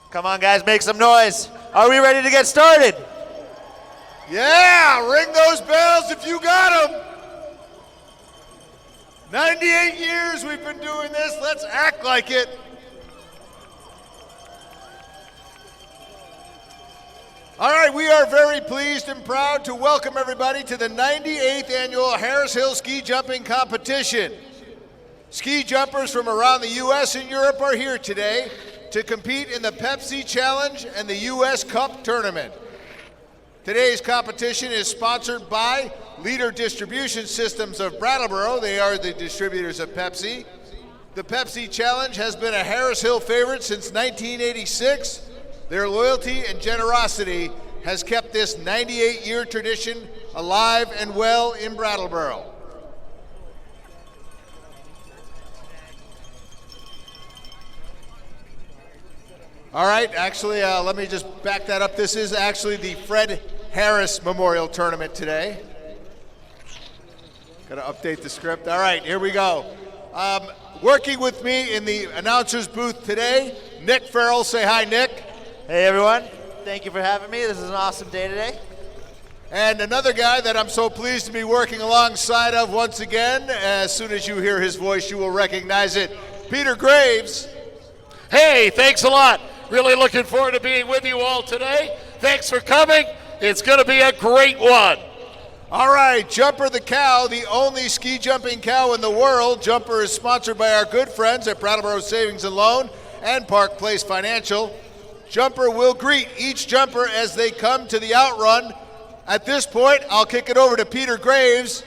Come on, guys, make some noise. Are we ready to get started? Yeah, ring those bells if you got them. 98 years we've been doing this. Let's act like it. All right, we are very pleased and proud to welcome everybody to the 98th annual Harris Hill Ski Jumping Competition. Ski jumpers from around the U.S. and Europe are here today to compete in the Pepsi Challenge and the U.S. Cup Tournament. Today's competition is sponsored by Leader Distribution Systems of Brattleboro. They are the distributors of Pepsi. The Pepsi Challenge has been a Harris Hill favorite since 1986. Their loyalty and generosity has kept this 98-year tradition alive and well in Brattleboro. All right, actually, let me just back that up. This is actually the Fred Harris Memorial Tournament today. Got to update the script. All right, here we go. Working with me in the announcer's booth today, Nick Farrell. Say hi, Nick. Hey, everyone. Thank you for having me. This is an awesome day today. And another guy that I'm so pleased to be working alongside of once again. As soon as you hear his voice, you will recognize it. Peter Graves. Hey, thanks a lot. Really looking forward to being with you all today. Thanks for coming. It's going to be a great one. All right, Jumper the Cow, the only ski jumping cow in the world. Jumper is sponsored by our good friends at Brattleboro Savings and Loan and Park Place Financial. Jumper will greet each jumper as they come to the outrun. At this point, I'll kick it over to Peter Graves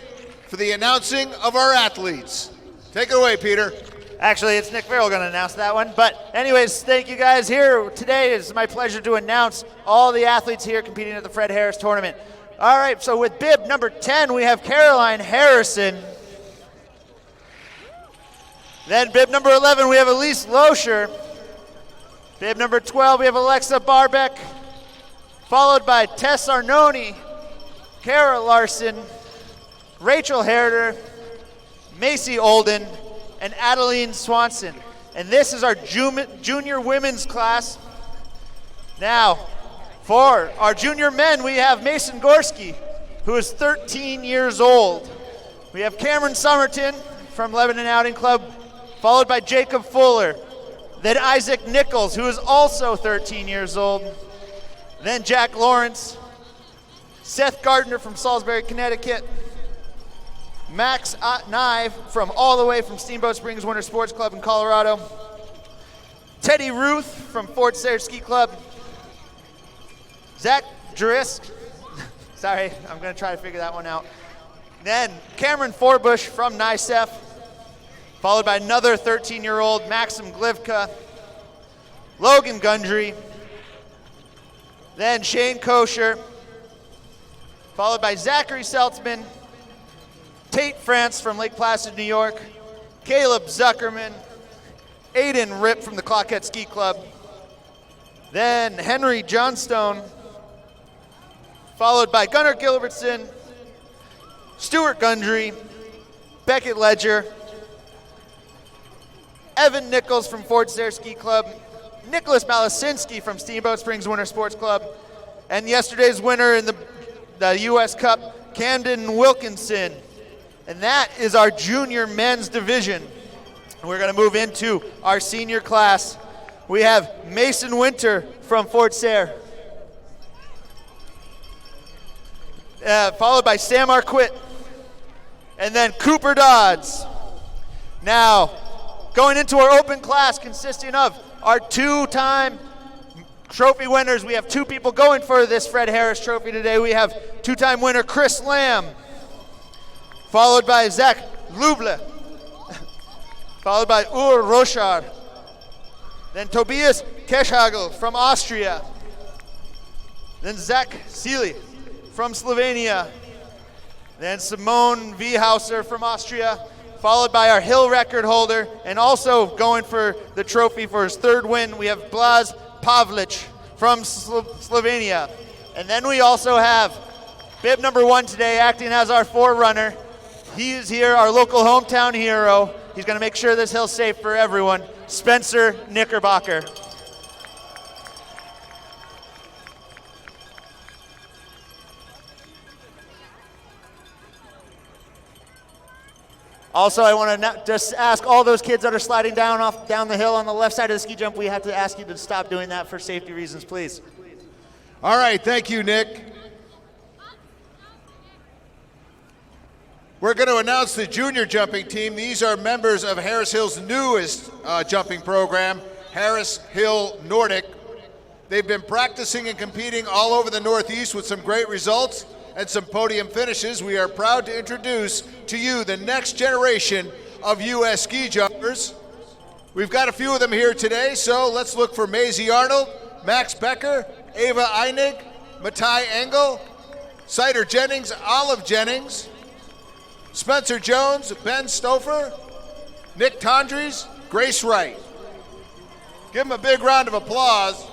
for the announcing of our athletes. Take it away, Peter. Actually, it's Nick Farrell going to announce that one. But anyways, thank you guys here. Today is my pleasure to announce all the athletes here competing at the Fred Harris Tournament. All right, so with bib number 10, we have Caroline Harrison. Then bib number 11, we have Elise Lowe. Bib number 12, we have Alexa Barbeck, followed by Tess Maroney, Kara Larson, Rachel Herder, Maci Alden, and Adaline Swanson. And this is our junior women's class. Now, for our junior men, we have Mason Gorski, who is 13 years old. We have Cameron Somerton from Lebanon Outing Club, followed by Jacob Fuller. Then Isaac Nichols, who is also 13 years old. Then Jack Lawrence, Seth Gardner from Salisbury, Connecticut, Max Nye from all the way from Steamboat Springs Winter Sports Club in Colorado, Teddy Ruth from Fort Sayre Ski Club, Zach Drisk, sorry, I'm going to try to figure that one out. Then Cameron Forbush from NICEF, followed by another 13-year-old, Maxim Glivka, Logan Gundry, then Shane Kosher, followed by Zachary Saltzman, Tate France from Lake Placid, New York, Caleb Zuckerman, Aiden Rip from the Claquette Ski Club, then Henry Johnstone, followed by Gunnar Gilbert, Stuart Guthrie, Beckett Ledger, Evan Nichols from Fort Sayre Ski Club, Nicolas Malice from Steamboat Springs Winter Sports Club, and yesterday's winner in the U.S. Cup, Candid Wilkinson. And that is our junior men's division. We're going to move into our senior class. We have Mason Winter from Fort Sayre, followed by Sam Arquette, and then Cooper Dodds. Now, going into our open class consisting of our two-time trophy winners. We have two people going for this Fred Harris trophy today. We have two-time winner Chris Lamb, followed by Zach Lula, followed by Ur Rochard, then Tobias Kershaw from Austria, then Zach Seely from Slovenia, then Simone Viehauser from Austria, followed by our Hill record holder, and also going for the trophy for his third win, we have Blaz Pavlic from Slovenia. And then we also have bib number 1 today, acting as our forerunner. He is here, our local hometown hero. He's going to make sure this hill's safe for everyone, Spencer Knickerbocker. Also, I want to just ask all those kids that are sliding down the hill on the left side of the ski jump, we have to ask you to stop doing that for safety reasons, please. All right, thank you, Nick. We're going to announce the junior jumping team. These are members of Harris Hill's newest jumping program, Harris Hill Nordic. They've been practicing and competing all over the Northeast with some great results and some podium finishes. We are proud to introduce to you the next generation of U.S. ski jumpers. We've got a few of them here today, so let's look for Maisie Arnold, Max Becker, Ava Einig, Matai Engel, Cider Jennings, Olive Jennings, Spencer Jones, Ben Stouffer, Nick Tondries, Grace Wright. Give them a big round of applause.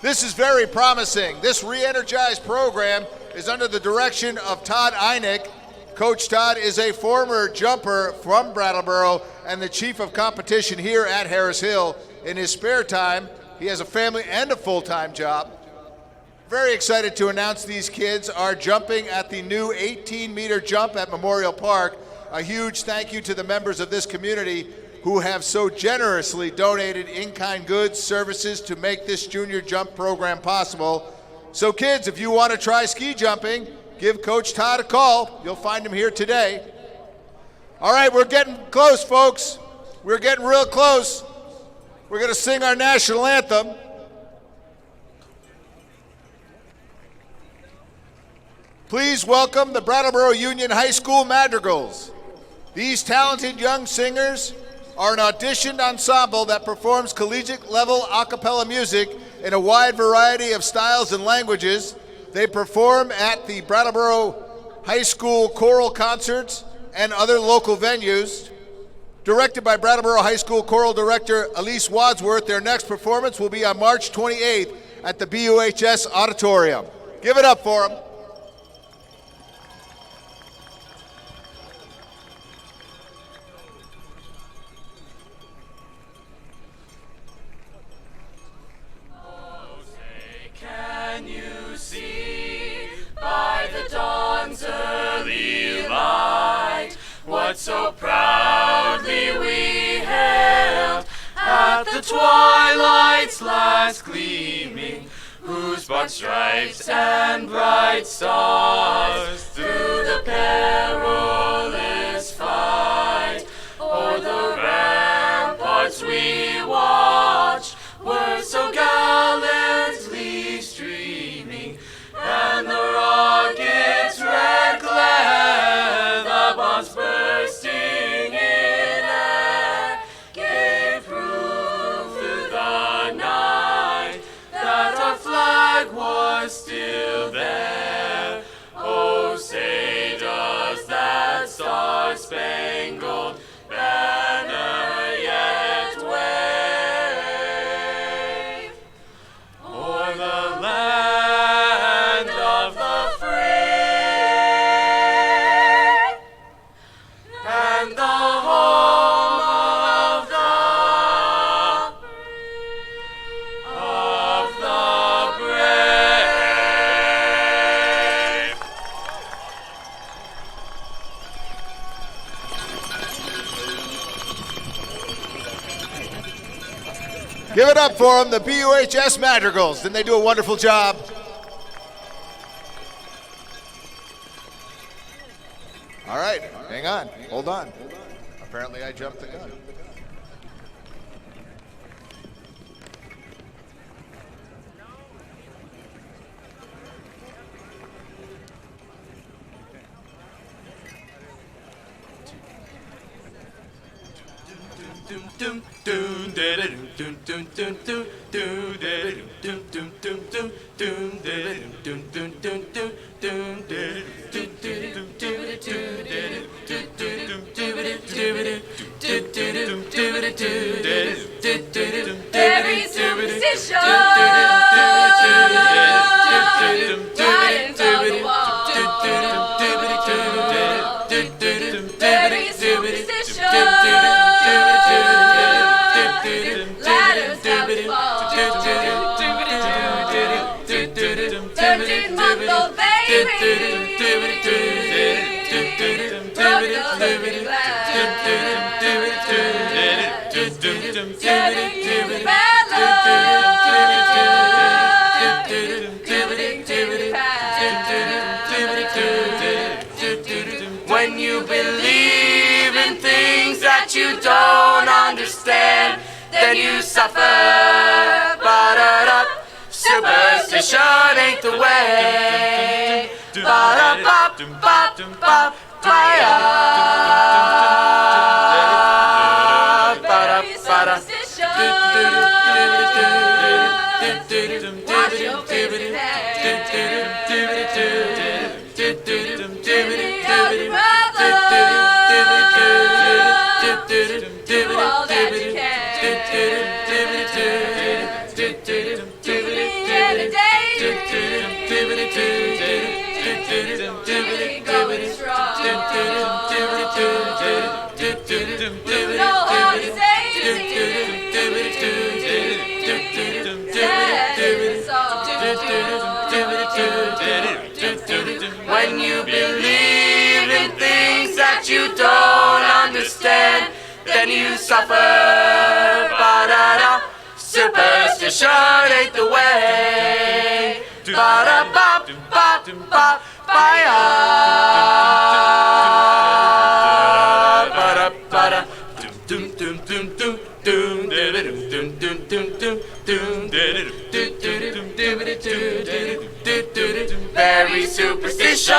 This is very promising. This re-energized program is under the direction of Todd Einig. Coach Todd is a former jumper from Brattleboro and the chief of competition here at Harris Hill. In his spare time, he has a family and a full-time job. Very excited to announce these kids are jumping at the new 18-meter jump at Memorial Park. A huge thank you to the members of this community who have so generously donated in-kind goods, services to make this junior jump program possible. So kids, if you want to try ski jumping, give Coach Todd a call. You'll find him here today. All right, we're getting close, folks. We're getting real close. We're going to sing our national anthem. Please welcome the Brattleboro Union High School Madrigals. These talented young singers are an auditioned ensemble that performs collegiate-level a cappella music in a wide variety of styles and languages. They perform at the Brattleboro High School choral concerts and other local venues. Directed by Brattleboro High School choral director Elise Wadsworth, their next performance will be on March 28th at the BUHS Auditorium. Give it up for them. Can you see by the dawn's early light what so proudly we hailed at the twilight's last gleaming, whose broad stripes and bright stars through the perilous fight o'er the ramparts we watched were so gallantly streaming, and the rocket's red glare, the bombs bursting in air, gave proof through the night that our flag was still there. Oh, say does that star-spangled banner yet wave o'er the land of the free and the home of the brave. Give it up for them, the BUHS Madrigals. Didn't they do a wonderful job? All right, hang on, hold on. Apparently I jumped the gun. Very superstition, lying down the wall. Very superstition, ladders down the wall. 13-month-old baby, broke the all will be glad. Bad luck. When you believe in things that you don't understand, then you suffer. Ba-da-da. Superstition ain't the way. Ba-da-ba-ba-ba-ba-ya. Very superstition. Watch your baby head. Do all that you can. Any day. Going strong. No harm to say. When you believe in things that you don't understand, then you suffer. Ba-da-da. Superstition ain't the way. Ba-da-ba-ba-ba-ba-ya. Ba-da-ba-da. Very superstitious.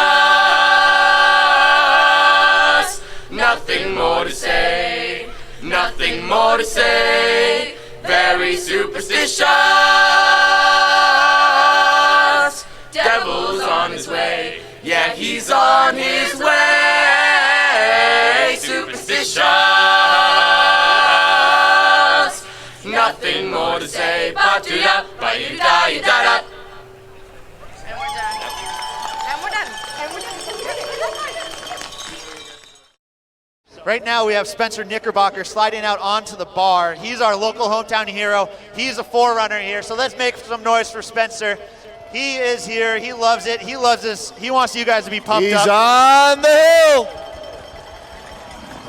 Nothing more to say. Nothing more to say. Very superstitious. Devil's on his way. Yeah, he's on his way. Superstitious. Nothing more to say. Ba-do-da, ba-do-da-da-da. And we're done. And we're done. And we're done. Right now we have Spencer Knickerbocker sliding out onto the bar. He's our local hometown hero. He's a forerunner here, so let's make some noise for Spencer. He is here. He loves it. He loves this. He wants you guys to be pumped up. He's on the hill.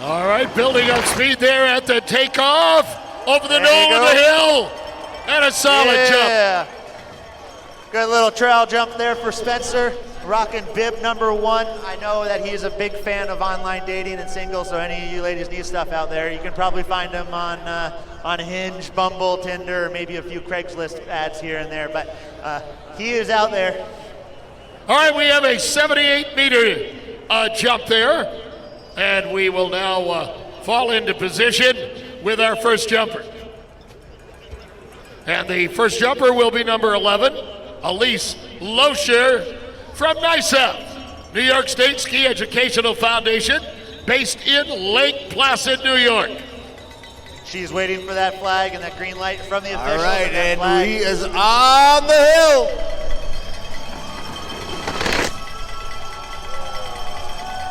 All right, building up speed there at the takeoff. Over the There knoll you of go. the hill. And a solid jump. Yeah. Good little trail jump there for Spencer. Rocking bib number 1. I know that he's a big fan of online dating and singles, so any of you ladies need stuff out there, you can probably find him on Hinge, Bumble, Tinder, or maybe a few Craigslist ads here and there, but he is out there. All right, we have a 78-meter jump there. And we will now fall into position with our first jumper. And the first jumper will be number 11, Elise Lowe from NYSEF, New York State Ski Educational Foundation, based in Lake Placid, New York. She's waiting for that flag and that green light from the officials. All right, that and flag. he is on the hill.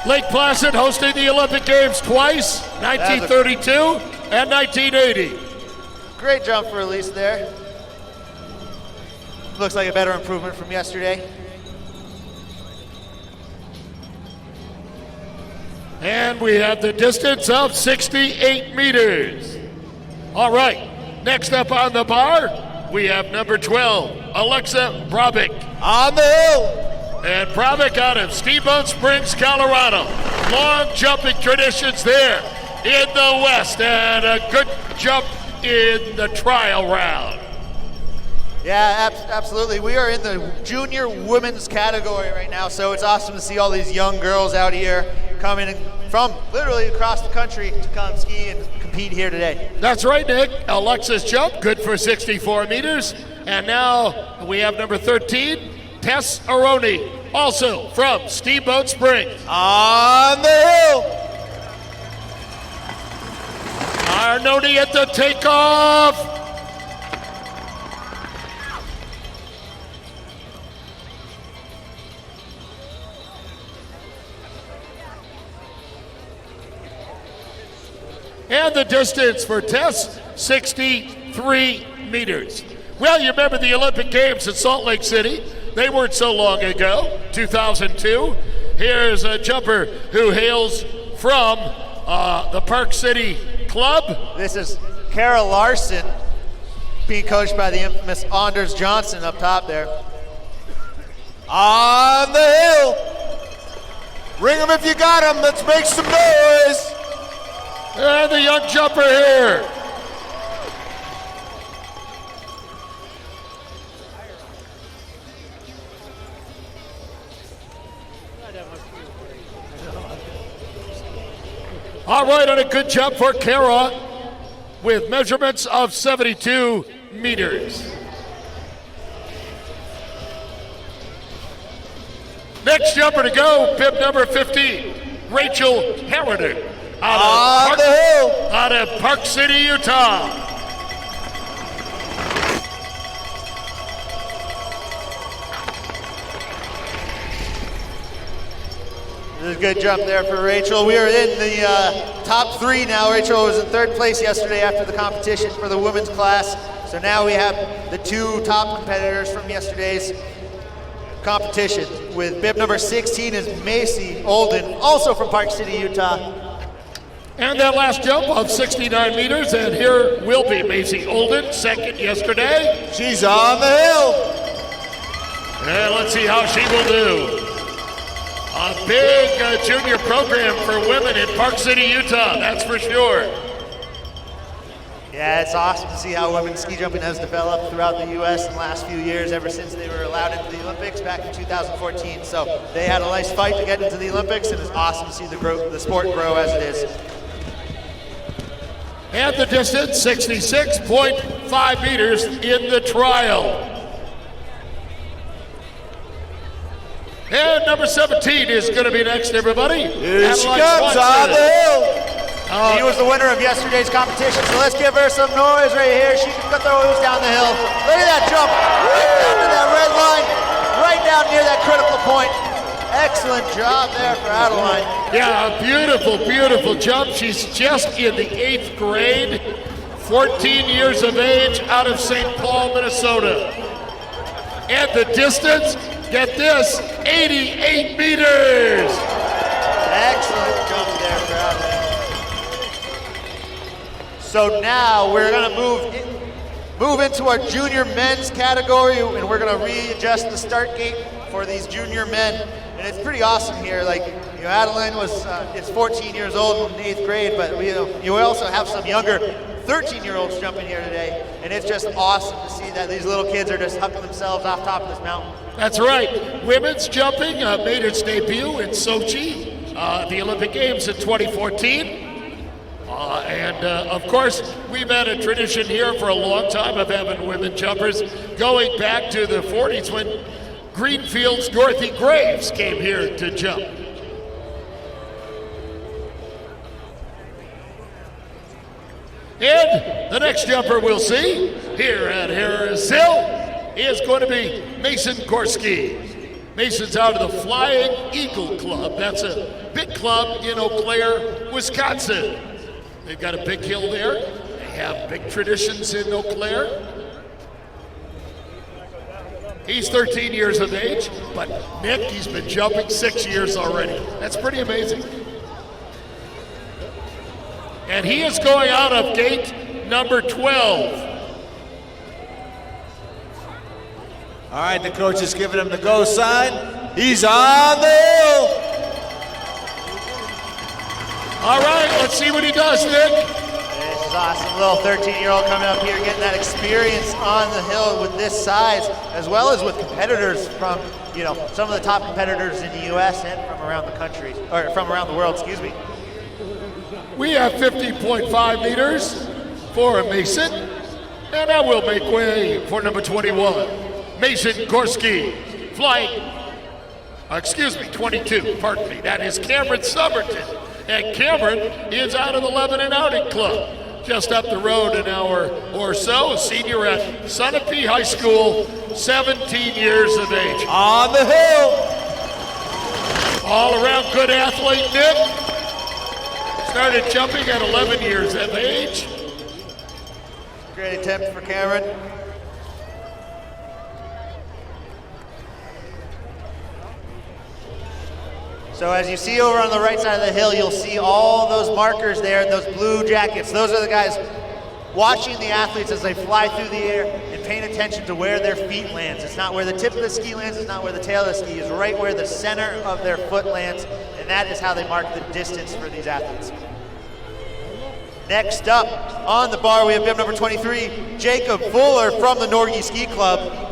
Lake Placid hosting the Olympic Games twice, 1932 and 1980. Great jump for Elise there. Looks like a better improvement from yesterday. And we have the distance of 68 meters. All right, next up on the bar, we have number 12, Alexa Brabick. On the hill. And Brabick out of Steamboat Springs, Colorado. Long jumping traditions there in the West, and a good jump in the trial round. Yeah, absolutely. We are in the junior women's category right now, so it's awesome to see all these young girls out here coming from literally across the country to come ski and compete here today. That's right, Nick. Alexa's jump, good for 64 meters. And now we have number 13, Tess Maroney, also from Steamboat Springs. On the hill. Maroney at the takeoff. And the distance for Tess, 63 meters. Well, you remember the Olympic Games in Salt Lake City. They weren't so long ago, 2002. Here's a jumper who hails from the Park City Club. This is Kara Larson, being coached by the infamous Anders Johnson up top there. On the hill. Ring them if you got them. Let's make some noise. And the young jumper here. All right, on a good jump for Kara with measurements of 72 meters. Next jumper to go, bib number 15, Rachel Harrider out of Park City, Utah. This is a good jump there for Rachel. We are in the top 3 now. Rachel was in 3rd place yesterday after the competition for the women's class. So now we have the 2 top competitors from yesterday's competition. With bib number 16 is Maci Alden, also from Park City, Utah. And that last jump of 69 meters, and here will be Maisie Holden, 2nd yesterday. She's on the hill. And let's see how she will do. A big junior program for women in Park City, Utah, that's for sure. Yeah, it's awesome to see how women's ski jumping has developed throughout the U.S. in the last few years, ever since they were allowed into the Olympics back in 2014. So they had a nice fight to get into the Olympics, and it's awesome to see the sport grow as it is. And the distance, 66.5 meters in the trial. And number 17 is going to be next, everybody. Here she comes on the hill. She was the winner of yesterday's competition, so let's give her some noise right here. She can cut the hose down the hill. Look at that jump, right down to that red line, right down near that critical point. Excellent job there for Adaline. Yeah, a beautiful, beautiful jump. She's just in the 8th grade, 14 years of age, out of St. Paul, Minnesota. And the distance, get this, 88 meters. Excellent jump there for Adaline. So now we're gonna move into our junior men's category, and we're gonna readjust the start gate for these junior men. And it's pretty awesome here. Like, you know, Adaline is 14 years old in the 8th grade, but you also have some younger 13-year-olds jumping here today. And it's just awesome to see that these little kids are just hucking themselves off top of this mountain. That's right. Women's jumping made its debut in Sochi, the Olympic Games in 2014. Of course, we've had a tradition here for a long time of having women jumpers, going back to the 40s when Greenfield's Dorothy Graves came here to jump. And the next jumper we'll see here at Harris Hill is going to be Mason Gorski. Mason's out of the Flying Eagle Club. That's a big club in Eau Claire, Wisconsin. They've got a big hill there. They have big traditions in Eau Claire. He's 13 years of age, but Nick, he's been jumping 6 years already. That's pretty amazing. And he is going out of gate number 12. All right, the coach is giving him the go sign. He's on the hill. All right, let's see what he does, Nick. This is awesome. Little 13-year-old coming up here, getting that experience on the hill with this size, as well as with competitors from, you know, some of the top competitors in the U.S. and from around the country, or from around the world, excuse me. We have 50.5 meters for Mason, and that will make way for number 21, Mason Gorski, flying, 22, pardon me, that is Cameron Somerton. And Cameron is out of the Levin and Outing Club, just up the road an hour or so, a senior at Sunapee High School, 17 years of age. On the hill. All around good athlete, Nick. Started jumping at 11 years of age. Great attempt for Cameron. So as you see over on the right side of the hill, you'll see all those markers there, those blue jackets. Those are the guys watching the athletes as they fly through the air and paying attention to where their feet lands. It's not where the tip of the ski lands, it's not where the tail of the ski is, right where the center of their foot lands, and that is how they mark the distance for these athletes. Next up on the bar, we have bib number 23, Jacob Fuller from the Norgie Ski Club.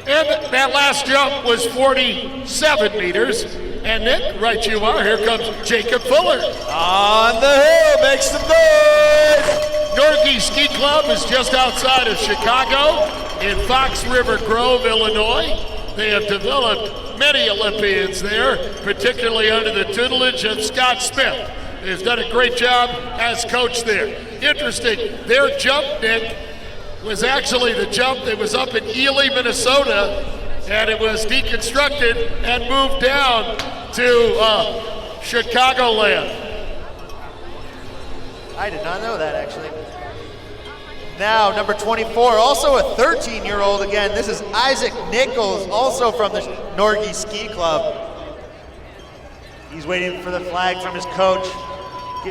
And that last jump was 47 meters. And Nick, right you are, here comes Jacob Fuller. On the hill, make some noise! Norgie Ski Club is just outside of Chicago in Fox River Grove, Illinois. They have developed many Olympians there, particularly under the tutelage of Scott Smith. He's done a great job as coach there. Interesting, their jump, Nick, was actually the jump that was up in Ely, Minnesota, and it was deconstructed and moved down to Chicagoland. I did not know that, actually. Now, number 24, also a 13-year-old again. This is Isaac Nichols, also from the Norgie Ski Club. He's waiting for the flag from his coach,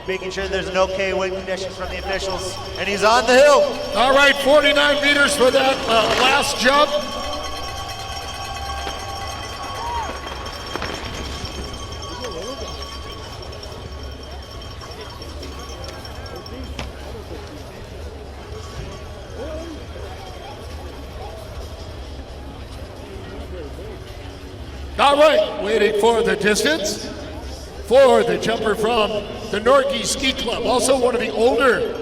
making sure there's an okay wind conditions from the officials, and he's on the hill. All right, 49 meters for that last jump. All right, waiting for the distance for the jumper from the Norgie Ski Club, also one of the older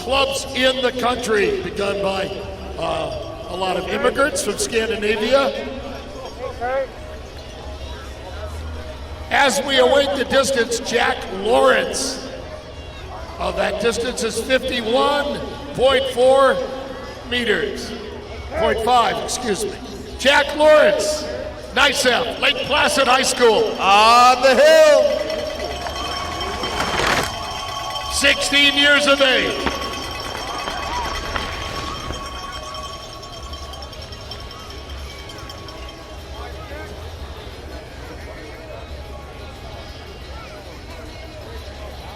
clubs in the country, begun by a lot of immigrants from Scandinavia. As we await the distance, Jack Lawrence. That distance is 51.4 meters. 0.5, excuse me. Jack Lawrence, NICEF, Lake Placid High School. On the hill. 16 years of age.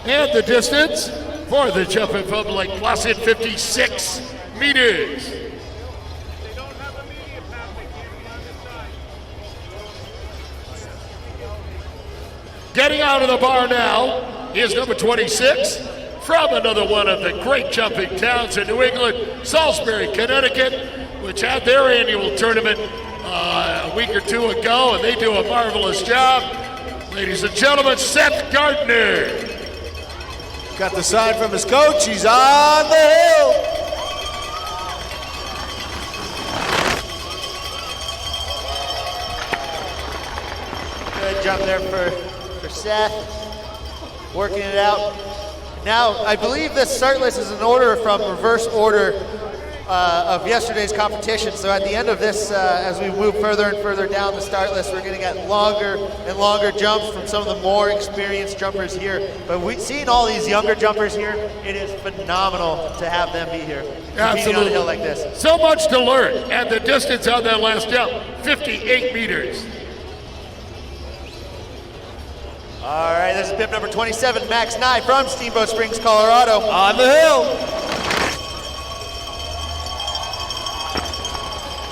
And the distance for the jumping from Lake Placid, 56 meters. Getting out of the bar now is number 26 from another one of the great jumping towns in New England, Salisbury, Connecticut, which had their annual tournament a week or two ago, and they do a marvelous job. Ladies and gentlemen, Seth Gardner. Got the sign from his coach, he's on the hill. Good jump there for Seth, working it out. Now, I believe this start list is in order from reverse order of yesterday's competition. So at the end of this, as we move further and further down the start list, we're going to get longer and longer jumps from some of the more experienced jumpers here. But seeing all these younger jumpers here, it is phenomenal to have them be here. Absolutely. On a hill like this. So much to learn. And the distance on that last jump, 58 meters. All right, this is bib number 27, Max Nye from Steamboat Springs, Colorado. On the hill.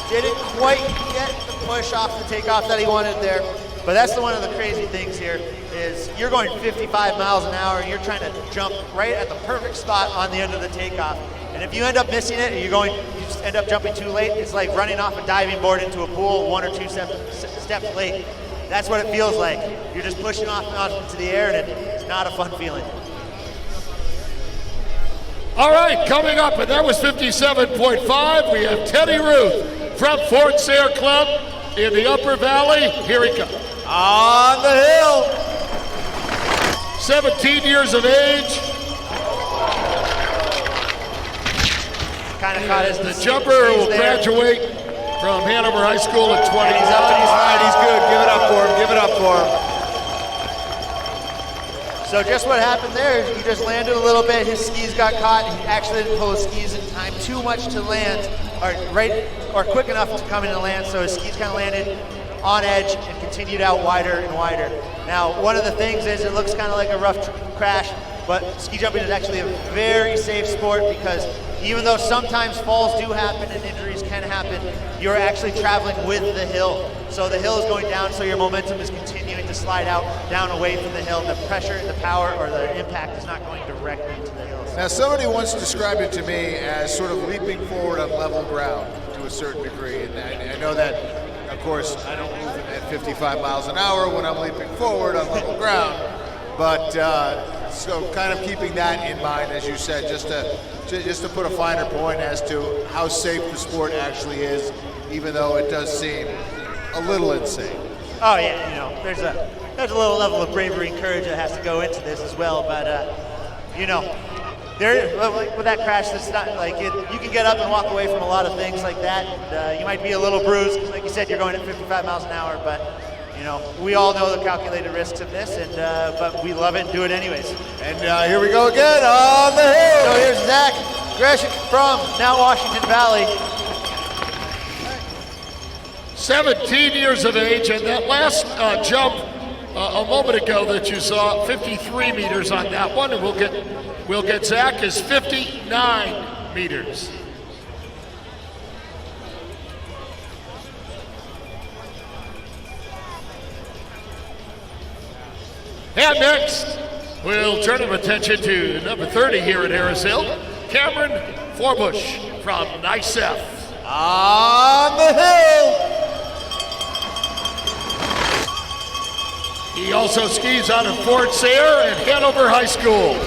Didn't quite get the push off the takeoff that he wanted there, but that's one of the crazy things here is you're going 55 miles an hour and you're trying to jump right at the perfect spot on the end of the takeoff. And if you end up missing it and you just end up jumping too late, it's like running off a diving board into a pool 1 or 2 steps late. That's what it feels like. You're just pushing off into the air, and it's not a fun feeling. All right, coming up, and that was 57.5. We have Teddy Ruth from Fort Sayre Club in the Upper Valley. Here he comes. On the hill. 17 years of age. Kind of caught The jumper will graduate from Hanover High School in 20. He's up and All right, he's good. Give it up for him. Give it up for him. So just what happened there is he just landed a little bit, his skis got caught, and he actually didn't pull his skis in time too much to land, or quick enough to come in and land, so his skis kind of landed on edge and continued out wider and wider. Now, one of the things is it looks kind of like a rough crash, but ski jumping is actually a very safe sport because even though sometimes falls do happen and injuries can happen, you're actually traveling with the hill. So the hill is going down, so your momentum is continuing to slide out, down away from the hill. The pressure, the power, or the impact is not going directly into the hill. Now, somebody once described it to me as sort of leaping forward on level ground to a certain degree. And I know that, of course, I don't move at 55 miles an hour when I'm leaping forward on level ground. But so kind of keeping that in mind, as you said, just to put a finer point as to how safe the sport actually is, even though it does seem a little insane. Oh yeah, you know, there's a little level of bravery and courage that has to go into this as well. But you know, with that crash, it's not like you can get up and walk away from a lot of things like that. And, you might be a little bruised because, like you said, you're going at 55 miles an hour, but. You know, we all know the calculated risks of this, and but we love it and do it anyways. And here we go again on the hill. So here's Zach Gresham from now Washington Valley. 17 years of age, and that last jump a moment ago that you saw, 53 meters on that one, and we'll get Zach is 59 meters. And next, we'll turn our attention to number 30 here at Harris Hill, Cameron Forbush from NICEF. On the hill. He also skis out of Fort Sayre and Hanover High School.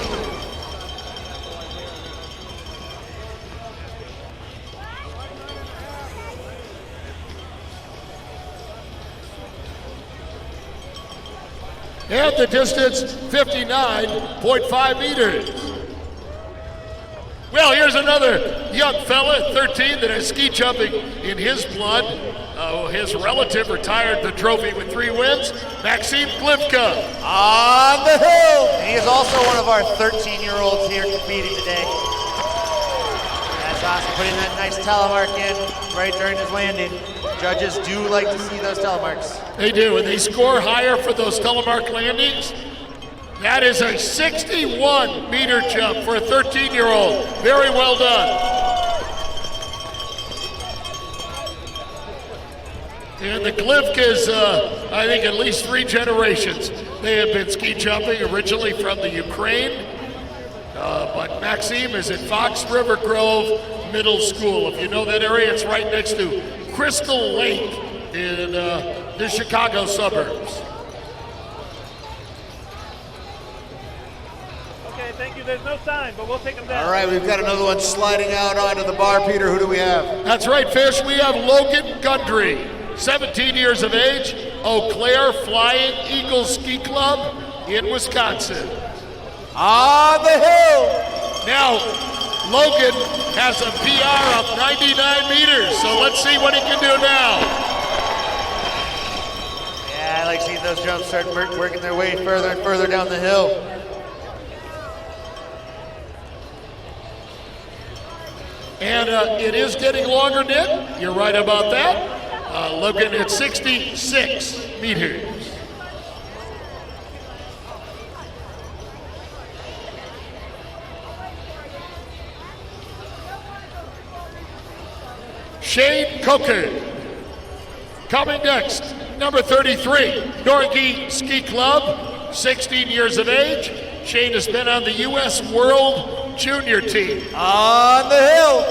And the distance, 59.5 meters. Well, here's another young fella, 13, that has ski jumping in his blood. His relative retired the trophy with 3 wins, Maxime Glivka. On the hill. And he is also one of our 13-year-olds here competing today. That's awesome, putting that nice telemark in right during his landing. Judges do like to see those telemarks. They do, and they score higher for those telemark landings. That is a 61-meter jump for a 13-year-old. Very well done. And the Glivkas, I think at least 3 generations. They have been ski jumping originally from the Ukraine, but Maxime is at Fox River Grove Middle School. If you know that area, it's right next to Crystal Lake in the Chicago suburbs. Okay, thank you. There's no sign, but we'll take them down. All right, we've got another one sliding out onto the bar. Peter, who do we have? That's right, Fish. We have Logan Gundry, 17 years of age, Eau Claire Flying Eagle Ski Club in Wisconsin. On the hill. Now, Logan has a PR of 99 meters, so let's see what he can do now. Yeah, I like seeing those jumps start working their way further and further down the hill. And it is getting longer, Nick. You're right about that. Logan at 66 meters. Shane Coker. Coming next, number 33, Gorski Ski Club, 16 years of age. Shane has been on the U.S. World Junior team. On the hill.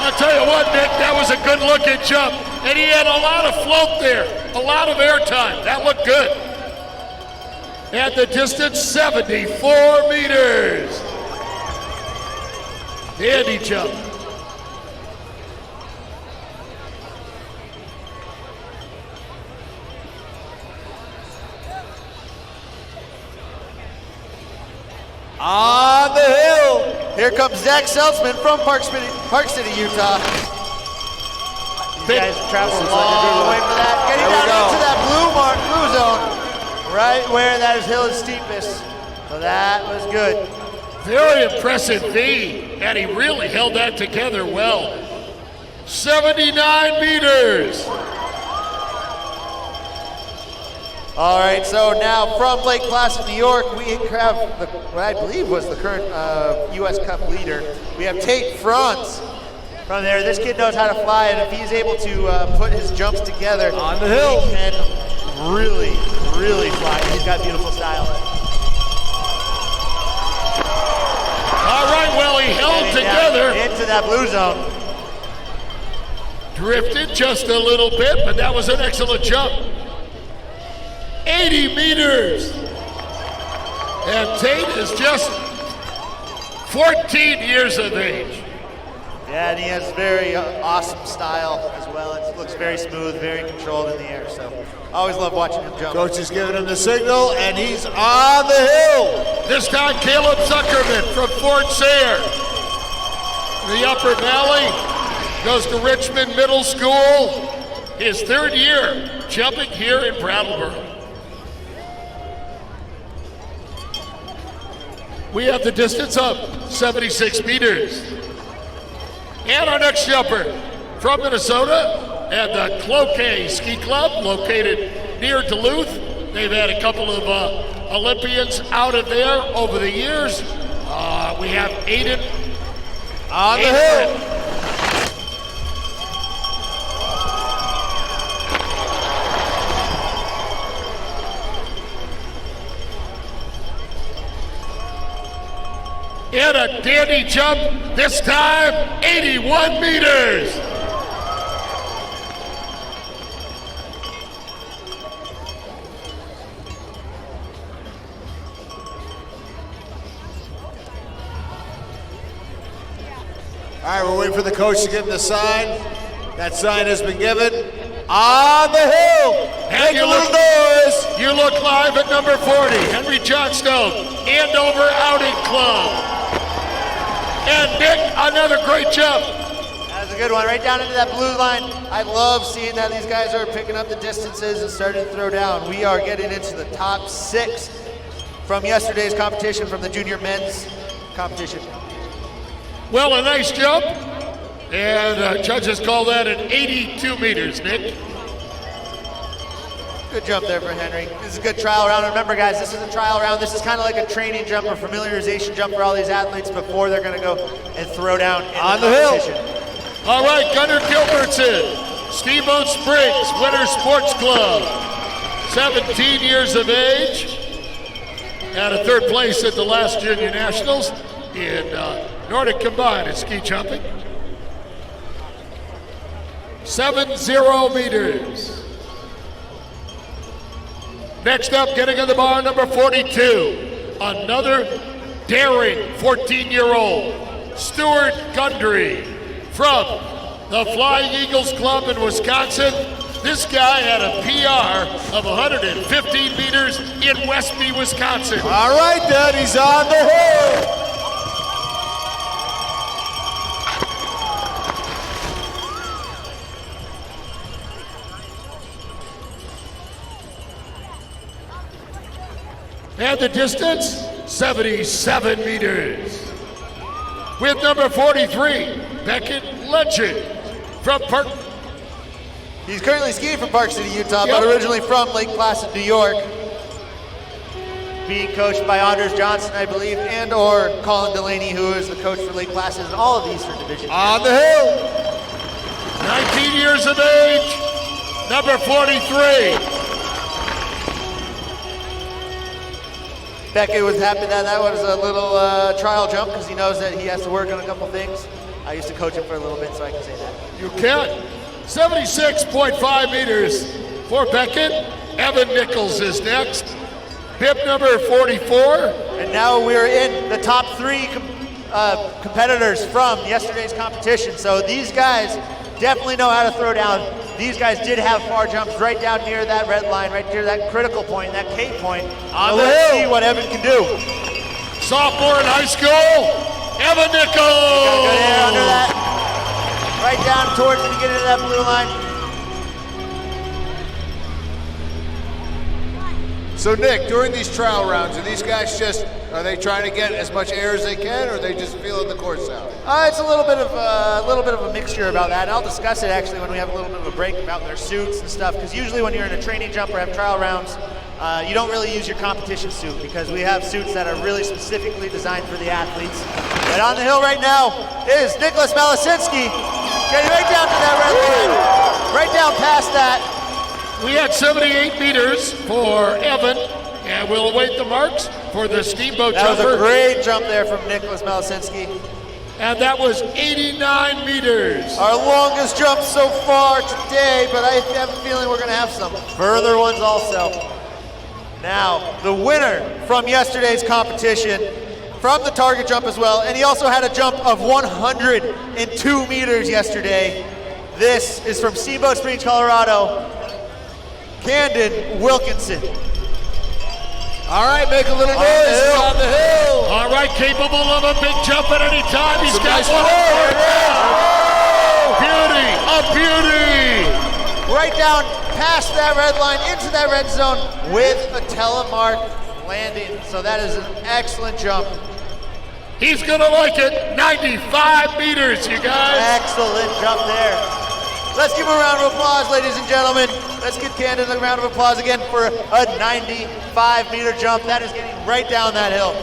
I'll tell you what, Nick, that was a good looking jump. And he had a lot of float there, a lot of air time. That looked good. And the distance, 74 meters. Handy jump. On the hill. Here comes Zach Saltzman from Park City, Utah. These guys travel a long way for that. Getting down into that blue zone, right where that hill is steepest. So that was good. Very impressive V, and he really held that together well. 79 meters. All right, so now from Lake Placid, New York, we have what I believe was the current U.S. Cup leader. We have Tate Franz from there. This kid knows how to fly, and if he's able to put his jumps together on the hill, he can really, really fly. He's got beautiful style. All right, well, he held together. Into that blue zone. Drifted just a little bit, but that was an excellent jump. 80 meters. And Tate is just 14 years of age. Yeah, and he has very awesome style as well. It looks very smooth, very controlled in the air. So I always love watching him jump. Coach is giving him the signal, and he's on the hill. This time, Caleb Zuckerman from Fort Sayre. The Upper Valley goes to Richmond Middle School. His third year jumping here in Brattleboro. We have the distance up, 76 meters. And our next jumper from Minnesota at the Cloquet Ski Club, located near Duluth. They've had a couple of Olympians out of there over the years. We have Aiden on the hill. And a dandy jump, this time 81 meters. All right, we're waiting for the coach to give him the sign. That sign has been given. On the hill. Make a little noise. You look live at number 40, Henry Johnstone, Andover Outing Club. And Nick, another great jump. That was a good one, right down into that blue line. I love seeing that these guys are picking up the distances and starting to throw down. We are getting into the top 6 from yesterday's competition, from the junior men's competition. Well, a nice jump, and judges call that an 82 meters, Nick. Good jump there for Henry. This is a good trial round. Remember, guys, this is a trial round. This is kind of like a training jump or familiarization jump for all these athletes before they're going to go and throw down on the hill. All right, Gunnar Gilbert's in. Steamboat Springs Winter Sports Club, 17 years of age. Had a third place at the last Junior Nationals in Nordic Combined at ski jumping. 70 meters. Next up, getting on the bar, number 42. Another daring 14-year-old, Stuart Guthrie from the Flying Eagles Club in Wisconsin. This guy had a PR of 115 meters in Westby, Wisconsin. All right, Dad, he's on the hill. And the distance, 77 meters. With number 43, Beckett Ledger from Park. He's currently skiing from Park City, Utah, but originally from Lake Placid, New York. Being coached by Anders Johnson, I believe, and or Colin Delaney, who is the coach for Lake Placid and all of the Eastern Division. On the hill. 19 years of age, number 43. Beckett was happy that was a little trial jump because he knows that he has to work on a couple things. I used to coach him for a little bit, so I can say that. You can. 76.5 meters for Beckett. Evan Nichols is next. Bib number 44. And now we're in the top 3 competitors from yesterday's competition. So these guys definitely know how to throw down. These guys did have far jumps right down near that red line, right near that critical point, that K point. Let's see what Evan can do. Sophomore in high school, Evan Nichols. Good air under that. Right down towards the beginning of that blue line. So Nick, during these trial rounds, are these guys are they trying to get as much air as they can, or are they just feeling the course out? It's a little bit of a mixture about that, and I'll discuss it actually when we have a little bit of a break about their suits and stuff, because usually when you're in a training jump or have trial rounds, you don't really use your competition suit, because we have suits that are really specifically designed for the athletes. And on the hill right now is Nicolas Malice, getting right down to that red line, right down past that. We had 78 meters for Evan, and we'll await the marks for the steamboat jumper. That was a great jump there from Nicolas Malice. And that was 89 meters. Our longest jump so far today, but I have a feeling we're gonna have some further ones also. Now, the winner from yesterday's competition, from the target jump as well, and he also had a jump of 102 meters yesterday. This is from Steamboat Springs, Colorado, Candid Wilkinson. All right, make a little noise on the hill. All right, capable of a big jump at any time. He's got nice one. roll. Beauty, a beauty. Right down past that red line, into that red zone with a telemark landing. So that is an excellent jump. He's gonna like it. 95 meters, you guys. Excellent jump there. Let's give him a round of applause, ladies and gentlemen. Let's give Candid a round of applause again for a 95-meter jump. That is getting right down that hill.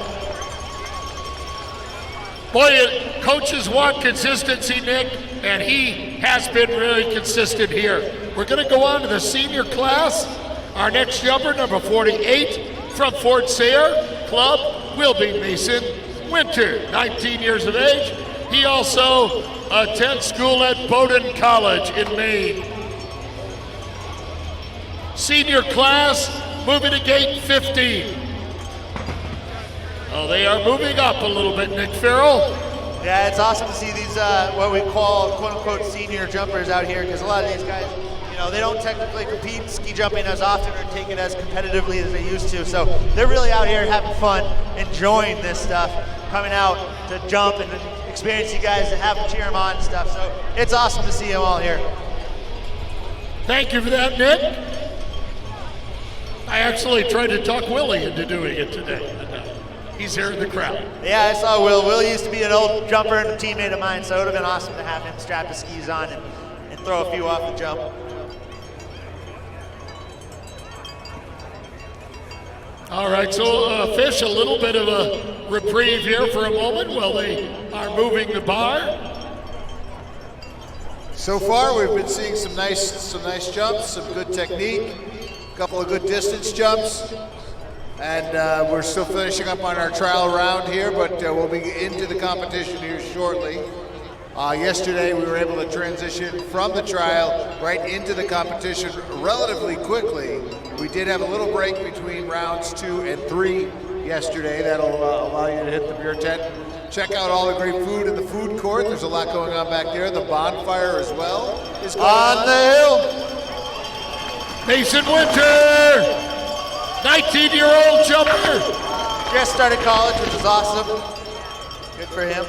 Boy, coaches want consistency, Nick, and he has been really consistent here. We're gonna go on to the senior class. Our next jumper, number 48, from Fort Sayre Club, will be Mason Winter, 19 years of age. He also attends school at Bowdoin College in Maine. Senior class moving to gate 50. Oh, they are moving up a little bit, Nick Farrell. Yeah, it's awesome to see these what we call quote-unquote senior jumpers out here, because a lot of these guys, you know, they don't technically compete ski jumping as often or take it as competitively as they used to. So they're really out here having fun, enjoying this stuff, coming out to jump and experience you guys and have them cheer them on and stuff. So it's awesome to see them all here. Thank you for that, Nick. I actually tried to talk Willie into doing it today. He's here in the crowd. Yeah, I saw Will. Will used to be an old jumper and a teammate of mine, so it would have been awesome to have him strap his skis on and throw a few off the jump. All right, so Fish, a little bit of a reprieve here for a moment while they are moving the bar. So far, we've been seeing some nice jumps, some good technique, a couple of good distance jumps, and we're still finishing up on our trial round here, but we'll be into the competition here shortly. Yesterday, we were able to transition from the trial right into the competition relatively quickly. We did have a little break between rounds 2 and 3 yesterday. That'll allow you to hit the beer tent. Check out all the great food in the food court. There's a lot going on back there. The bonfire as well is going on. The hill. Mason Winter, 19-year-old jumper. Just started college, which is awesome. Good for him.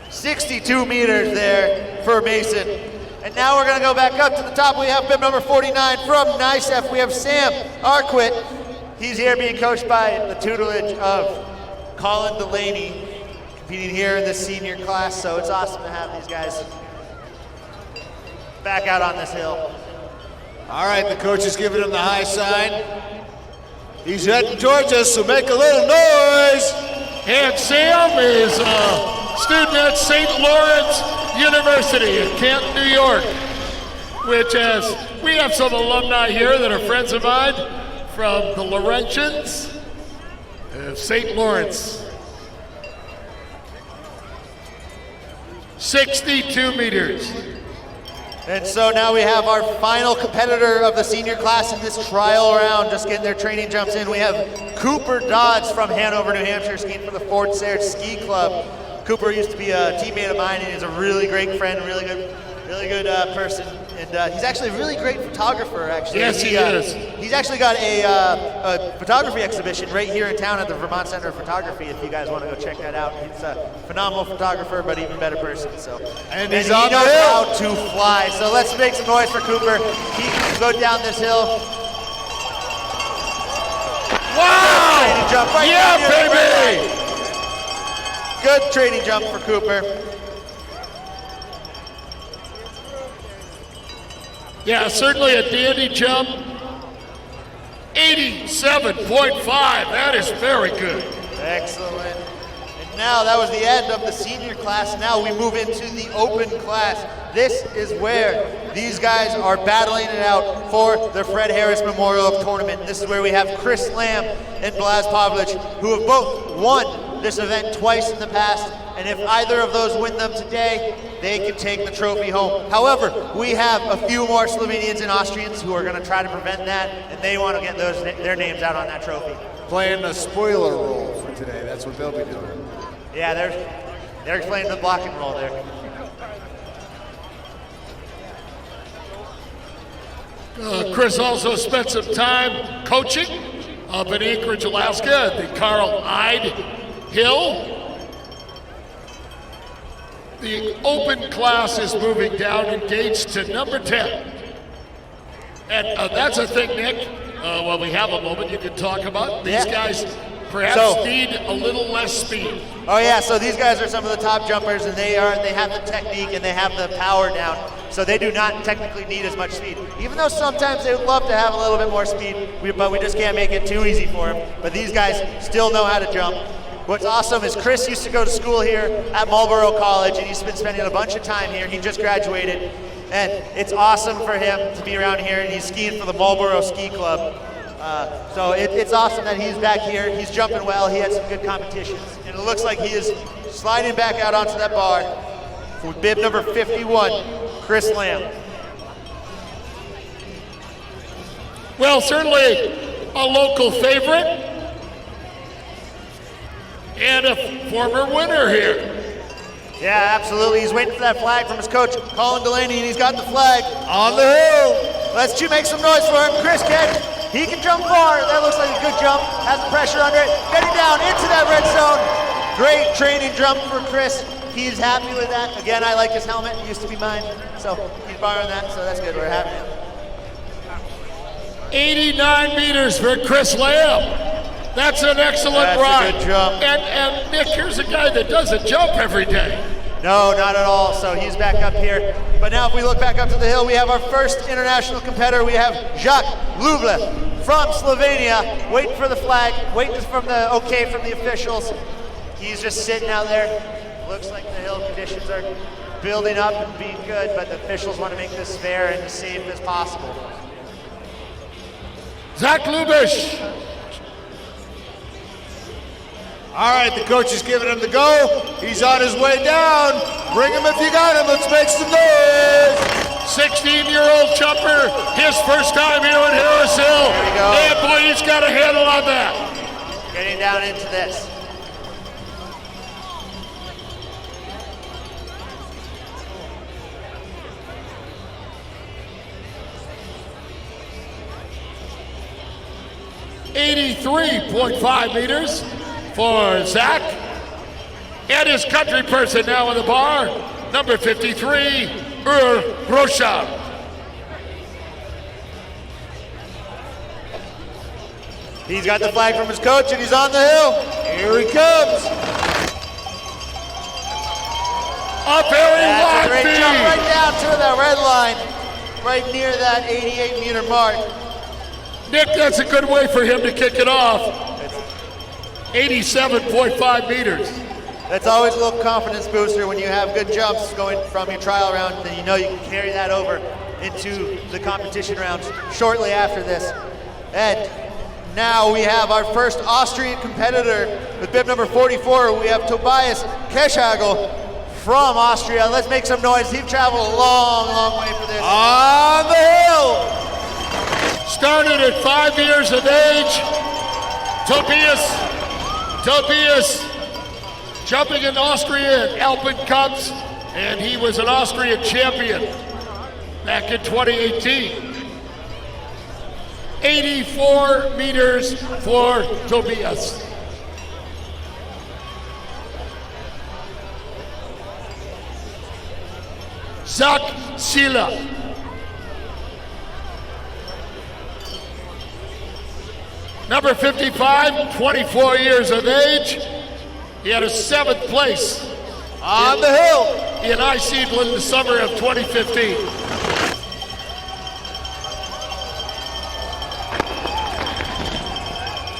.62 meters there for Mason. And now we're gonna go back up to the top. We have bib number 49 from NICEF. We have Sam Arquette. He's here being coached by the tutelage of Colin Delaney, competing here in this senior class. So it's awesome to have these guys back out on this hill. All right, the coach is giving him the high sign. He's heading towards us, so make a little noise. And Sam is a student at St. Lawrence University in Canton, New York, which we have some alumni here that are friends of mine from the Laurentians of St. Lawrence. 62 meters. And so now we have our final competitor of the senior class in this trial round, just getting their training jumps in. We have Cooper Dodds from Hanover, New Hampshire, skiing for the Fort Sayre Ski Club. Cooper used to be a teammate of mine, and he's a really great friend, really good person. and he's actually a really great photographer, actually. Yes, he is. He's actually got a photography exhibition right here in town at the Vermont Center of Photography, if you guys want to go check that out. He's a phenomenal photographer, but even better person. So, and he knows how to fly. So let's make some noise for Cooper. He can go down this hill. Wow! Training jump right yeah, down here. baby! Good training jump for Cooper. Yeah, certainly a dandy jump. 87.5, that is very good. Excellent. And now that was the end of the senior class. Now we move into the open class. This is where these guys are battling it out for the Fred Harris Memorial Tournament. This is where we have Chris Lamb and Blaz Pavlich, who have both won this event twice in the past. And if either of those win them today, they can take the trophy home. However, we have a few more Slovenians and Austrians who are going to try to prevent that, and they want to get their names out on that trophy. Playing the spoiler role for today. That's what they'll be doing. Yeah, they're playing the block and roll there. Chris also spent some time coaching up in Anchorage, Alaska at the Carl Ide Hill. The open class is moving down, engaged to number 10. And that's a thing, Nick, while we have a moment you can talk about. These guys perhaps need a little less speed. Oh yeah, so these guys are some of the top jumpers, and they have the technique and they have the power down. So they do not technically need as much speed. Even though sometimes they would love to have a little bit more speed, but we just can't make it too easy for them. But these guys still know how to jump. What's awesome is Chris used to go to school here at Marlboro College, and he's been spending a bunch of time here. He just graduated, and it's awesome for him to be around here, and he's skiing for the Marlboro Ski Club. So it's awesome that he's back here. He's jumping well. He had some good competitions, and it looks like he is sliding back out onto that bar for bib number 51, Chris Lamb. Well, certainly a local favorite and a former winner here. Yeah, absolutely. He's waiting for that flag from his coach, Colin Delaney, and he's got the flag on the hill. Let's make some noise for him. Chris he can jump far. That looks like a good jump. Has the pressure under it. Getting down into that red zone. Great training jump for Chris. He's happy with that. Again, I like his helmet. It used to be mine. So he's borrowing that, so that's good. We're happy. 89 meters for Chris Lamb. That's an excellent ride. That's a good jump. And Nick, here's a guy that doesn't jump every day. No, not at all. So he's back up here. But now if we look back up to the hill, we have our first international competitor. We have Jacques Lula from Slovenia, waiting for the flag, waiting for the okay from the officials. He's just sitting out there. Looks like the hill conditions are building up and being good, but the officials want to make this fair and as safe as possible. Zach Lubish. All right, the coach is giving him the go. He's on his way down. Bring him if you got him. Let's make some noise. 16-year-old jumper, his first time here at Harris Hill. There we go. And boy, he's got a handle on that. Getting down into this. .5 meters for Zach. And his country person now on the bar, number 53, Rocha. He's got the flag from his coach and he's on the hill. Here he comes. A very That's a great wide jump feed. right down to the red line, right near that 88-meter mark. Nick, that's a good way for him to kick it off. 87.5 meters. That's always a little confidence booster when you have good jumps going from your trial round, then you know you can carry that over into the competition rounds shortly after this. And now we have our first Austrian competitor with bib number 44. We have Tobias Kershaw from Austria. Let's make some noise. He's traveled a long, long way for this. On the hill! Started at 5 years of age. Tobias jumping in Austria at Alpen Cups, and he was an Austrian champion. back in 2018. 84 meters for Tobias. Jacques Lula. Number 55, 24 years of age. He had a 7th place On the hill. in IC in the summer of 2015.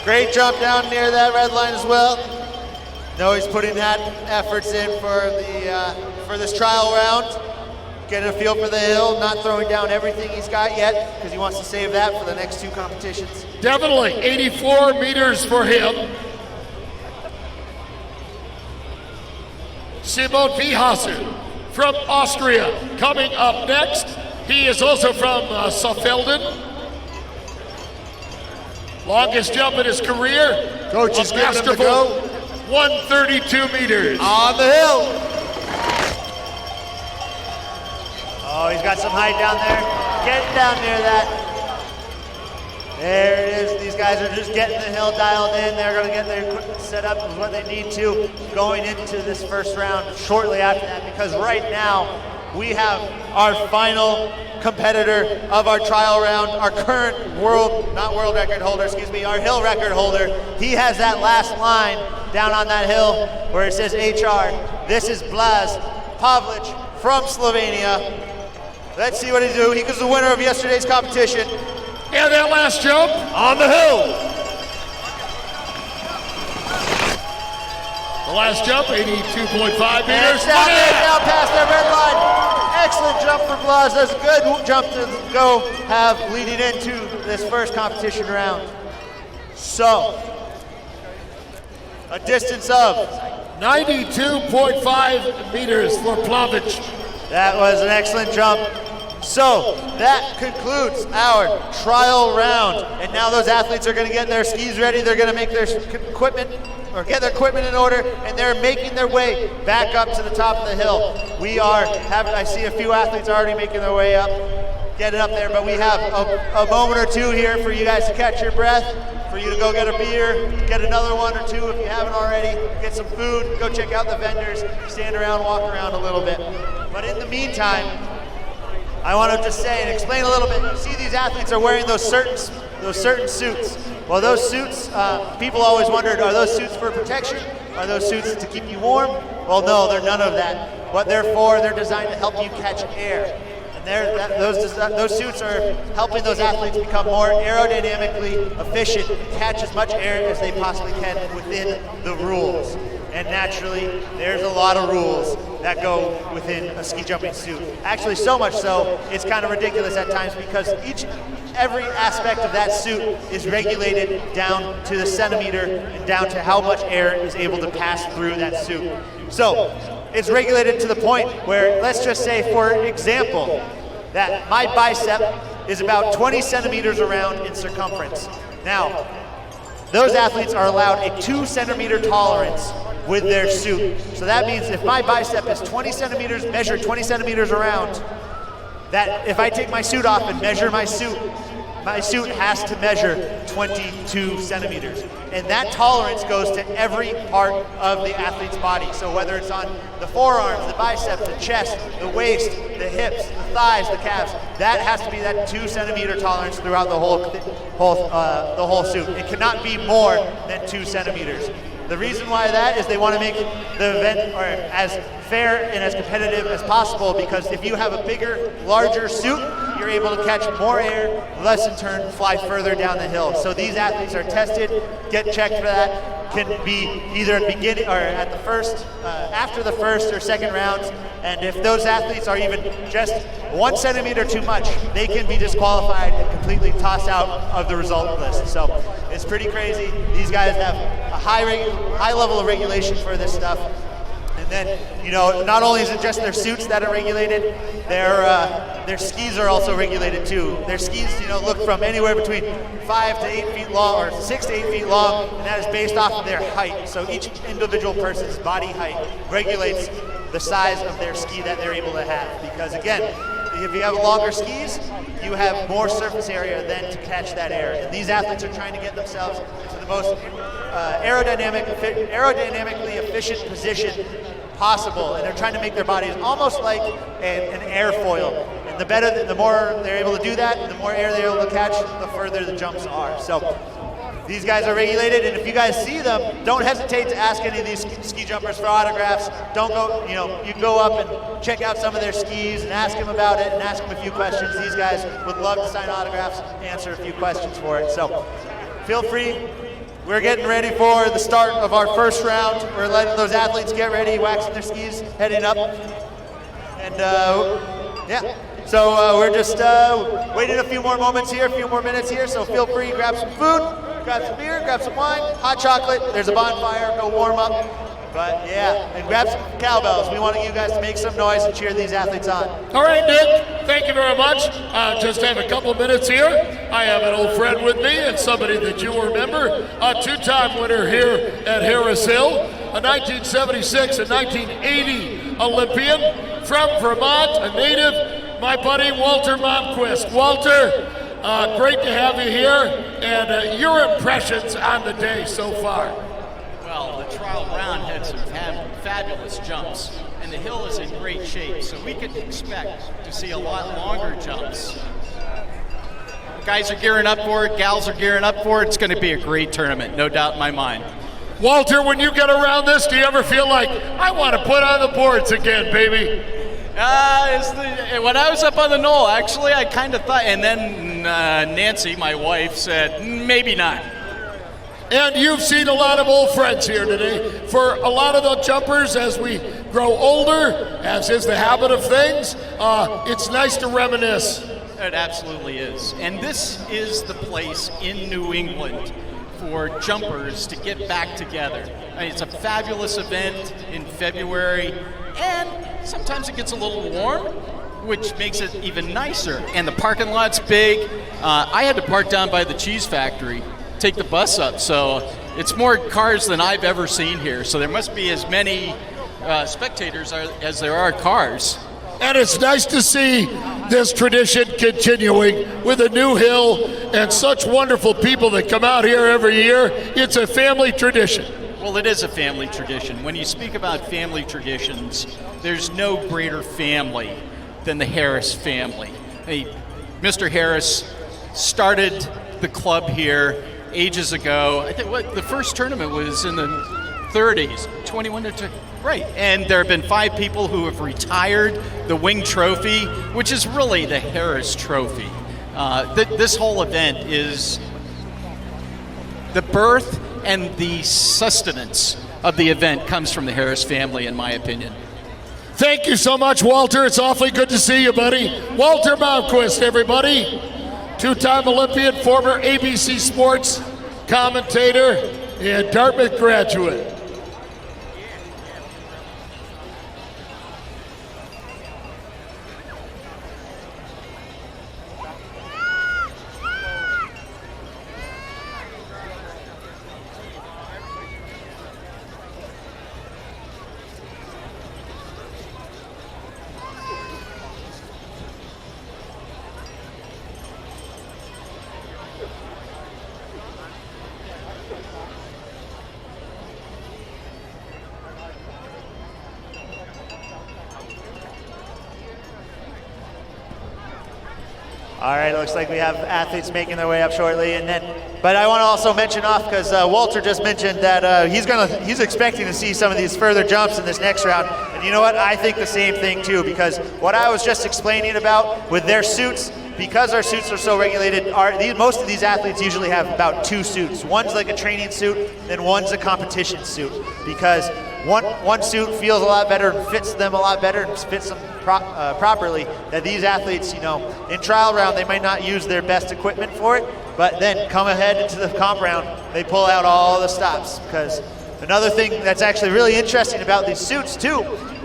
Great jump down near that red line as well. Know he's putting that efforts in for this trial round. Getting a feel for the hill, not throwing down everything he's got yet because he wants to save that for the next 2 competitions. Definitely 84 meters for him. Simon Vihasser from Austria coming up next. He is also from Saalfelden. Longest jump in his career. Coach is a giving him the masterful go. 132 meters. On the hill. Oh, he's got some height down there. Getting down near that. There it is. These guys are just getting the hill dialed in. They're going to get their equipment set up with what they need to going into this first round shortly after that, because right now we have our final competitor of our trial round, our current our hill record holder. He has that last line down on that hill where it says HR. This is Blaž Pavlić from Slovenia. Let's see what he do. He was the winner of yesterday's competition. And that last jump. On the hill. The last jump, 82.5 And meters. it's down there, down past that red line. Excellent jump for Blaž. That's a good jump to go have leading into this first competition round. So, a distance of 92.5 meters for Plavich. that was an excellent jump. So that concludes our trial round. And now those athletes are going to get their skis ready. They're going to make their equipment or get their equipment in order, and they're making their way back up to the top of the hill. I see a few athletes already making their way up, getting up there, but we have a moment or two here for you guys to catch your breath, for you to go get a beer, get another one or two if you haven't already, get some food, go check out the vendors, stand around, walk around a little bit. But in the meantime, I want to just say and explain a little bit. You see these athletes are wearing those certain suits. Well, those suits, people always wondered, are those suits for protection? Are those suits to keep you warm? Well, no, they're none of that. What they're for, they're designed to help you catch air. And those suits are helping those athletes become more aerodynamically efficient, catch as much air as they possibly can within the rules. And naturally, there's a lot of rules that go within a ski jumping suit. Actually, so much so, it's kind of ridiculous at times because every aspect of that suit is regulated down to the centimeter and down to how much air is able to pass through that suit. So, it's regulated to the point where, let's just say, for example, that my bicep is about 20 centimeters around in circumference. Now, those athletes are allowed a 2 centimeter tolerance with their suit. So that means if my bicep is 20 centimeters, measured 20 centimeters around, that if I take my suit off and measure my suit has to measure 22 centimeters. And that tolerance goes to every part of the athlete's body. So whether it's on the forearms, the biceps, the chest, the waist, the hips, the thighs, the calves, that has to be that 2 centimeter tolerance throughout the whole suit. It cannot be more than 2 centimeters. The reason why that is they want to make the event as fair and as competitive as possible, because if you have a bigger, larger suit, you're able to catch more air, less in turn fly further down the hill. So these athletes are tested, get checked for that, can be either at the beginning or at the first, after the first or second rounds. And if those athletes are even just 1 centimeter too much, they can be disqualified and completely tossed out of the result list. So it's pretty crazy. These guys have a high level of regulation for this stuff. And then, not only is it just their suits that are regulated, their skis are also regulated too. Their skis, look from anywhere between 5 to 8 feet long, or 6 to 8 feet long, and that is based off of their height. So each individual person's body height regulates the size of their ski that they're able to have. Because again, if you have longer skis, you have more surface area then to catch that air. And these athletes are trying to get themselves into the most aerodynamically efficient position possible, and they're trying to make their bodies almost like an airfoil. And the more they're able to do that, the more air they're able to catch, the further the jumps are. So these guys are regulated, and if you guys see them, don't hesitate to ask any of these ski jumpers for autographs. Don't go, you can go up and check out some of their skis and ask them about it and ask them a few questions. These guys would love to sign autographs, answer a few questions for it. So feel free. We're getting ready for the start of our first round. We're letting those athletes get ready, waxing their skis, heading up. And yeah. So we're just waiting a few more moments here, a few more minutes here, so feel free, grab some food, grab some beer, grab some wine, hot chocolate, there's a bonfire, go warm up. But yeah, and grab some cowbells. We want you guys to make some noise and cheer these athletes on. All right, Nick, thank you very much. Just have a couple of minutes here. I have an old friend with me and somebody that you remember, a two-time winner here at Harris Hill, a 1976 and 1980 Olympian from Vermont, a native, my buddy Walter Momquist. Walter, great to have you here, and your impressions on the day so far. Well, the trial round had some fabulous jumps, and the hill is in great shape, so we could expect to see a lot longer jumps. Guys are gearing up for it, gals are gearing up for it. It's going to be a great tournament, no doubt in my mind. Walter, when you get around this, do you ever feel like, I want to put on the boards again, baby? When I was up on the knoll, actually, I kind of thought, and then Nancy, my wife, said, maybe not. And you've seen a lot of old friends here today. For a lot of the jumpers, as we grow older, as is the habit of things, it's nice to reminisce. It absolutely is. And this is the place in New England for jumpers to get back together. I mean, it's a fabulous event in February, and sometimes it gets a little warm, which makes it even nicer. And the parking lot's big. I had to park down by the cheese factory, take the bus up, so it's more cars than I've ever seen here. So there must be as many spectators as there are cars. And it's nice to see this tradition continuing with a new hill and such wonderful people that come out here every year. It's a family tradition. Well, it is a family tradition. When you speak about family traditions, there's no greater family than the Harris family. Hey, Mr. Harris started the club here ages ago. I think the first tournament was in the 30s, 21 to right. And there have been 5 people who have retired the Wing Trophy, which is really the Harris Trophy. This whole event is the birth and the sustenance of the event comes from the Harris family, in my opinion. Thank you so much, Walter. It's awfully good to see you, buddy. Walter Momquist, everybody. 2-time Olympian, former ABC Sports commentator, and Dartmouth graduate. All right, it looks like we have athletes making their way up shortly, but I want to also mention off because Walter just mentioned that he's expecting to see some of these further jumps in this next round. And you know what? I think the same thing too, because what I was just explaining about with their suits, because our suits are so regulated, most of these athletes usually have about 2 suits. One's like a training suit, and one's a competition suit, because one suit feels a lot better and fits them a lot better and fits them properly. That these athletes, in trial round, they might not use their best equipment for it, but then come ahead into the comp round, they pull out all the stops. Because another thing that's actually really interesting about these suits too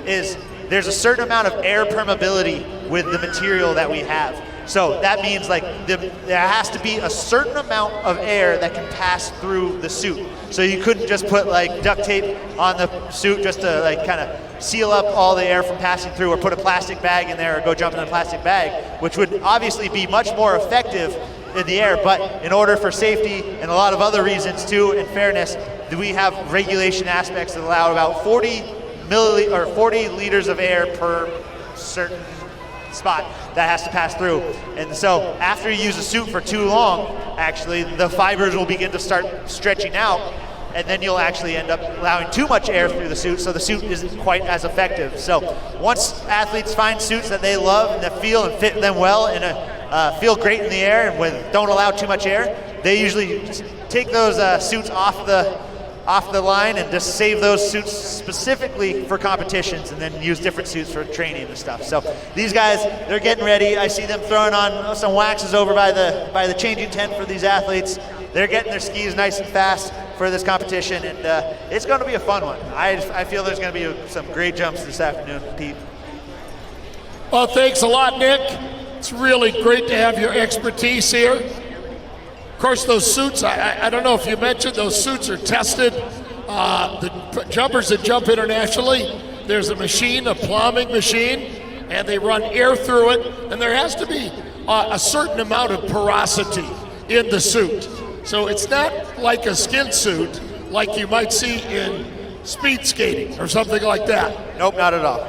is there's a certain amount of air permeability with the material that we have. So that means like there has to be a certain amount of air that can pass through the suit. So you couldn't just put like duct tape on the suit just to like kind of seal up all the air from passing through, or put a plastic bag in there, or go jump in a plastic bag, which would obviously be much more effective in the air. But in order for safety and a lot of other reasons too, and fairness, we have regulation aspects that allow about 40 liters of air per certain spot that has to pass through. And so after you use a suit for too long, actually the fibers will begin to start stretching out, and then you'll actually end up allowing too much air through the suit, so the suit isn't quite as effective. So once athletes find suits that they love and that feel and fit them well and feel great in the air and don't allow too much air, they usually take those suits off the line and just save those suits specifically for competitions, and then use different suits for training and stuff. So these guys, they're getting ready. I see them throwing on some waxes over by the changing tent for these athletes. They're getting their skis nice and fast for this competition, and it's going to be a fun one. I feel there's going to be some great jumps this afternoon, Pete. Well, thanks a lot, Nick. It's really great to have your expertise here. Of course, those suits, I don't know if you mentioned, those suits are tested. The jumpers that jump internationally, there's a machine, a plumbing machine, and they run air through it, and there has to be a certain amount of porosity in the suit. So it's not like a skin suit like you might see in speed skating or something like that. Nope, not at all.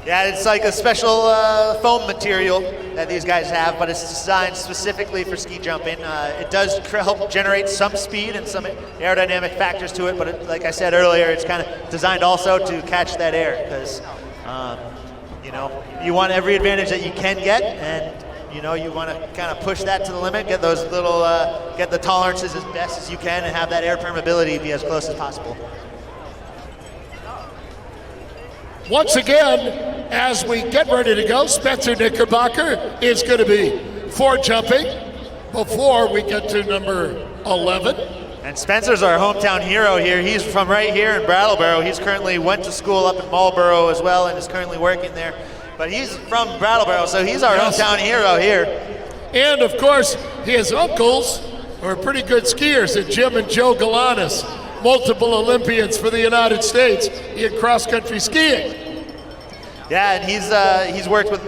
Yeah, it's like a special foam material that these guys have, but it's designed specifically for ski jumping. It does help generate some speed and some aerodynamic factors to it, but like I said earlier, it's kind of designed also to catch that air, because you want every advantage that you can get, and you want to kind of push that to the limit, get those little, get the tolerances as best as you can, and have that air permeability be as close as possible. Once again, as we get ready to go, Spencer Knickerbocker is going to be jumping before we get to number 11. And Spencer's our hometown hero here. He's from right here in Brattleboro. He's currently went to school up in Marlboro as well, and is currently working there. But he's from Brattleboro, so he's our hometown hero here. And of course, his uncles are pretty good skiers, Jim and Joe Galanis, multiple Olympians for the United States in cross-country skiing. Yeah, and he's worked with,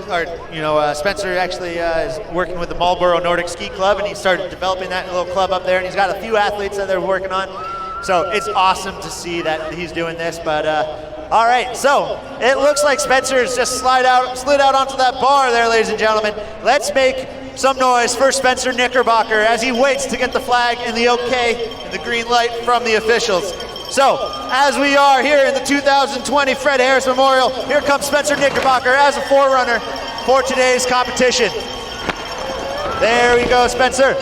Spencer actually is working with the Marlboro Nordic Ski Club, and he started developing that little club up there, and he's got a few athletes that they're working on. So it's awesome to see that he's doing this, but all right, so it looks like Spencer's just slid out onto that bar there, ladies and gentlemen. Let's make some noise for Spencer Knickerbocker as he waits to get the flag and the okay and the green light from the officials. So, as we are here in the 2020 Fred Harris Memorial, here comes Spencer Knickerbocker as a forerunner for today's competition. There we go, Spencer.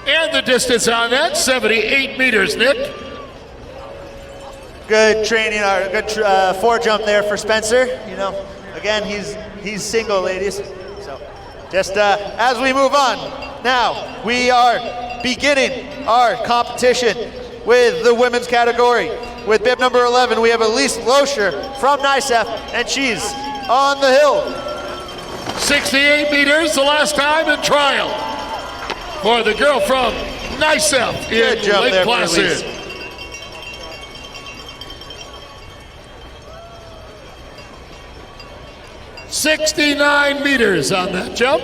And the distance on that, 78 meters, Nick. Good training, or good jump there for Spencer. Again, he's single, ladies. So, just as we move on, now we are beginning our competition with the women's category. With bib number 11, we have Elise Lowe from NICEF, and she's on the hill. 68 meters the last time in trial for the girl from NICEF in Lake Placid. 69 meters on that jump.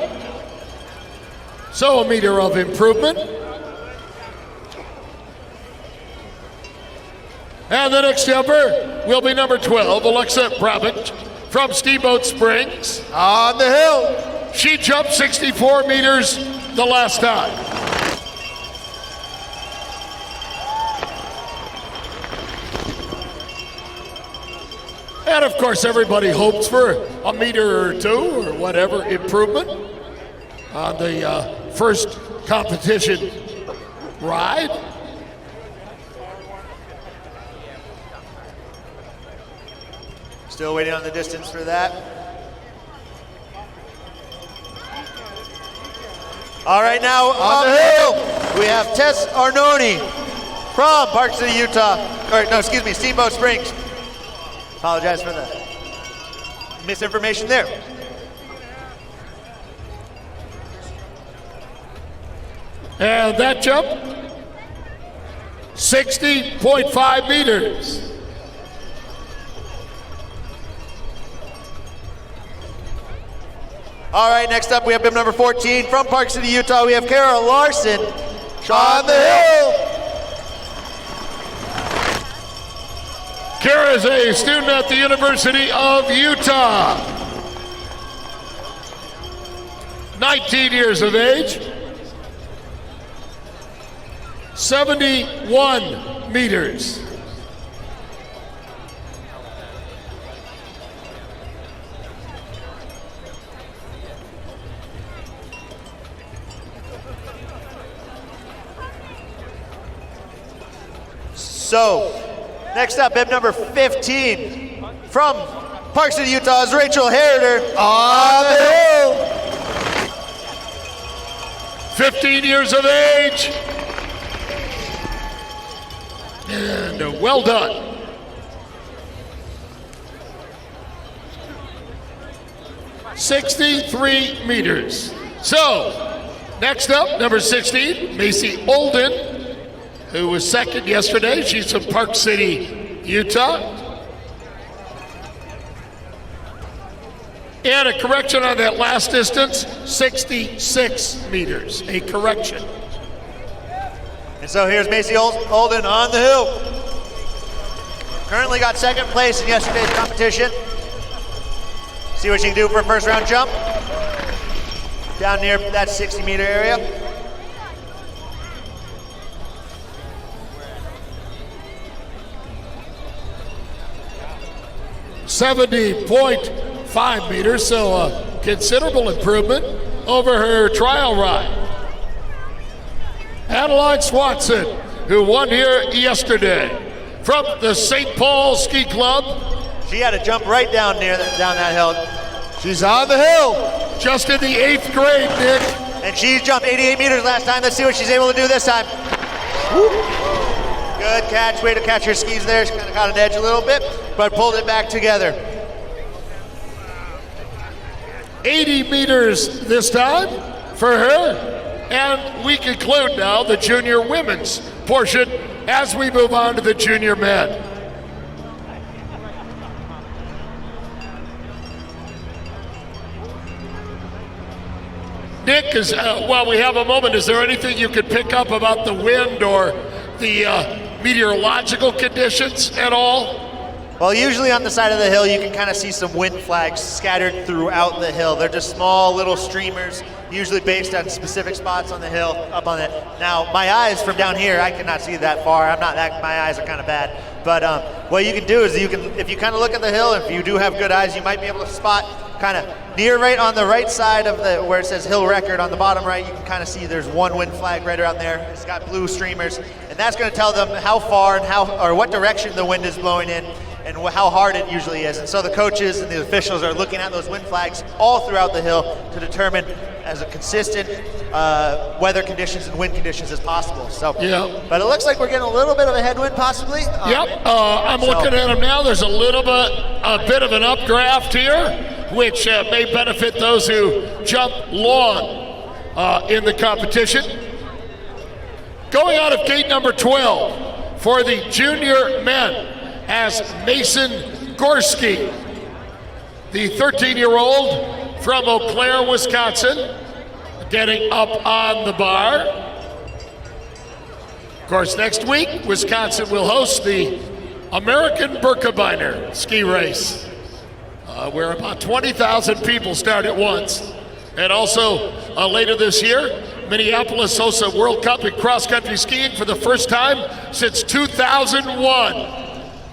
So a meter of improvement. And the next jumper will be number 12, Alexa Brabant from Steamboat Springs. On the hill. She jumped 64 meters the last time. And of course, everybody hopes for a meter or two or whatever improvement on the first competition ride. Still waiting on the distance for that. All right, now on the hill, we have Tess Maroney from Park City, Utah. Steamboat Springs. Apologize for the misinformation there. And that jump, 60.5 meters. All right, next up we have bib number 14 from Park City, Utah. We have Kara Larson on the hill. Kara is a student at the University of Utah. 19 years of age. 71 meters. So, next up, bib number 15 from Park City, Utah is Rachel Heriter on the hill. 15 years of age. And well done. "63 meters. So, next up, number 16, Maci Alden, who was second yesterday. She's from Park City, Utah. And a correction on that last distance, 66 meters, a correction. And so here's Maci Holden on the hill. Currently got second place in yesterday's competition. See what she can do for a first round jump. Down near that 60-meter area. .5 meters, so a considerable improvement over her trial ride. Adaline Swanson, who won here yesterday from the St. Paul Ski Club. She had to jump right down that hill. She's on the hill. Just in the 8th grade, Nick. And she jumped 88 meters last time. Let's see what she's able to do this time. Woo. Good catch, way to catch her skis there. She kind of got an edge a little bit, but pulled it back together. 80 meters this time for her. And we conclude now the junior women's portion as we move on to the junior men. Nick, while we have a moment, is there anything you could pick up about the wind or the meteorological conditions at all? Well, usually on the side of the hill, you can kind of see some wind flags scattered throughout the hill. They're just small little streamers, usually based on specific spots on the hill, up on it. Now, my eyes from down here, I cannot see that far. My eyes are kind of bad. But what you can do is if you kind of look at the hill, if you do have good eyes, you might be able to spot kind of near right on the right side of where it says hill record on the bottom right. You can kind of see there's one wind flag right around there. It's got blue streamers, and that's going to tell them how far and what direction the wind is blowing in, and how hard it usually is. And so the coaches and the officials are looking at those wind flags all throughout the hill to determine as a consistent weather conditions and wind conditions as possible. So, yeah. But it looks like we're getting a little bit of a headwind possibly. Yep, I'm looking at them now. There's a bit of an updraft here, which may benefit those who jump long in the competition. Going out of gate number 12 for the junior men as Mason Gorski, the 13-year-old from Eau Claire, Wisconsin, getting up on the bar. Of course, next week, Wisconsin will host the American Birkebeiner ski race, where about 20,000 people start at once. And also, later this year, Minneapolis hosts a World Cup in cross-country skiing for the first time since 2001.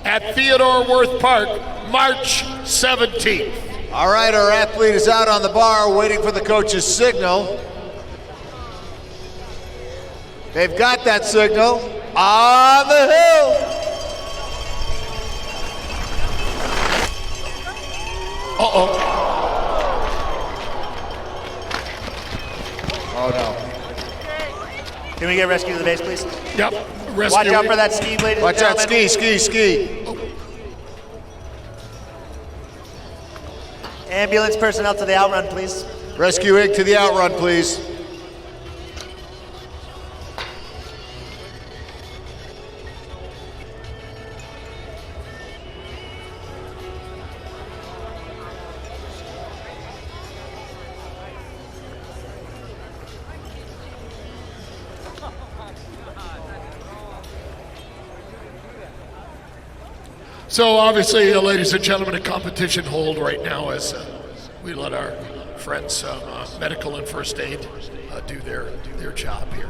At Theodore Wirth Park, March 17th. All right, our athlete is out on the bar waiting for the coach's signal. They've got that signal on the hill. Uh-oh. Oh, no. Can we get rescue to the base, please? Yep. Watch out for that ski, ladies and gentlemen. Watch out, ski. Ambulance personnel to the outrun, please. Rescue Inc. to the outrun, please. So obviously, ladies and gentlemen, a competition hold right now as we let our friends from medical and first aid do their job here.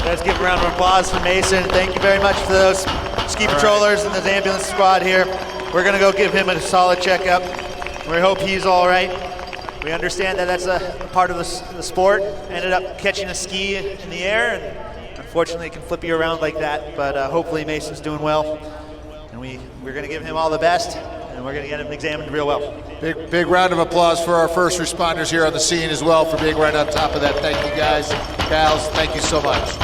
Let's give a round of applause for Mason. Thank you very much for those ski patrollers and the ambulance squad here. We're gonna go give him a solid checkup. We hope he's all right. We understand that that's a part of the sport. Ended up catching a ski in the air, and unfortunately it can flip you around like that, but hopefully Mason's doing well. And we're gonna give him all the best, and we're gonna get him examined real well. Big round of applause for our first responders here on the scene as well for being right on top of that. Thank you guys, gals, thank you so much.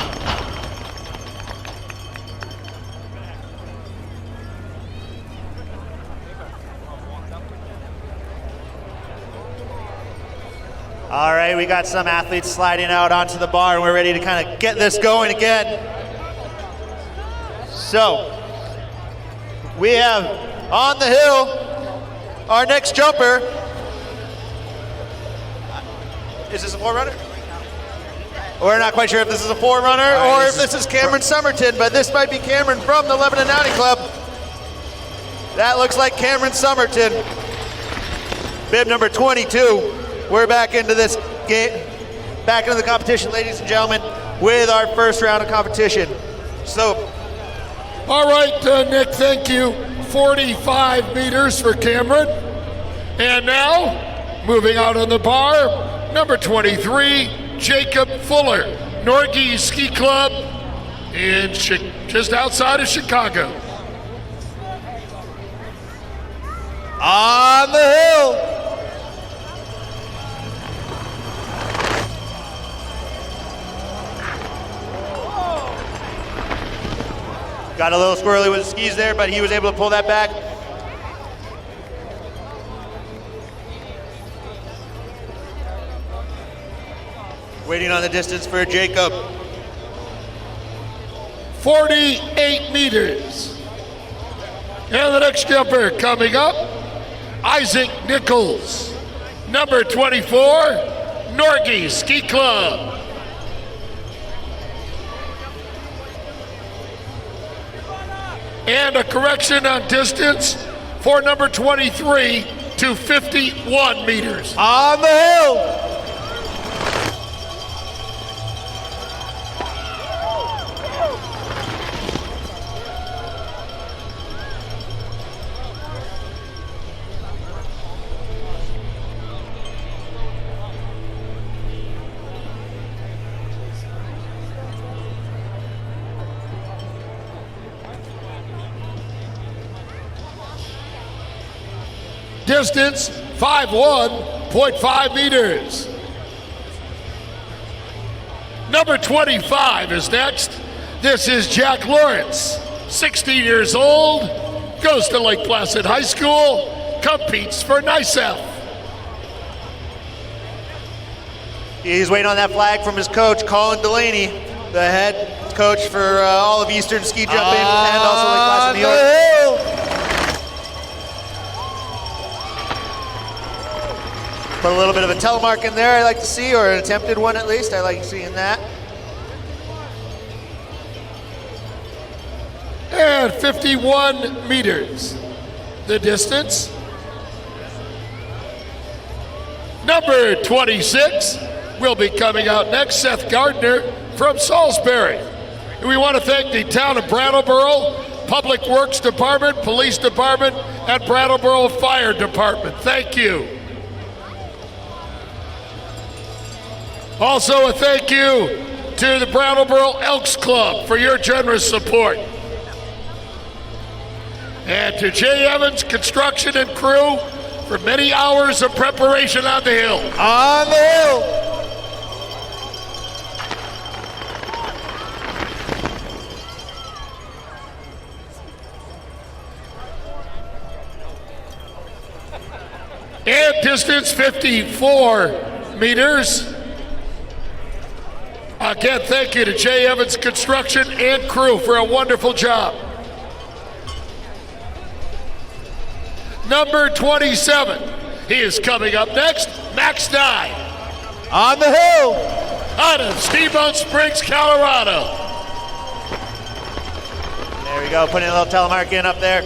All right, we got some athletes sliding out onto the bar, and we're ready to kind of get this going again. So, we have on the hill our next jumper. Is this a forerunner? We're not quite sure if this is a forerunner or if this is Cameron Somerton, but this might be Cameron from the Lebanon Mountain Club. That looks like Cameron Somerton. Bib number 22. We're back into this game, back into the competition, ladies and gentlemen, with our first round of competition. So, all right, Nick, thank you. 45 meters for Cameron. And now, moving out on the bar, number 23, Jacob Fuller, Norgay Ski Club in just outside of Chicago. On the hill. Got a little squirrely with the skis there, but he was able to pull that back. Waiting on the distance for Jacob. 48 meters. And the next jumper coming up, Isaac Nichols, number 24, Norgay Ski Club. And a correction on distance for number 23 to 51 meters. On the hill. Distance 51.5 meters. Number 25 is next. This is Jack Lawrence, 16 years old, goes to Lake Placid High School, competes for NICEF. He's waiting on that flag from his coach, Colin Delaney, the head coach for all of Eastern ski jumping and also Lake Placid, New York. Put a little bit of a telemark in there I like to see, or an attempted one at least. I like seeing that. And 51 meters, the distance. Number 26 will be coming out next, Seth Gardner from Salisbury. And we want to thank the town of Brattleboro, Public Works Department, Police Department, and Brattleboro Fire Department. Thank you. Also a thank you to the Brattleboro Elks Club for your generous support. And to Jay Evans Construction and crew for many hours of preparation on the hill. On the hill. And distance 54 meters. Again, thank you to Jay Evans Construction and crew for a wonderful job. Number 27, he is coming up next, Max Nye. On the hill. Out of Steamboat Springs, Colorado. There we go, putting a little telemark in up there.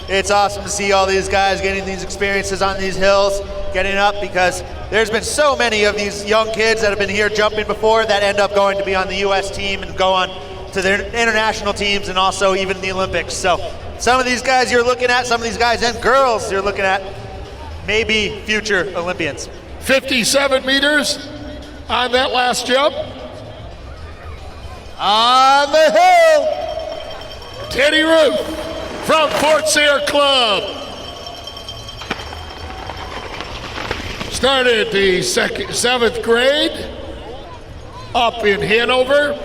It's awesome to see all these guys getting these experiences on these hills, getting up, because there's been so many of these young kids that have been here jumping before that end up going to be on the U.S. team and go on to their international teams and also even the Olympics. So some of these guys you're looking at, some of these guys and girls you're looking at, maybe future Olympians. 57 meters on that last jump. On the hill. Teddy Ruth from Fort Sayre Club. Started the 7th grade up in Hanover.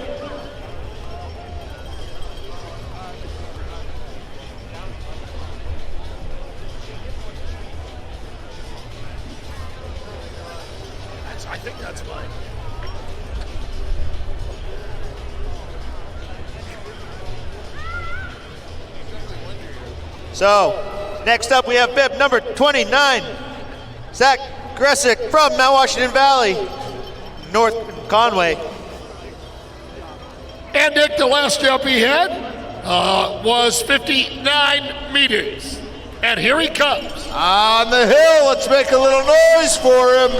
I think that's mine. So, next up we have bib number 29, Zach Gressick from Mount Washington Valley, North Conway. And Nick, the last jump he had was 59 meters. And here he comes. On the hill, let's make a little noise for him.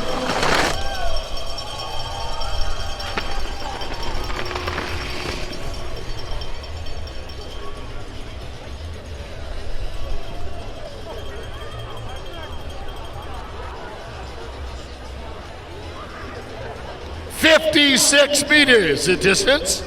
.56 meters the distance.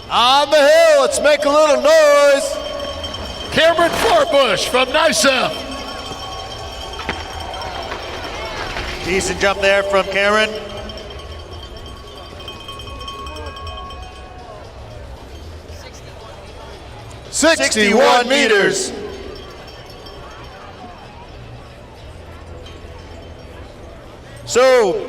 On the hill, let's make a little noise. Cameron Forbush from NICEF. Decent jump there from Cameron. $61 meters. So,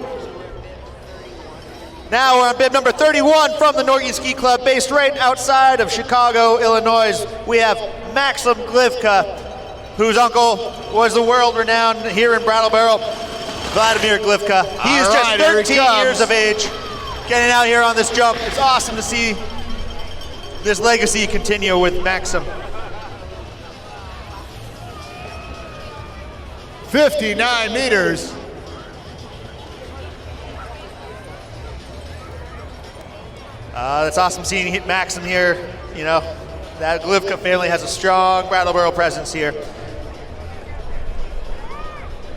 now we're on bib number 31 from the Norton Ski Club, based right outside of Chicago, Illinois. We have Maxim Glivka, whose uncle was the world-renowned here in Brattleboro, Vladimir Glivka. He is just 13 years of age, getting out here on this jump. It's awesome to see this legacy continue with Maxim. 59 meters. That's awesome seeing Maxim here. You know, that Glivka family has a strong Brattleboro presence here.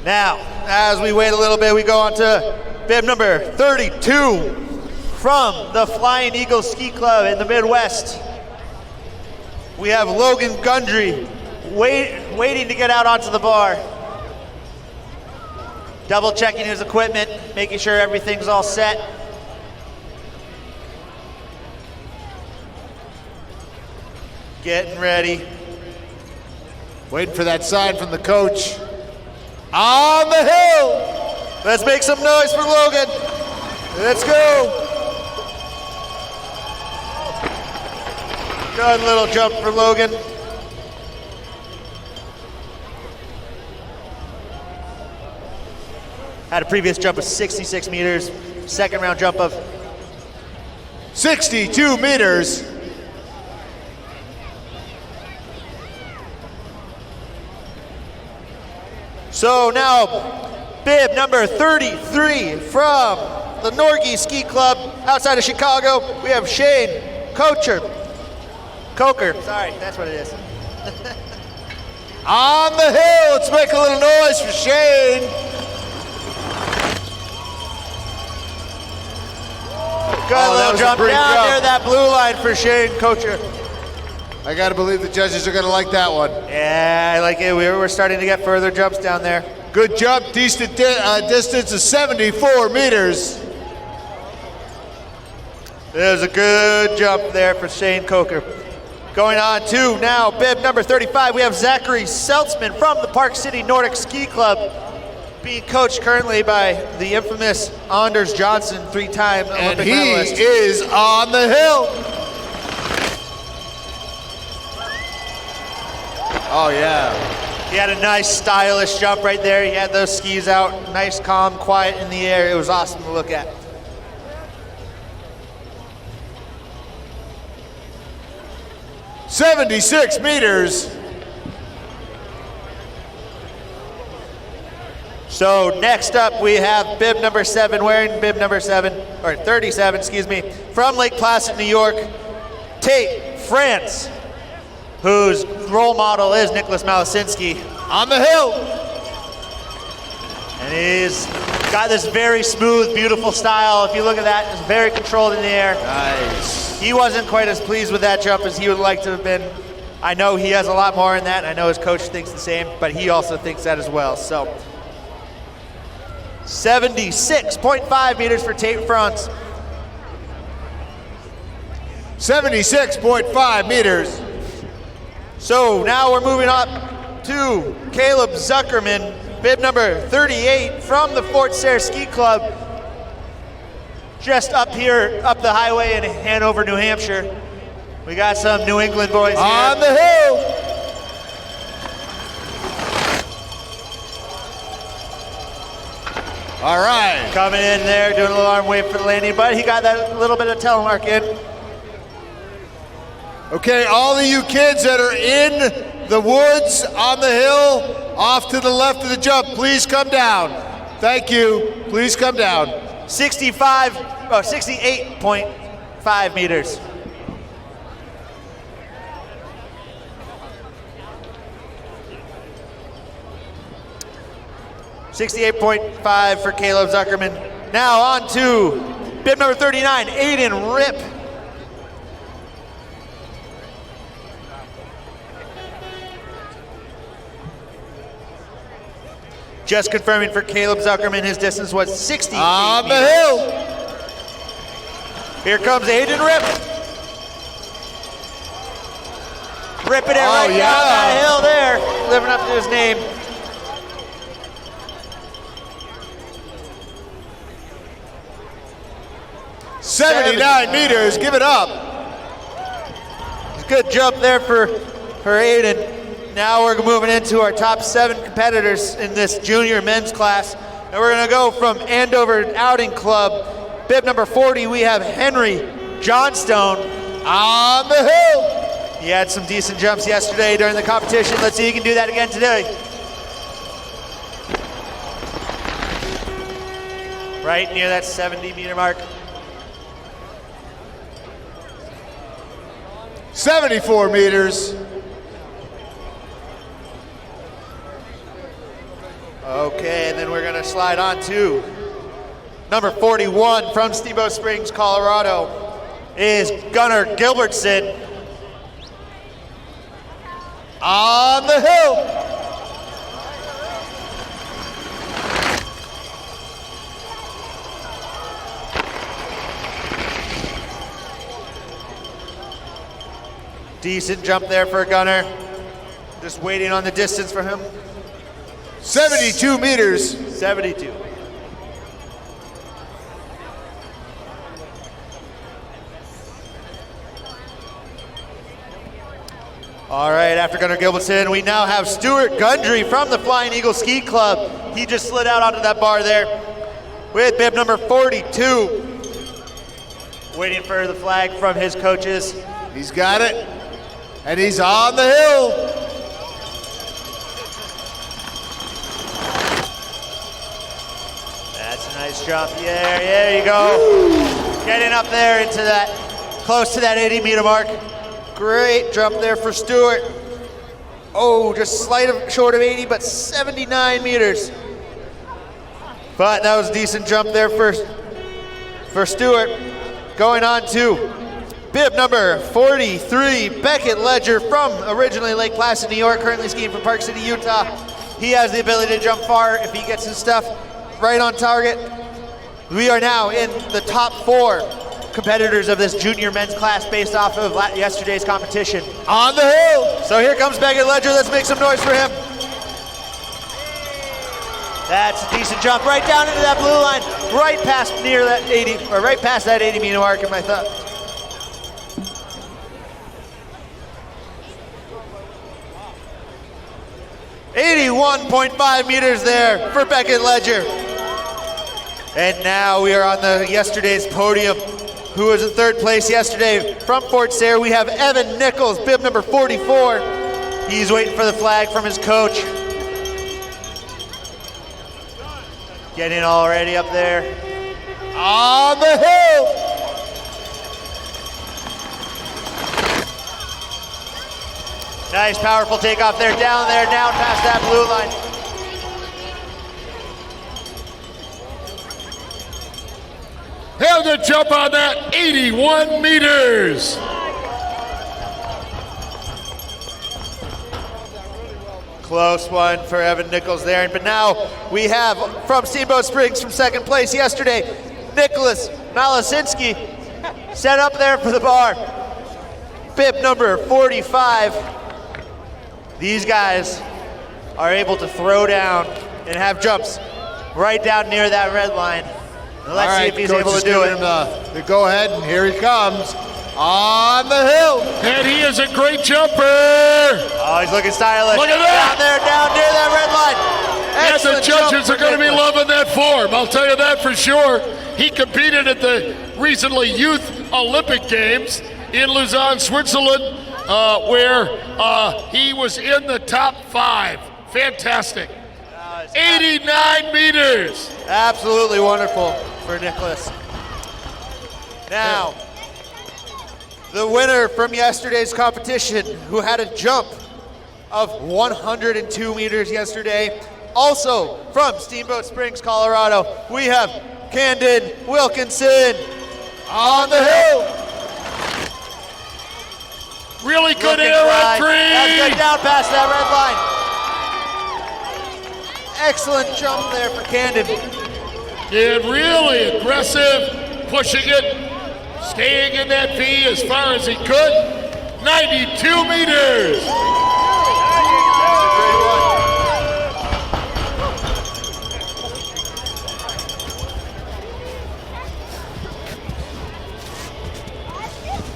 Now, as we wait a little bit, we go on to bib number 32 from the Flying Eagle Ski Club in the Midwest. We have Logan Gundry waiting to get out onto the bar. Double checking his equipment, making sure everything's all set. Getting ready. Waiting for that sign from the coach. On the hill. Let's make some noise for Logan. Let's go. Good little jump for Logan. Had a previous jump of 66 meters. Second round jump of 62 meters. So now, bib number 33 from the Norgie Ski Club outside of Chicago, we have Shane Coker, sorry, that's what it is. On the hill, let's make a little noise for Shane. Good little jump down near that blue line for Shane Coker. I gotta believe the judges are gonna like that one. Yeah, I like it. We're starting to get further jumps down there. Good jump, decent distance of 74 meters. There's a good jump there for Shane Coker. Going on to now bib number 35, we have Zachary Saltzman from the Park City Nordic Ski Club, being coached currently by the infamous Anders Johnson, three-time Olympic medalist. And he is on the hill. Oh yeah. He had a nice stylish jump right there. He had those skis out, nice, calm, quiet in the air. It was awesome to look at. "76 meters. So next up we have bib number 7, wearing bib number 7, or 37, excuse me, from Lake Placid, New York, Tate, France, whose role model is Nicolas Malice On the hill. And he's got this very smooth, beautiful style. If you look at that, it's very controlled in the air. Nice. He wasn't quite as pleased with that jump as he would like to have been. I know he has a lot more in that. I know his coach thinks the same, but he also thinks that as well. So 76.5 meters for Tate France. 76.5 meters. So now we're moving up to Caleb Zuckerman, bib number 38 from the Fort Sayre Ski Club, just up here, up the highway in Hanover, New Hampshire. We got some New England boys here. On the hill. All right. Coming in there, doing a little arm wave for the landing, but he got that little bit of telemark in. Okay, all of you kids that are in the woods on the hill, off to the left of the jump, please come down. Thank you. Please come down. 68.5 meters. .5 for Caleb Zuckerman. Now on to bib number 39, Aiden Rip. Just confirming for Caleb Zuckerman, his distance was 68 on the meters. hill. Here comes Aiden Rip. Ripping it right down that hill there, living up to his name. $79 meters, give it up. Good jump there for Aiden. Now we're moving into our top 7 competitors in this junior men's class. And we're gonna go from Andover Outing Club. Bib number 40, we have Henry Johnstone. On the hill. He had some decent jumps yesterday during the competition. Let's see if he can do that again today. Right near that 70 meter mark. 74 meters. Okay, and then we're gonna slide on to number 41 from Steamboat Springs, Colorado, is Gunnar Gilbertson. On the hill. Decent jump there for Gunnar. Just waiting on the distance for him. 72 meters. 72. All right, after Gunnar Gilbert, we now have Stuart Guthrie from the Flying Eagle Ski Club. He just slid out onto that bar there with bib number 42. Waiting for the flag from his coaches. He's got it, and he's on the hill. That's a nice jump. Yeah, there you go. Getting up there into that, close to that 80-meter mark. Great jump there for Stuart. Oh, just short of 80, but 79 meters. But that was a decent jump there for Stuart. Going on to bib number 43, Beckett Ledger from originally Lake Placid, New York, currently skiing from Park City, Utah. He has the ability to jump far if he gets his stuff right on target. We are now in the top 4 competitors of this junior men's class based off of yesterday's competition. On the hill. So here comes Beckett Ledger. Let's make some noise for him. That's a decent jump right down into that blue line, right past near that 80, or right past that 80-meter mark in my thought. .5 meters there for Beckett Ledger. And now we are on yesterday's podium. Who was in 3rd place yesterday from Fort Sayre? We have Evan Nichols, bib number 44. He's waiting for the flag from his coach. Getting already up there. On the hill. Nice, powerful takeoff there, down past that blue line. Held a jump on that, 81 meters. Close one for Evan Nichols there. But now we have from Steamboat Springs from 2nd place yesterday, Nicolas Malice set up there for the bar. Bib number 45. These guys are able to throw down and have jumps right down near that red line. Let's see if he's able to do it. The go ahead, and here he comes. On the hill. And he is a great jumper. Oh, he's looking stylish. Look at that. Down near that red line. And the judges are going to be loving that form. I'll tell you that for sure. He competed at the recently Youth Olympic Games in Lausanne, Switzerland, where he was in the top 5. Fantastic. 89 meters. Absolutely wonderful for Nicholas. Now, the winner from yesterday's competition, who had a jump of 102 meters yesterday, also from Steamboat Springs, Colorado, we have Candid Wilkinson on the hill. Really good air entry. That's good down past that red line. Excellent jump there for Candid. And really aggressive, pushing it, staying in that V as far as he could. 92 meters. That's a great one.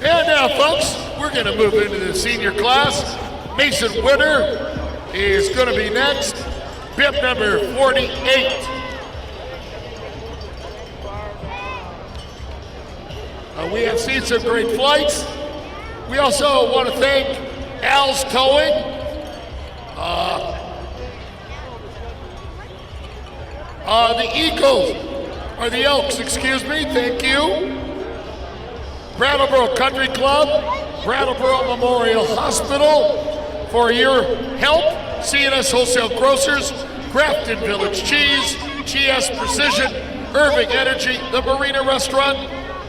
And now, folks, we're going to move into the senior class. Mason Winter is going to be next. Bib number 48. We have seen some great flights. We also want to thank Al's Towing. The Eagles, or the Elks, excuse me, thank you. Brattleboro Country Club, Brattleboro Memorial Hospital for your help. C&S Wholesale Grocers, Grafton Village Cheese, GS Precision, Irving Energy, the Marina Restaurant,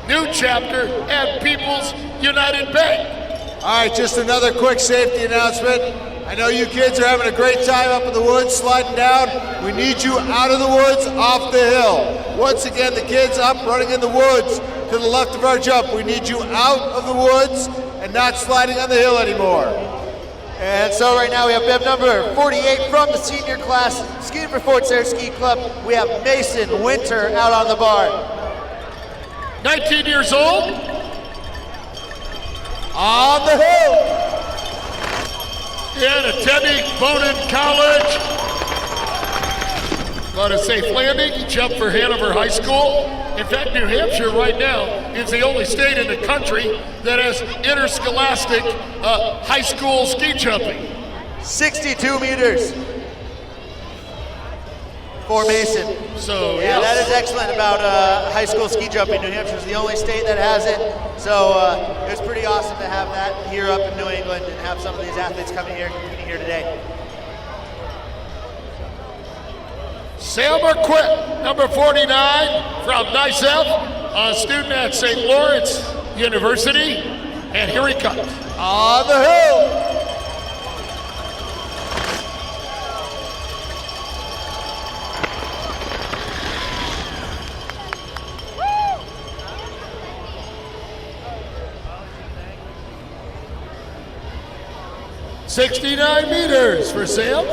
New Chapter, and People's United Bank. All right, just another quick safety announcement. I know you kids are having a great time up in the woods, sliding down. We need you out of the woods, off the hill. Once again, the kids up, running in the woods. to the left of our jump. We need you out of the woods and not sliding on the hill anymore. And so right now we have bib number 48 from the senior class, skiing for Fort Sayre Ski Club. We have Mason Winter out on the bar. 19 years old. On the hill. And attending Bowdoin College. On a safe landing, he jumped for Hanover High School. In fact, New Hampshire right now is the only state in the country that has interscholastic high school ski jumping. 62 meters for Mason. So yeah, that is excellent about high school ski jumping. New Hampshire is the only state that has it. So it was pretty awesome to have that here up in New England and have some of these athletes coming here today. Sam Marquette, number 49 from NICEF, a student at St. Lawrence University, and here he comes. On the hill. .69 meters for Sam.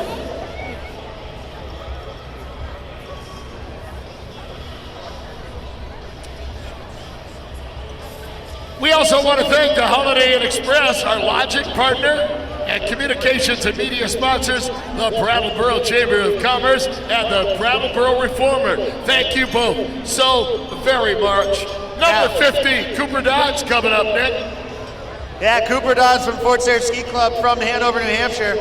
We also want to thank the Holiday Inn Express, our lodging partner, and communications and media sponsors, the Brattleboro Chamber of Commerce and the Brattleboro Reformer. Thank you both so very much. Number 50, Cooper Dodds coming up, Nick. Yeah, Cooper Dodds from Fort Sayre Ski Club from Hanover, New Hampshire.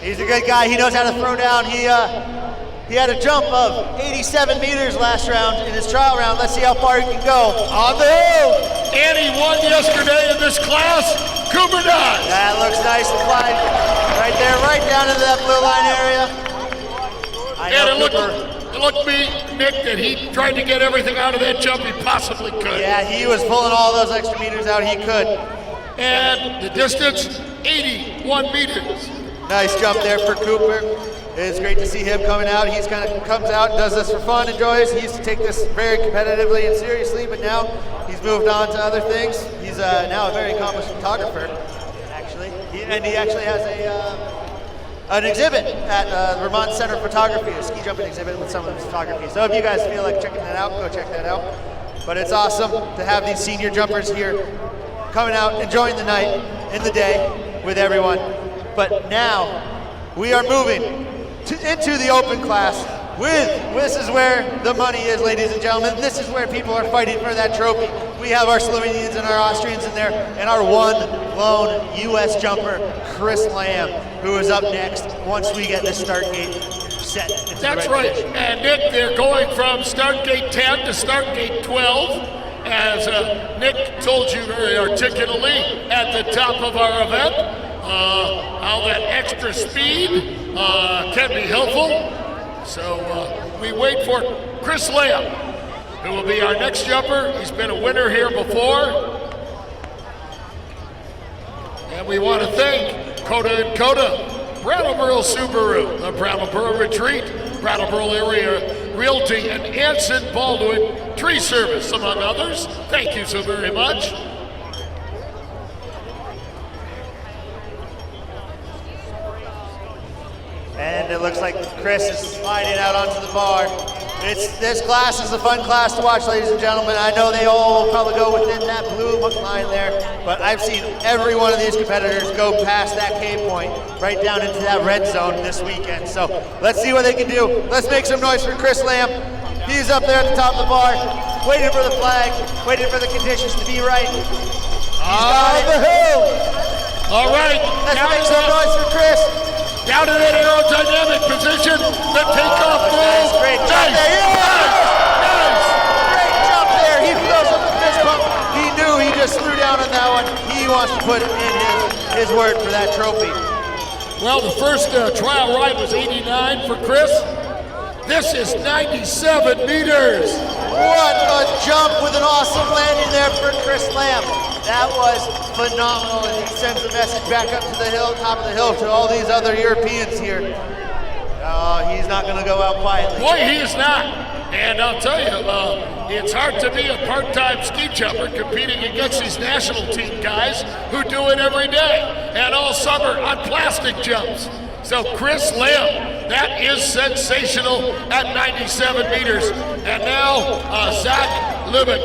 He's a good guy. He knows how to throw down. He had a jump of 87 meters last round in his trial round. Let's see how far he can go. On the hill. And he won yesterday in this class, Cooper Dodds. That looks nice and fine. Right there, right down into that blue line area. And it looked to me, Nick, that he tried to get everything out of that jump he possibly could. Yeah, he was pulling all those extra meters out he could. And the distance, 81 meters. Nice jump there for Cooper. It's great to see him coming out. He's kind of comes out and does this for fun, enjoys. He used to take this very competitively and seriously, but now he's moved on to other things. He's now a very accomplished photographer, actually. He actually has an exhibit at the Vermont Center of Photography, a ski jumping exhibit with some of his photography. So if you guys feel like checking that out, go check that out. But it's awesome to have these senior jumpers here coming out, enjoying the night and the day with everyone. But now we are moving into the open class this is where the money is, ladies and gentlemen. This is where people are fighting for that trophy. We have our Slovenians and our Austrians in there, and our one lone U.S. jumper, Chris Lamb, who is up next once we get this start gate set. That's right. And Nick, they're going from start gate 10 to start gate 12. As Nick told you very articulately at the top of our event, how that extra speed can be helpful. So we wait for Chris Lamb, who will be our next jumper. He's been a winner here before. And we want to thank Coda & Coda, Brattleboro Subaru, the Brattleboro Retreat, Brattleboro Area Realty, and Anson Baldwin Tree Service, among others. Thank you so very much. And it looks like Chris is sliding out onto the bar. This class is a fun class to watch, ladies and gentlemen. I know they all will probably go within that blue line there, but I've seen every one of these competitors go past that K point, right down into that red zone this weekend. So let's see what they can do. Let's make some noise for Chris Lamb. He's up there at the top of the bar, waiting for the flag, waiting for the conditions to be right. On the hill. All right. Let's make some noise for Chris. Down to that aerodynamic position, the takeoff move. Nice, great jump there. Nice. Great jump there. He throws up the fist pump. He knew he just threw down on that one. He wants to put in his word for that trophy. Well, the first trial ride was 89 for Chris. This is 97 meters. What a jump with an awesome landing there for Chris Lamb. That was phenomenal, and he sends a message back up to the hill, top of the hill, to all these other Europeans here. He's not going to go out quietly. Boy, he is not. And I'll tell you, it's hard to be a part-time ski jumper competing against these national team guys who do it every day and all summer on plastic jumps. So Chris Lamb, that is sensational at 97 meters. And now Zach Lula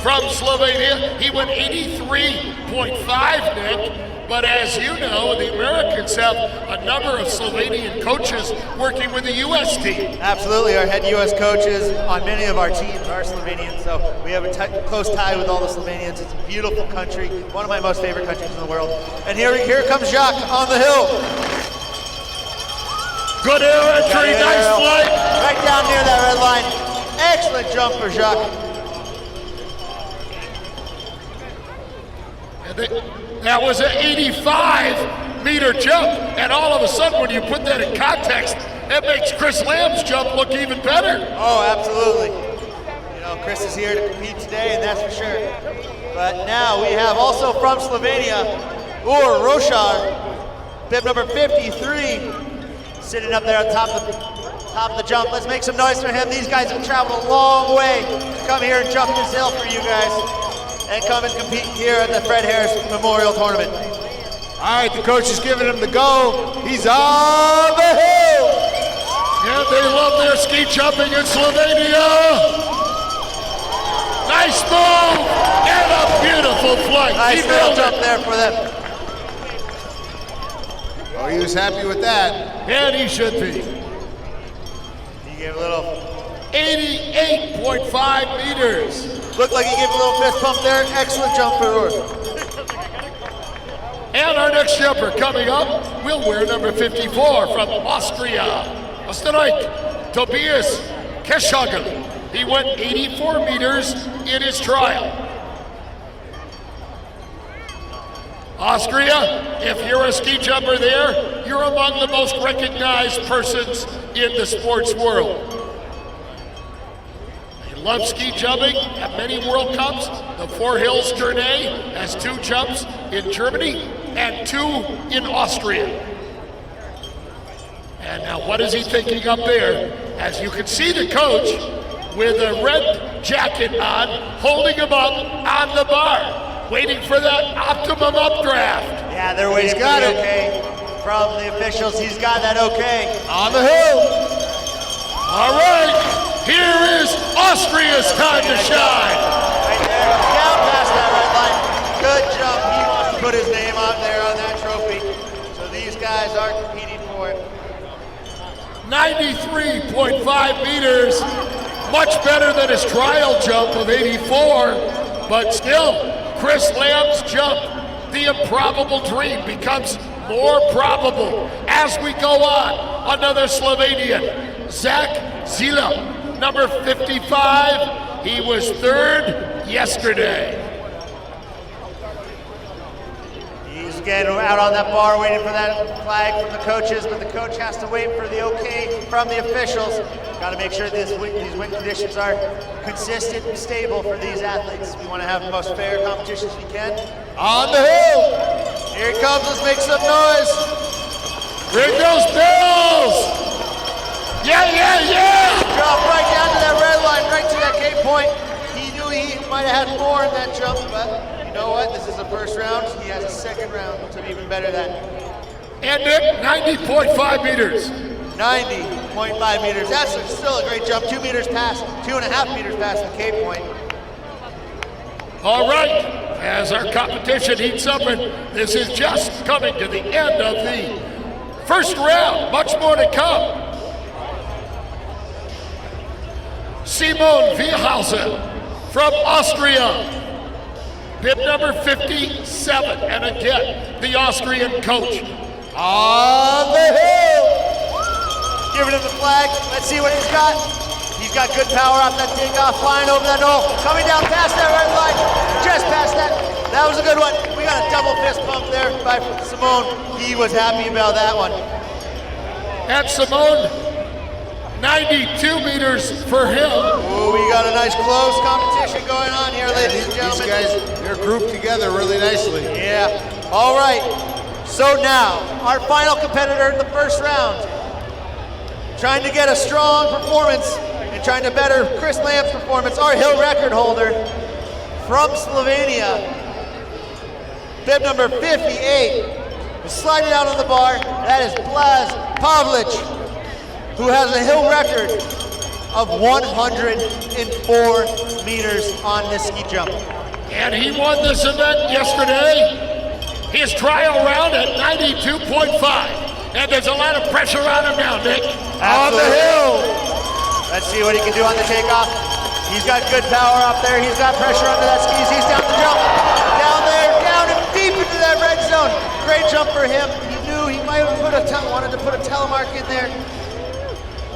from Slovenia, he went 83.5, Nick. But as you know, the Americans have a number of Slovenian coaches working with the U.S. team. Absolutely, our head U.S. coaches on many of our teams are Slovenian, so we have a close tie with all the Slovenians. It's a beautiful country, one of my most favorite countries in the world. And here comes Jacques on the hill. Good air entry, nice flight. Right down near that red line. Excellent jump for Jacques. That was an 85-meter jump, and all of a sudden, when you put that in context, it makes Chris Lamb's jump look even better. Oh, absolutely. You know, Chris is here to compete today, and that's for sure. But now we have also from Slovenia, Ur Rošar, bib number 53, sitting up there on top of the jump. Let's make some noise for him. These guys have traveled a long way to come here and jump this hill for you guys, and come and compete here at the Fred Harris Memorial Tournament. All right, the coach is giving him the go. He's on the hill. And they love their ski jumping in Slovenia. Nice move and a beautiful flight. Nice little jump there for them. Oh, he was happy with that. And he should be. He gave a little 88.5 meters. Looked like he gave a little fist pump there. Excellent jump for Ur. And our next jumper coming up will wear number 54 from Austria. Österreich, Tobias Kershaw. He went 84 meters in his trial. Austria, if you're a ski jumper there, you're among the most recognized persons in the sports world. Love ski jumping at many World Cups. The Four Hills Tourney has 2 jumps in Germany and 2 in Austria. And now what is he thinking up there? As you can see the coach with a red jacket on, holding him up on the bar, waiting for that optimum updraft. Yeah, they're waiting for the okay from the officials. He's got that okay. On the hill. All right, here is Austria's time to shine. Right there, down past that red line. Good jump. He wants to put his name out there on that trophy. So these guys are competing for it. 93.5 meters, much better than his trial jump of 84, but still, Chris Lamb's jump, the improbable dream, becomes more probable as we go on. Another Slovenian, Zach Lula, number 55. He was 3rd yesterday. He's getting out on that bar waiting for that flag from the coaches, but the coach has to wait for the okay from the officials. Got to make sure these wind conditions are consistent and stable for these athletes. We want to have the most fair competitions we can. On the hill. Here he comes. Let's make some noise. Ring those bells. Yeah, yeah, yeah! Drop right down to that red line, right to that K point. He knew he might have had more in that jump, but you know what? This is the first round. He has a second round to even better that. And Nick, 90.5 meters. 90.5 meters. That's still a great jump. 2.5 meters past the K point. All right, as our competition heats up, and this is just coming to the end of the first round. Much more to come. Simon Vierhausen from Austria, bib number 57, and again, the Austrian coach. On the hill. Giving him the flag. Let's see what he's got. He's got good power off that takeoff, flying over that knoll, coming down past that red line, just past that. That was a good one. We got a double fist bump there by Simone. He was happy about that one. And Simone, 92 meters for him. Oh, we got a nice close competition going on here, ladies and gentlemen. These guys, they're grouped together really nicely. Yeah. All right. So now, our final competitor in the first round, trying to get a strong performance and trying to better Chris Lamb's performance, our hill record holder from Slovenia, bib number 58, is sliding out on the bar. That is Blaz Pavlic, who has a hill record of 104 meters on this ski jump. And he won this event yesterday. His trial round at 92.5. And there's a lot of pressure on him now, Nick. On the hill. Let's see what he can do on the takeoff. He's got good power up there. He's got pressure under that skis. He's down the jump. Down there, down and deep into that red zone. Great jump for him. He knew he might have wanted to put a telemark in there.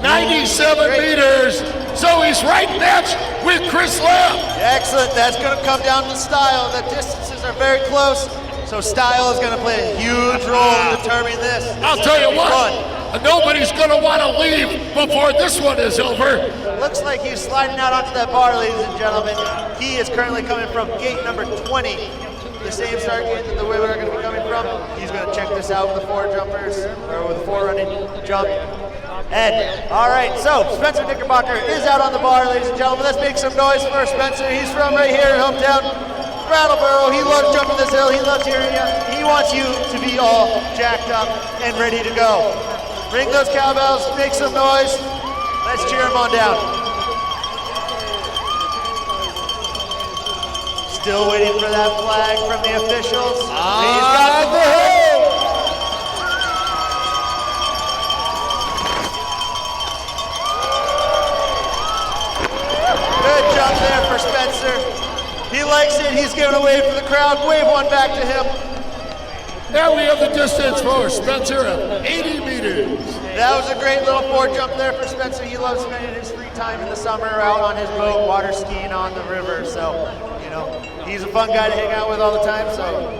97 meters, so he's right matched with Chris Lamb. Excellent, that's gonna come down to style. The distances are very close, so style is gonna play a huge role in determining this. I'll tell you what, nobody's gonna wanna leave before this one is over. Looks like he's sliding out onto that bar, ladies and gentlemen. He is currently coming from gate number 20. The same start gate that the way we're gonna be coming from. He's gonna check this out with the four jumpers, or with the four running jump. Ed. All right, so Spencer Knickerbocker is out on the bar, ladies and gentlemen. Let's make some noise for Spencer. He's from right here in hometown, Brattleboro. He loves jumping this hill. He loves hearing you. He wants you to be all jacked up and ready to go. Ring those cowbells, make some noise. Let's cheer him on down. Still waiting for that flag from the officials. He's got the hill. Good jump there for Spencer. He likes it. He's giving a wave for the crowd. Wave one back to him. Now we have the distance for Spencer of 80 meters. That was a great little four jump there for Spencer. He loves spending his free time in the summer out on his boat, water skiing on the river. So, you know, he's a fun guy to hang out with all the time. So,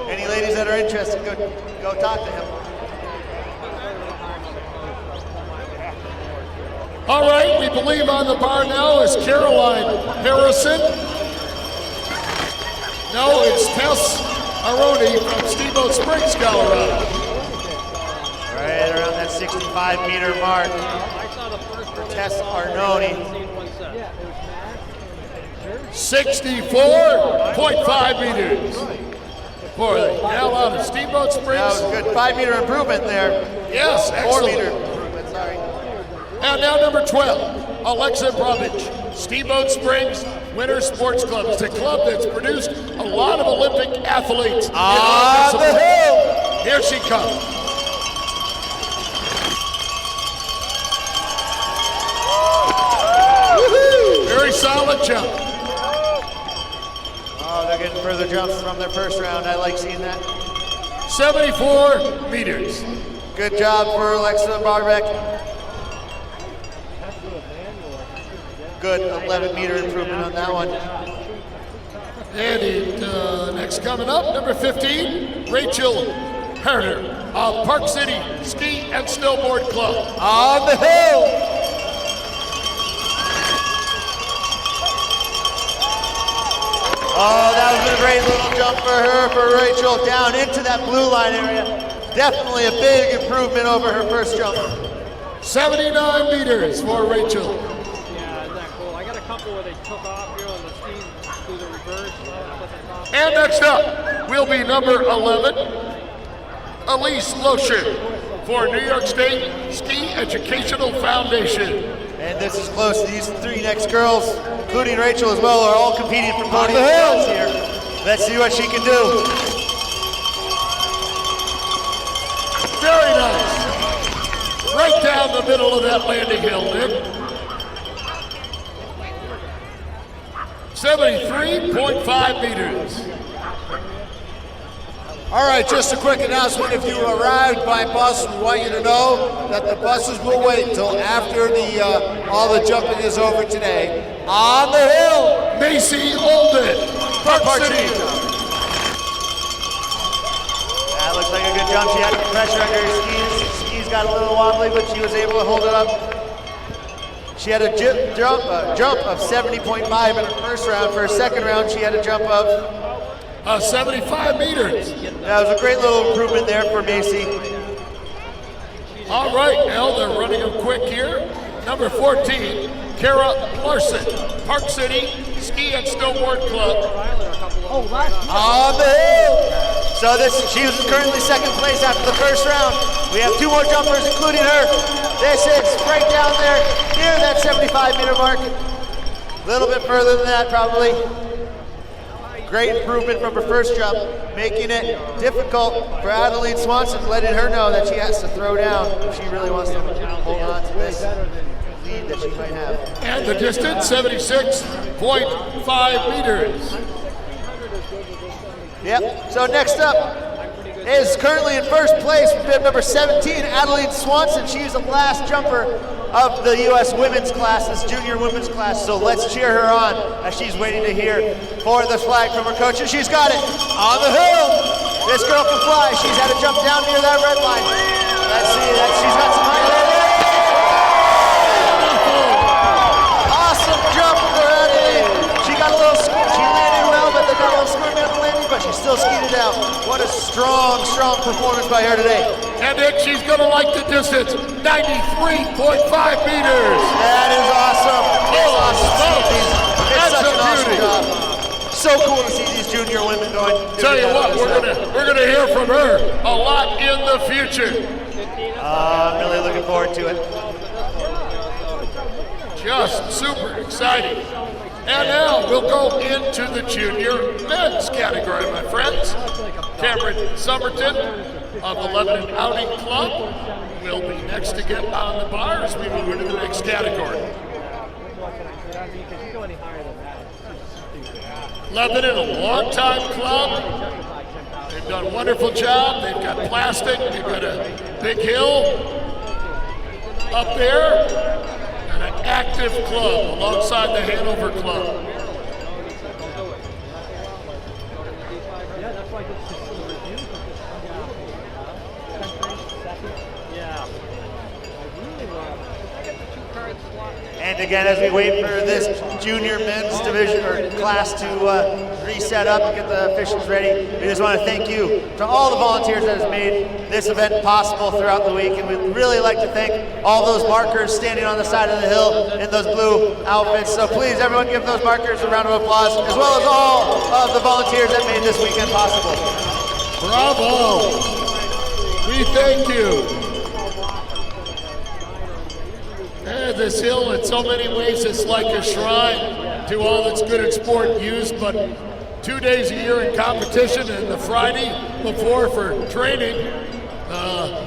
any ladies that are interested, go talk to him. All right, we believe on the bar now is Caroline Harrison. No, it's Tess Maroney from Steamboat Springs, Colorado. Right around that 65-meter mark for Tess Maroney. 64.5 meters for the gal out of Steamboat Springs. That was a good 5-meter improvement there. Yes, excellent. 4-meter improvement, sorry. And now number 12, Alexa Bromwich, Steamboat Springs Winter Sports Club. It's a club that's produced a lot of Olympic athletes. On the hill! Here she comes. Very solid jump. Oh, they're getting further jumps from their first round. I like seeing that. 74 meters. Good job for Alexa Barbeck. Good 11-meter improvement on that one. And next coming up, number 15, Rachel Herder of Park City Ski and Snowboard Club. On the hill! Oh, that was a great little jump for her, for Rachel, down into that blue line area. Definitely a big improvement over her first jump. 79 meters for Rachel. Yeah, isn't that cool? I got a couple where they took off here on the ski, do the reverse. And next up will be number 11, Elise Lowe for New York State Ski Educational Foundation. And this is close. These three next girls, including Rachel as well, are all competing for podium spots here. Let's see what she can do. Very nice. Right down the middle of that landing hill, Nick. 73.5 meters. All right, just a quick announcement. If you arrived by bus, we want you to know that the buses will wait until after all the jumping is over today. On the hill, Maci Alden, Park City. That looks like a good jump. She had pressure under her skis. Skis got a little wobbly, but she was able to hold it up. She had a jump of 70.5 in her first round. For her second round, she had a jump of 75 meters. That was a great little improvement there for Maci. All right, now they're running them quick here. number 14, Kara Larson, Park City Ski and Snowboard Club. On the hill. So she was currently second place after the first round. We have 2 more jumpers, including her. This is right down there, near that 75-meter mark. A little bit further than that, probably. Great improvement from her first jump, making it difficult for Adaline Swanson, letting her know that she has to throw down if she really wants to hold on to this lead that she might have. And the distance, 76.5 meters. Yep, so next up is currently in first place for bib number 17, Adaline Swanson. She's the last jumper of the U.S. women's class, this junior women's class. So let's cheer her on as she's waiting to hear for the flag from her coach. And she's got it on the hill. This girl can fly. She's had to jump down near that red line. Let's see that she's got some height. Awesome jump for Adaline. She got a little, she landed well, but they got a little squirmy on the landing, but she still skied it out. What a strong, strong performance by her today. And then she's going to like the distance, 93.5 meters. That is awesome. It's awesome. It's such an awesome job. So cool to see these junior women going. Tell you what, we're gonna hear from her a lot in the future. I'm really looking forward to it. Just super exciting. And now we'll go into the junior men's category, my friends. Cameron Somerton of the Lebanon Outing Club will be next to get on the bar as we move into the next category. Lebanon, a long-time club. They've done a wonderful job. They've got plastic. They've got a big hill up there. And an active club alongside the Hanover Club. And again, as we wait for this junior men's division or class to reset up and get the officials ready, we just want to thank you to all the volunteers that has made this event possible throughout the week. And we'd really like to thank all those markers standing on the side of the hill in those blue outfits. So please, everyone give those markers a round of applause, as well as all of the volunteers that made this weekend possible. Bravo! We thank you. And this hill, in so many ways, it's like a shrine to all that's good at sport used, but 2 days a year in competition and the Friday before for training,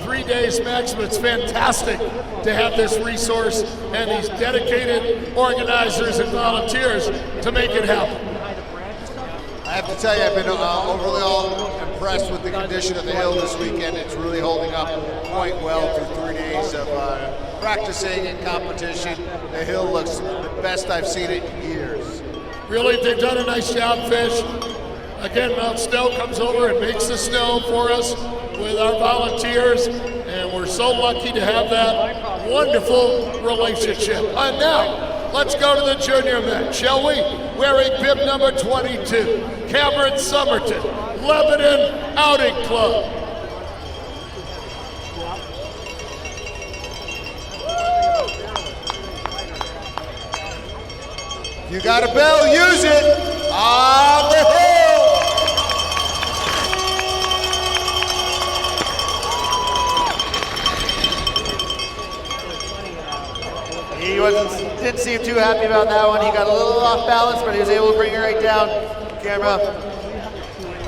3 days maximum. It's fantastic to have this resource and these dedicated organizers and volunteers to make it happen. I have to tell you, I've been overly impressed with the condition of the hill this weekend. It's really holding up quite well through 3 days of practicing and competition. The hill looks the best I've seen it in years. Really, they've done a nice job, Fish. Again, Mount Snow comes over and makes the snow for us with our volunteers, and we're so lucky to have that wonderful relationship. And now, let's go to the junior men, shall we? Wearing bib number 22, Cameron Somerton, Lebanon Outing Club. You got a bell, use it. On the hill. He didn't seem too happy about that one. He got a little off balance, but he was able to bring it right down. Camera.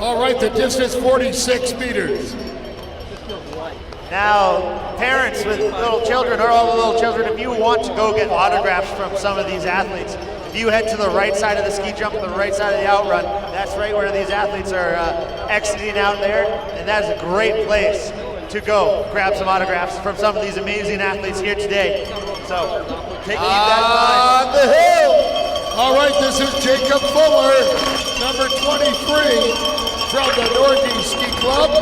All right, the distance 46 meters. Now, parents with little children, or all the little children, if you want to go get autographs from some of these athletes, if you head to the right side of the ski jump, the right side of the outrun, that's right where these athletes are exiting out there, and that is a great place to go grab some autographs from some of these amazing athletes here today. So, keep that in mind. On the hill. All right, this is Jacob Fuller, number 23 from the Northeast Ski Club.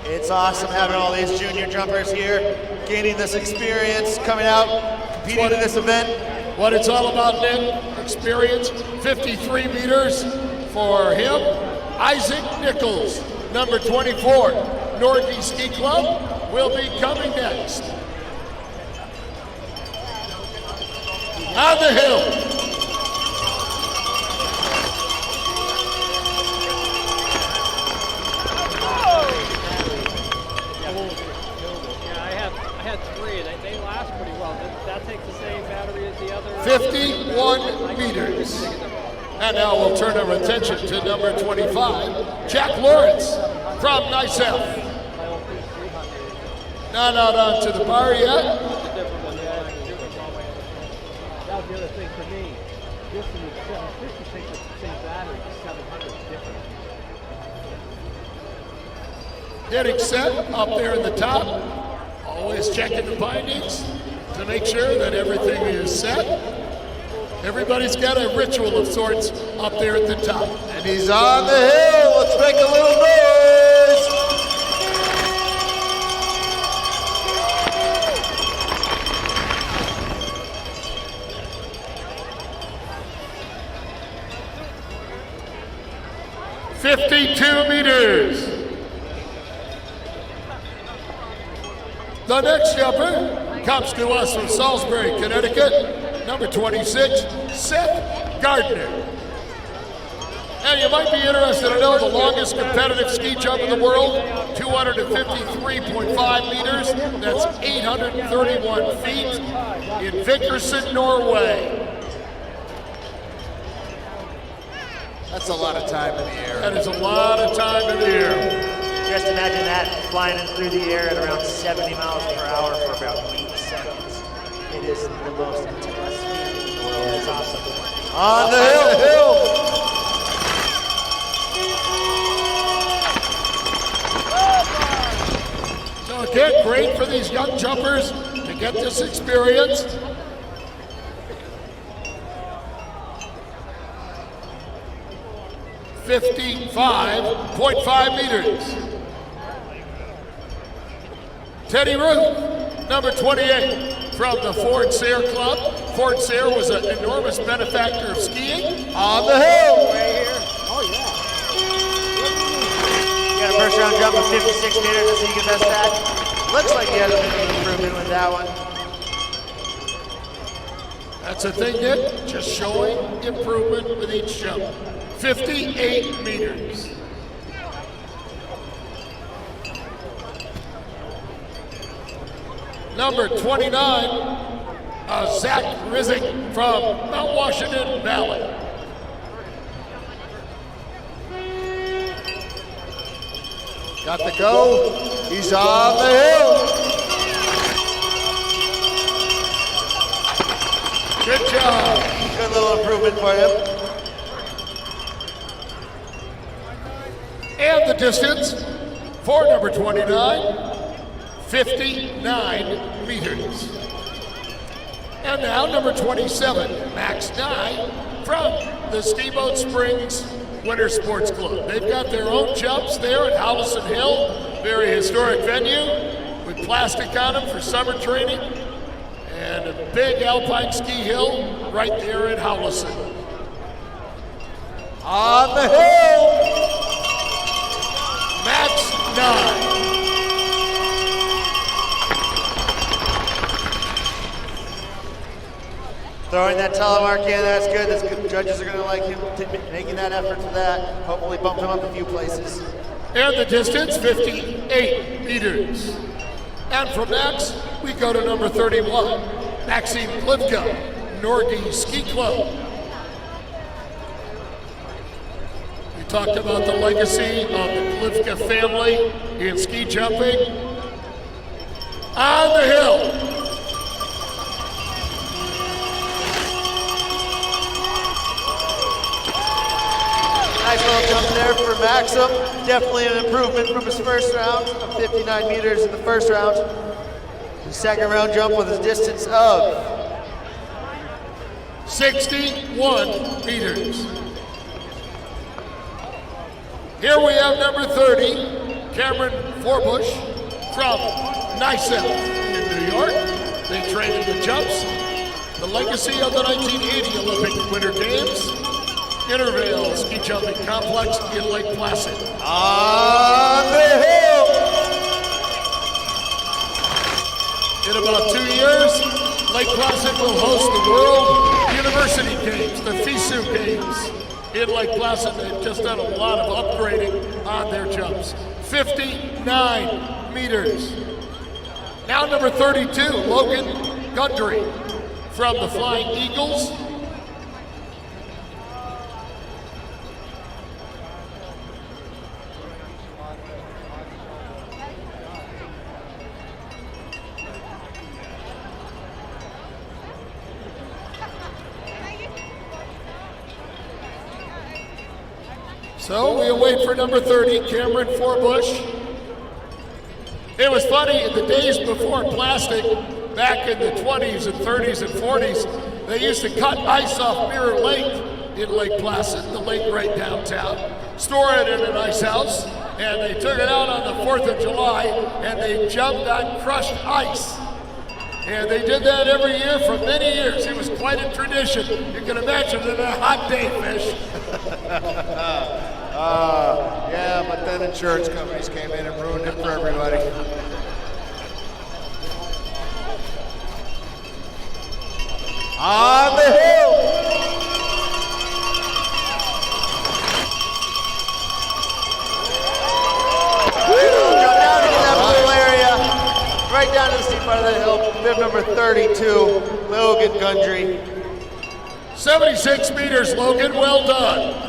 It's awesome having all these junior jumpers here, gaining this experience, coming out, competing in this event. What it's all about, Nick, experience, 53 meters for him. Isaac Nichols, number 24, Northeast Ski Club. will be coming next. On the hill. I had three. They last pretty well. That takes the same battery as the other. 51 meters. And now we'll turn our attention to number 25, Jack Lawrence from NICEF. Not out onto the bar yet. That was the other thing for me. This one is 750 takes the same battery, 700 different. Getting set up there in the top. Always checking the bindings to make sure that everything is set. Everybody's got a ritual of sorts up there at the top. And he's on the hill. Let's make a little noise. $52 meters. The next jumper comes to us from Salisbury, Connecticut, number 26, Seth Gardner. And you might be interested to know the longest competitive ski jump in the world, 253.5 meters. That's 831 feet in Vikersund, Norway. That's a lot of time in the air. That is a lot of time in the air. Just imagine that flying through the air at around 70 miles per hour for about 8 seconds. It is the most intense feat in the world. It's awesome. On the hill. So again, great for these young jumpers to get this experience. $55.5 meters. Teddy Ruth, number 28, from the Ford Sayre Club. Ford Sayre was an enormous benefactor of skiing. On the hill. Right here. Oh, yeah. Got a first round jump of 56 meters. Let's see you can best that. Looks like he has a bit of improvement with that one. That's a thing, Nick, just showing improvement with each jump. 58 meters. Number 29, Zach Rizik from Mount Washington Valley. Got the go. He's on the hill. Good job. Good little improvement for him. And the distance for number 29, 59 meters. And now number 27, Max Nye from the Steamboat Springs Winter Sports Club. They've got their own jumps there at Howlison Hill, very historic venue with plastic on them for summer training, and a big alpine ski hill right there at Howlison. On the hill. Max Nye. Throwing that telemark in, that's good. That's good. Judges are going to like him making that effort for that. Hopefully bump him up a few places. And the distance, 58 meters. And from Max, we go to number 31, Maxime Plivka, Norgy Ski Club. We talked about the legacy of the Plivka family in ski jumping. On the hill. Nice little jump there for Maxim. Definitely an improvement from his first round of 59 meters in the first round. The second round jump with a distance of 61 meters. Here we have number 30, Cameron Forbush from NICEF in New York. They trained in the jumps. The legacy of the 1980 Olympic Winter Games. Intervale Ski Jumping Complex in Lake Placid. On the hill. In about 2 years, Lake Placid will host the World University Games, the FISU Games in Lake Placid. They've just done a lot of upgrading on their jumps. 59 meters. Now number 32, Logan Guthrie from the Flying Eagles. So we await for number 30, Cameron Forbush. It was funny, in the days before plastic, back in the 20s and 30s and 40s, they used to cut ice off Mirror Lake in Lake Placid, the lake right downtown, store it in an ice house, and they took it out on the 4th of July, and they jumped on crushed ice. And they did that every year for many years. It was quite a tradition. You can imagine it a hot day, Fish. Yeah, but then insurance companies came in and ruined it for everybody. On the hill! Drop down into that blue area, right down to the steep part of the hill. Bib number 32, Logan Guthrie. 76 meters, Logan, well done.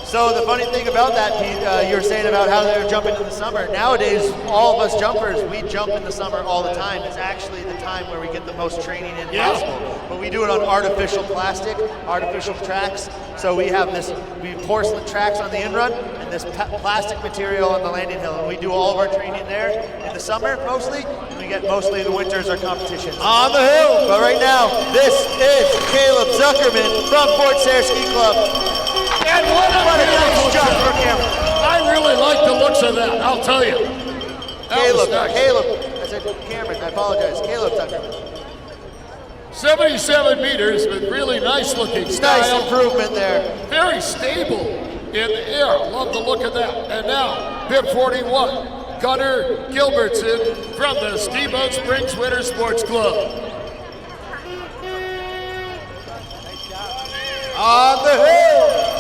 So the funny thing about that, Pete, you were saying about how they're jumping in the summer. Nowadays, all of us jumpers, we jump in the summer all the time. It's actually the time where we get the most training in possible. But we do it on artificial plastic, artificial tracks. So we have porcelain tracks on the in-run and this plastic material on the landing hill. And we do all of our training there in the summer mostly. And we get mostly the winters our competitions. On the hill! But right now, this is Caleb Zuckerman from Fort Sayre Ski Club. And what a nice jump for Cameron. I really like the looks of that, I'll tell you. Caleb, Nice. I said Cameron, I apologize. Caleb Zuckerman. 77 meters with really nice looking style. Nice improvement there. Very stable in the air. Love the look of that. And now, bib 41, Gunnar Gilbert from the Steamboat Springs Winter Sports Club. On the hill!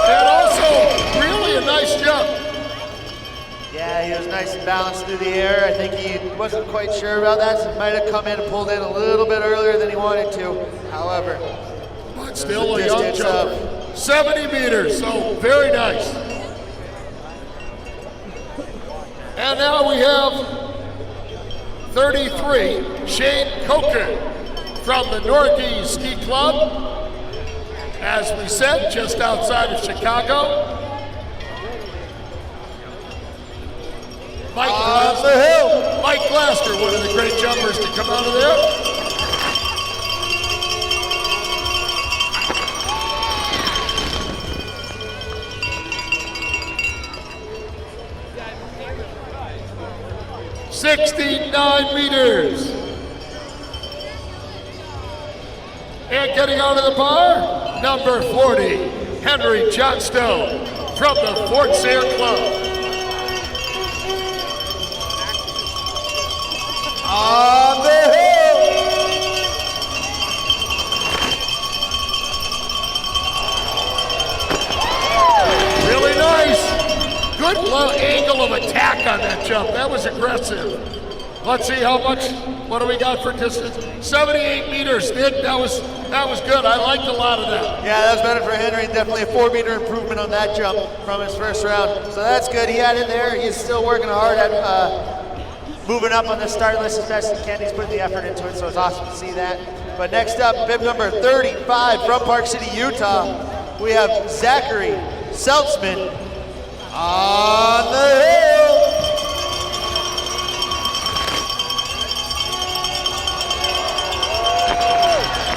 And also, really a nice jump. Yeah, he was nice and balanced through the air. I think he wasn't quite sure about that, so he might have come in and pulled in a little bit earlier than he wanted to. However, But still a young jumper. 70 meters, so very nice. And now we have 33, Shane Coker from the Northeast Ski Club. As we said, just outside of Chicago. Mike Glaster, one of the great jumpers to come out of there. $69 meters. And getting out of the bar, number 40, Henry Johnstone from the Fort Sayre Club. On the hill! Really nice. Good low angle of attack on that jump. That was aggressive. Let's see how much, what do we got for distance? 78 meters, Nick, that was good. I liked a lot of that. Yeah, that was better for Henry. Definitely a 4-meter improvement on that jump from his first round. So that's good. He had it there. He's still working hard at moving up on the start list as best he can. He's putting the effort into it, so it's awesome to see that. But next up, bib number 35 from Park City, Utah, we have Zachary Saltzman on the hill.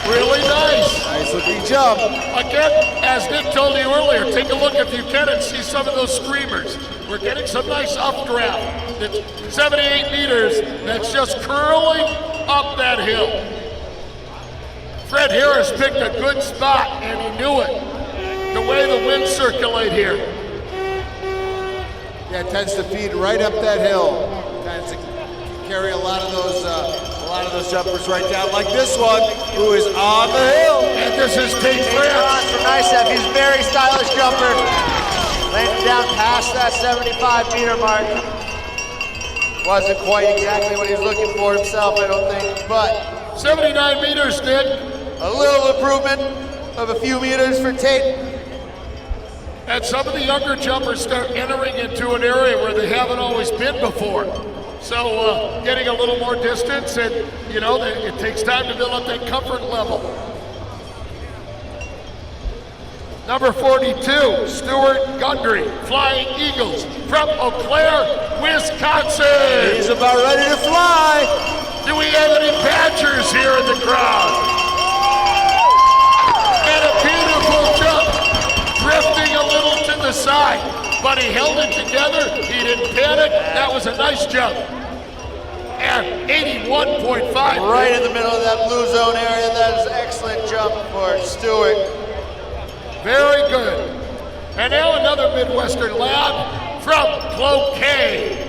Really nice. Nice looking jump. Again, as Nick told you earlier, take a look if you can and see some of those screamers. We're getting some nice updraft. It's 78 meters that's just curling up that hill. Fred Harris picked a good spot and he knew it. The way the winds circulate here. Yeah, it tends to feed right up that hill. Tends to carry a lot of those jumpers right down, like this one, who is on the hill. And this is Tate France. From NICEF, he's a very stylish jumper. Landing down past that 75-meter mark. Wasn't quite exactly what he was looking for himself, I don't think, but 79 meters, Nick. a little improvement of a few meters for Tate. And some of the younger jumpers start entering into an area where they haven't always been before. So getting a little more distance, and you know, it takes time to build up that comfort level. Number 42, Stuart Guthrie, Flying Eagles from Eau Claire, Wisconsin. He's about ready to fly. Do we have any Badgers here in the crowd? And a beautiful jump, drifting a little to the side, but he held it together. He didn't panic. That was a nice jump. And 81.5. Right in the middle of that blue zone area. That is an excellent jump for Stuart. Very good. And now another Midwestern lad from Cloquet.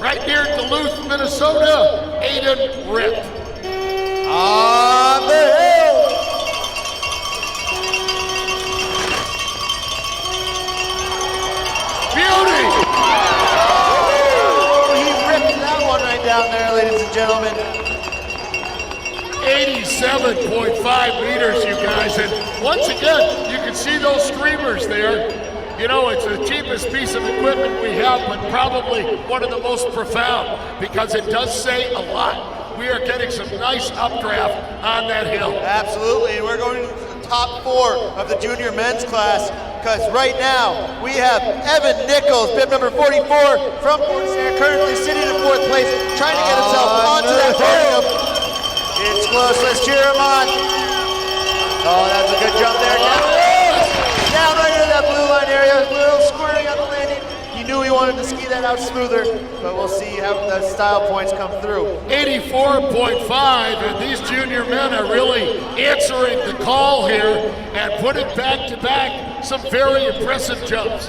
Right near Duluth, Minnesota, Aiden Rip. On the hill. Beauty! Oh, he ripped that one right down there, ladies and gentlemen. 87.5 meters, you guys. And once again, you can see those streamers there. You know, it's the cheapest piece of equipment we have, but probably one of the most profound because it does say a lot. We are getting some nice updraft on that hill. Absolutely, and we're going to the top 4 of the junior men's class because right now we have Evan Nichols, bib number 44 from Portishead, currently sitting in 4th place, trying to get himself onto that podium. It's close, let's cheer him on. Oh, that's a good jump there. Down right into that blue line area, a little squirting on the landing. He knew he wanted to ski that out smoother, but we'll see how the style points come through. 84.5, and these junior men are really answering the call here and putting back to back some very impressive jumps.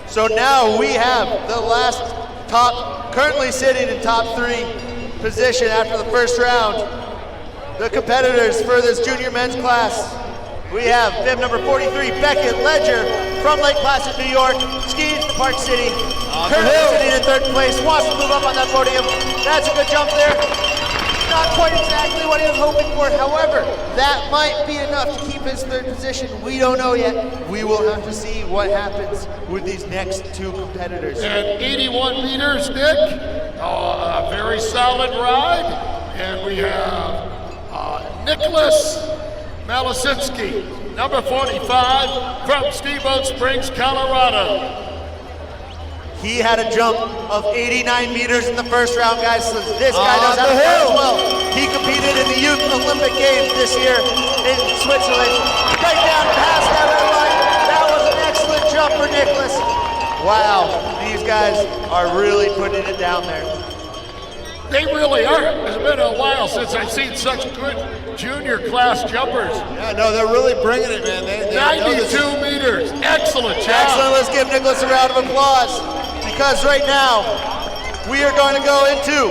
So now we have the last top, currently sitting in top 3 position after the first round. The competitors for this junior men's class. We have bib number 43, Beckett Ledger from Lake Placid, New York, skiing to Park City. Currently sitting in 3rd place, wants to move up on that podium. That's a good jump there. Not quite exactly what he was hoping for. However, that might be enough to keep his 3rd position. We don't know yet. We will have to see what happens with these next 2 competitors. And 81 meters, Nick. A very solid ride. And we have Nicholas Malice, number 45 from Steamboat Springs, Colorado. He had a jump of 89 meters in the first round, guys, so this guy does have a as well. He competed in the Youth Olympic Games this year in Switzerland. Right down past that red line. That was an excellent jump for Nicholas. Wow, these guys are really putting it down there. They really are. It's been a while since I've seen such good junior class jumpers. Yeah, no, they're really bringing it, man. They 92 meters. Excellent job. Excellent. Let's give Nicholas a round of applause because right now we are going to go into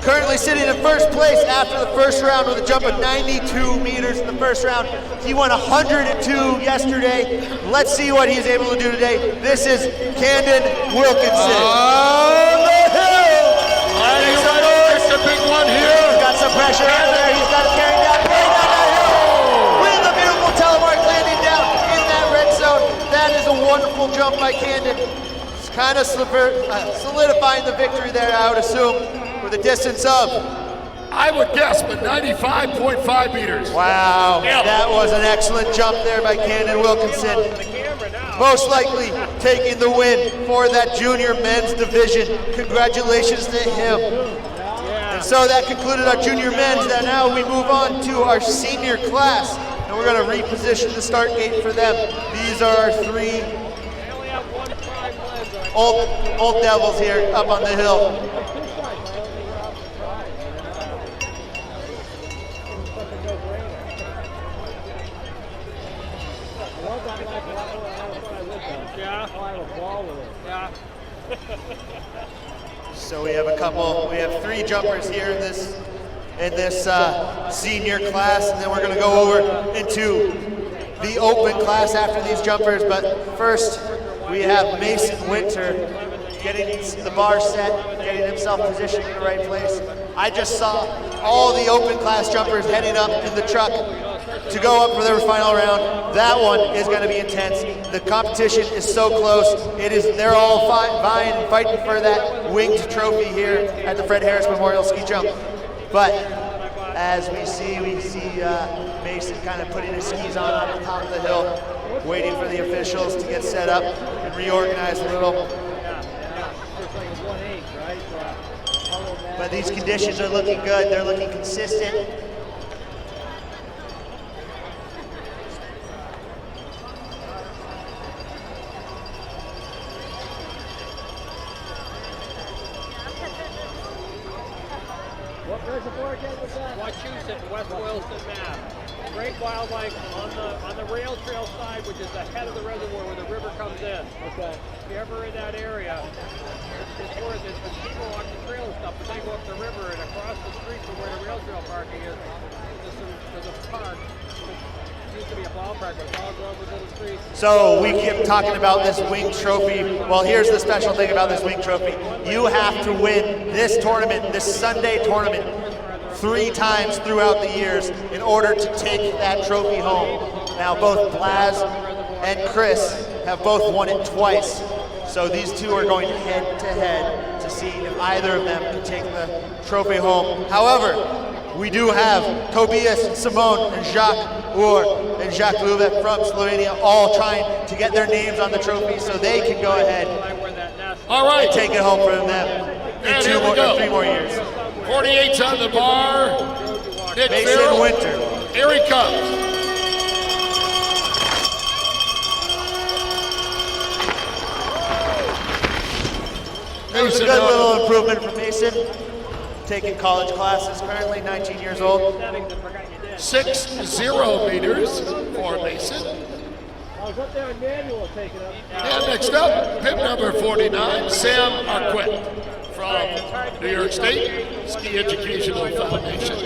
currently sitting in 1st place after the first round with a jump of 92 meters in the first round. He won 102 yesterday. Let's see what he's able to do today. This is Candid Wilkinson. On the hill. There's a big one here. He's got some pressure over there. He's got it carried down that hill. With a beautiful telemark landing down in that red zone. That is a wonderful jump by Candid. It's kind of solidifying the victory there, I would assume, with a distance of, I would guess, but 95.5 meters. wow, Yep. That was an excellent jump there by Candid Wilkinson. Most likely taking the win for that junior men's division. Congratulations to him. And so that concluded our junior men's. And now we move on to our senior class. And we're going to reposition the start gate for them. These are our 3 old devils here up on the hill. Yeah. I have a ball with it. Yeah. So we have we have 3 jumpers here in this senior class, and then we're going to go over into the open class after these jumpers. But first, we have Mason Winter getting the bar set, getting himself positioned in the right place. I just saw all the open class jumpers heading up in the truck to go up for their final round. That one is going to be intense. The competition is so close. They're all vying and fighting for that winged trophy here at the Fred Harris Memorial Ski Jump. But as we see Mason kind of putting his skis on the top of the hill, waiting for the officials to get set up and reorganize a little. But these conditions are looking good. They're looking consistent. What reservoir again was that? Wachusett, West Boylston, Mass. Great wildlife on the rail trail side, which is the head of the reservoir where the river comes in. Okay. If you're ever in that area, it's worth it. When people walk the trail and stuff, but they go up the river and across the street from where the rail trail parking is, there's a park. It used to be a ball park, but it's all grown with little trees. So we keep talking about this winged trophy. Well, here's the special thing about this winged trophy. You have to win this tournament, this Sunday tournament, 3 times throughout the years in order to take that trophy home. Now, both Blaz and Chris have both won it twice. So these two are going head to head to see if either of them can take the trophy home. However, we do have Tobias, Simone, and Jacques Lula from Slovenia all trying to get their names on the trophy so they can go ahead All right. and take it home from them in 3 more years. 48's on the bar. Nick Mason Farrell. Winter. Here he comes. That was a good little improvement from Mason. Taking college classes, currently 19 years old. 6-0 meters for Mason. I was up there in manual taking up. And next up, pit number 49, Sam Arquette from New York State Ski Educational Foundation.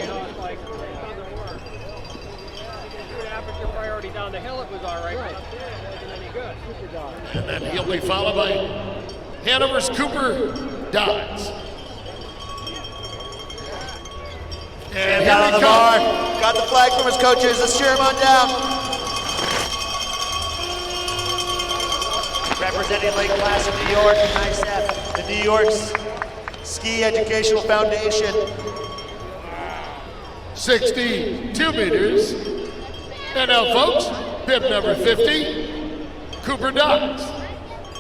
Aperture priority down the hill, it was all right. It wasn't any good. And then he'll be followed by Hanover's Cooper Dodds. And Down on here the he bar, comes. got the flag from his coaches. Let's cheer him on down. Representing Lake Placid, New York, NICEF, the New York Ski Educational Foundation. 62 meters. And now, folks, bib number 50, Cooper Dodds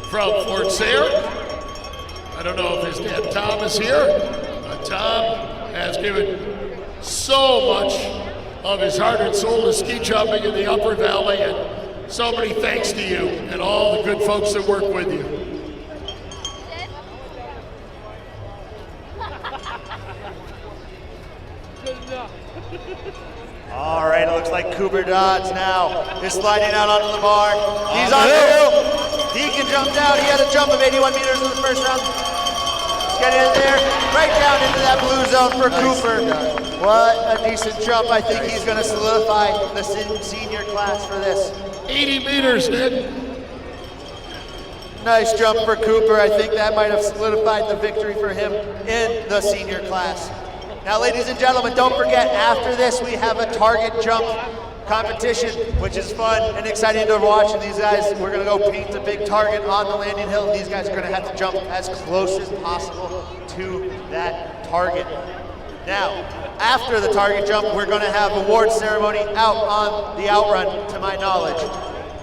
from Fort Sayre. I don't know if his dad Tom is here, but Tom has given so much of his heart and soul to ski jumping in the Upper Valley, and so many thanks to you and all the good folks that work with you. Good enough. All right, it looks like Cooper Dodds now is sliding out onto the bar. He's on the hill. He can jump down. He had a jump of 81 meters in the first round. Get in there, right down into that blue zone for Cooper. What a decent jump. I think he's going to solidify the senior class for this. 80 meters, Nick. Nice jump for Cooper. I think that might have solidified the victory for him in the senior class. Now, ladies and gentlemen, don't forget, after this, we have a target jump competition, which is fun and exciting to watch. And these guys, we're going to go paint a big target on the landing hill. These guys are going to have to jump as close as possible to that target. Now, after the target jump, we're going to have award ceremony out on the outrun, to my knowledge,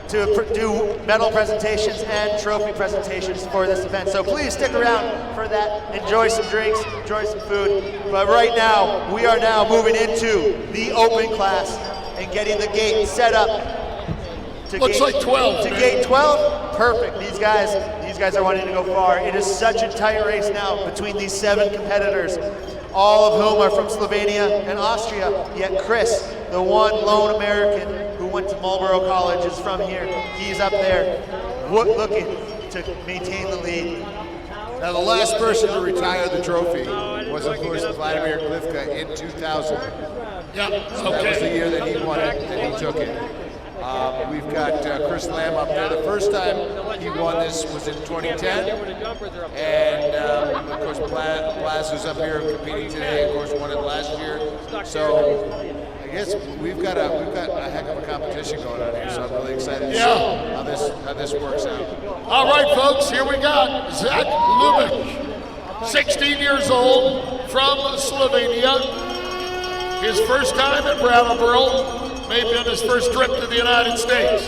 to do medal presentations and trophy presentations for this event. So please stick around for that. Enjoy some drinks, enjoy some food. But right now, we are now moving into the open class and getting the gate set up. To Looks like 12. To gate 12, perfect. These guys are wanting to go far. It is such a tight race now between these 7 competitors. all of whom are from Slovenia and Austria, yet Chris, the one lone American who went to Marlborough College, is from here. He's up there looking to maintain the lead. Now, the last person to retire the trophy was, of course, Vladimir Glivka in 2000. Yeah, So that was the year that he won it, that he took it. We've got Chris Lamb up there. The first time he won this was in 2010. And, of course, Blaz, who's up here competing today, of course, won it last year. So I guess we've got a heck of a competition going on here. So I'm really excited to see how this works out. All right, folks, here we got Zach Lula, 16 years old, from Slovenia. His first time at Brattleboro, maybe on his first trip to the United States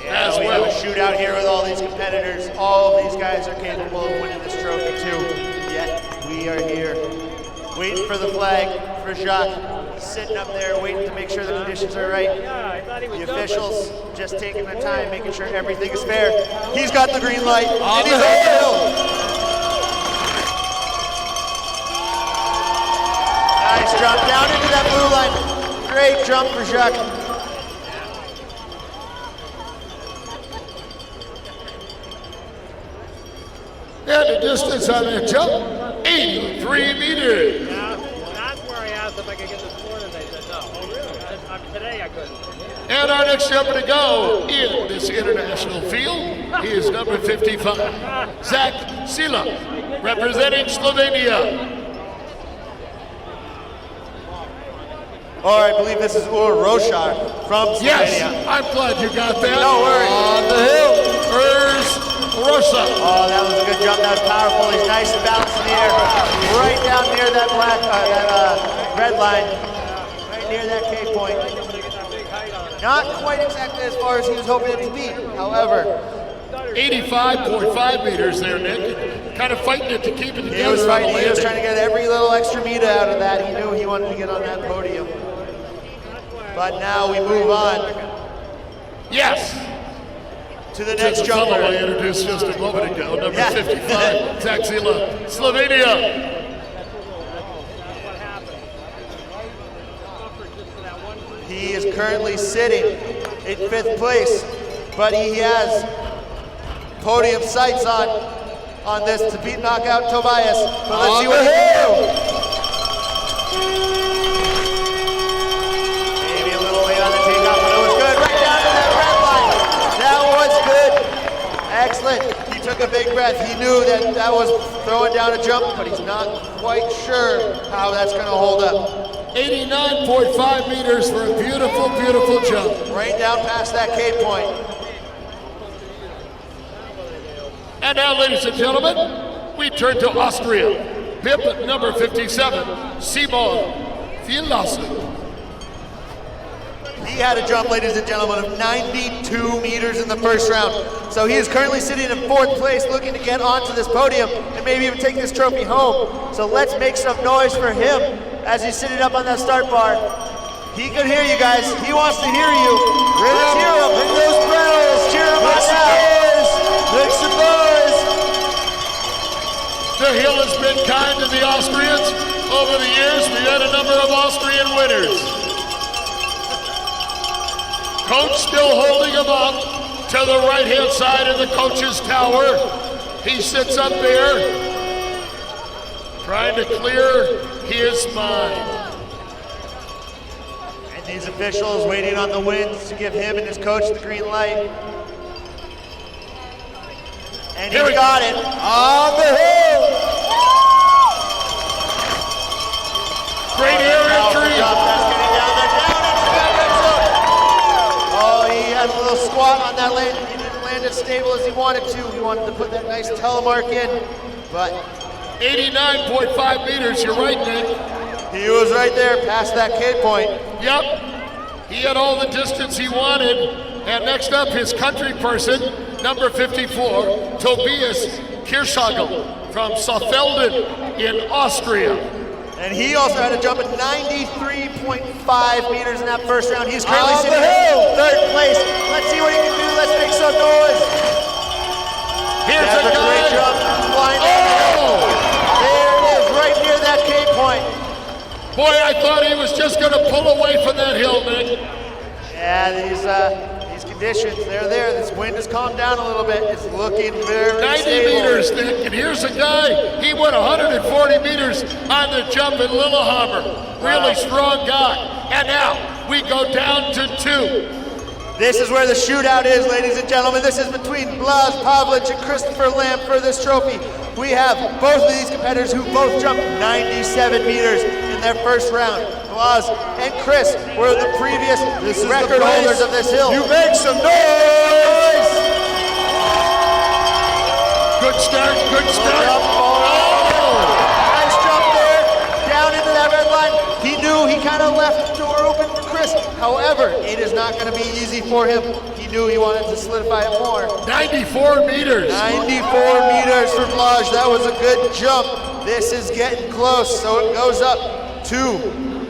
as we well. have a shootout here with all these competitors. All of these guys are capable of winning this trophy too. Yet we are here waiting for the flag for Jacques, sitting up there waiting to make sure the conditions are right. The officials just taking their time, making sure everything is fair. He's got the green light, and he's over the hill. Nice jump down into that blue line. Great jump for Jacques. And the distance on that jump, 83 meters. Yeah, that's where I asked if I could get this morning. They said no. Oh, really? Today I couldn't. And our next jumper to go in this international field is number 55, Zachary Lula, representing Slovenia. Or I believe this is Roshar from Slovenia. Yes, I'm glad you got that. No worries. On the hill, there's Rosa. Oh, that was a good jump. That was powerful. He's nice and balanced in the air. Right down near that red line. Right near that K point. Not quite exactly as far as he was hoping it to be. However, 85.5 meters there, Nick. Kind of fighting it to keep it together. he was fighting. He was trying to get every little extra meter out of that. He knew he wanted to get on that podium. But now we move on. Yes. To the next fellow jumper. I introduced just a moment ago, number 55, Zachary Lula, Slovenia. He is currently sitting in 5th place, but he has podium sights on this to beat knockout Tobias. But let's see what he can do. Maybe a little late on the takeoff, but it was good. Right down to that red line. That was good. Excellent. He took a big breath. He knew that was throwing down a jump, but he's not quite sure how that's going to hold up. 89.5 meters for a beautiful, beautiful jump. Right down past that K point. And now, ladies and gentlemen, we turn to Austria. Bib number 57, Simon Larson. He had a jump, ladies and gentlemen, of 92 meters in the first round. So he is currently sitting in 4th place, looking to get onto this podium and maybe even take this trophy home. So let's make some noise for him as he's sitting up on that start bar. He could hear you guys. He wants to hear you. Let's hear him. Bring those bells. Cheer him on now. Make some noise. The hill has been kind to the Austrians. Over the years, we've had a number of Austrian winners. Coach still holding him up to the right-hand side of the coach's tower. He sits up there, trying to clear his mind. And these officials waiting on the winds to give him and his coach the green light. And he's got it on the hill. Great air entry. Oh, he had a little squat on that land. He didn't land as stable as he wanted to. He wanted to put that nice telemark in, but 89.5 meters, you're right, Nick. He was right there past that K point. Yep, he had all the distance he wanted. And next up, his country person, number 54, Tobias Kershaw from Saalfelden in Austria. And he also had a jump at 93.5 meters in that first round. He's currently sitting in 3rd place. Let's see what he can do. Let's make some noise. Here's a great jump. Flying down the hill. There it is, right near that that K point. Boy, I thought he was just going to pull away from that hill, Nick. Yeah, these conditions, they're there. This wind has calmed down a little bit. It's looking very 90 stable. meters, Nick, and here's a guy. He went 140 meters on the jump in Lillehammer. Really strong guy. And now we go down to 2. This is where the shootout is, ladies and gentlemen. This is between Blaž Pavlic and Christopher Lamb for this trophy. We have both of these competitors who both jumped 97 meters in their first round. Blaž and Chris were the previous record holders of this hill. You make some noise! Good start, good start. Nice jump there, down into that red line. He knew he kind of left the door open for Chris. However, it is not going to be easy for him. He knew he wanted to solidify it more. 94 meters. 94 meters for Blaž. That was a good jump. This is getting close, so it goes up to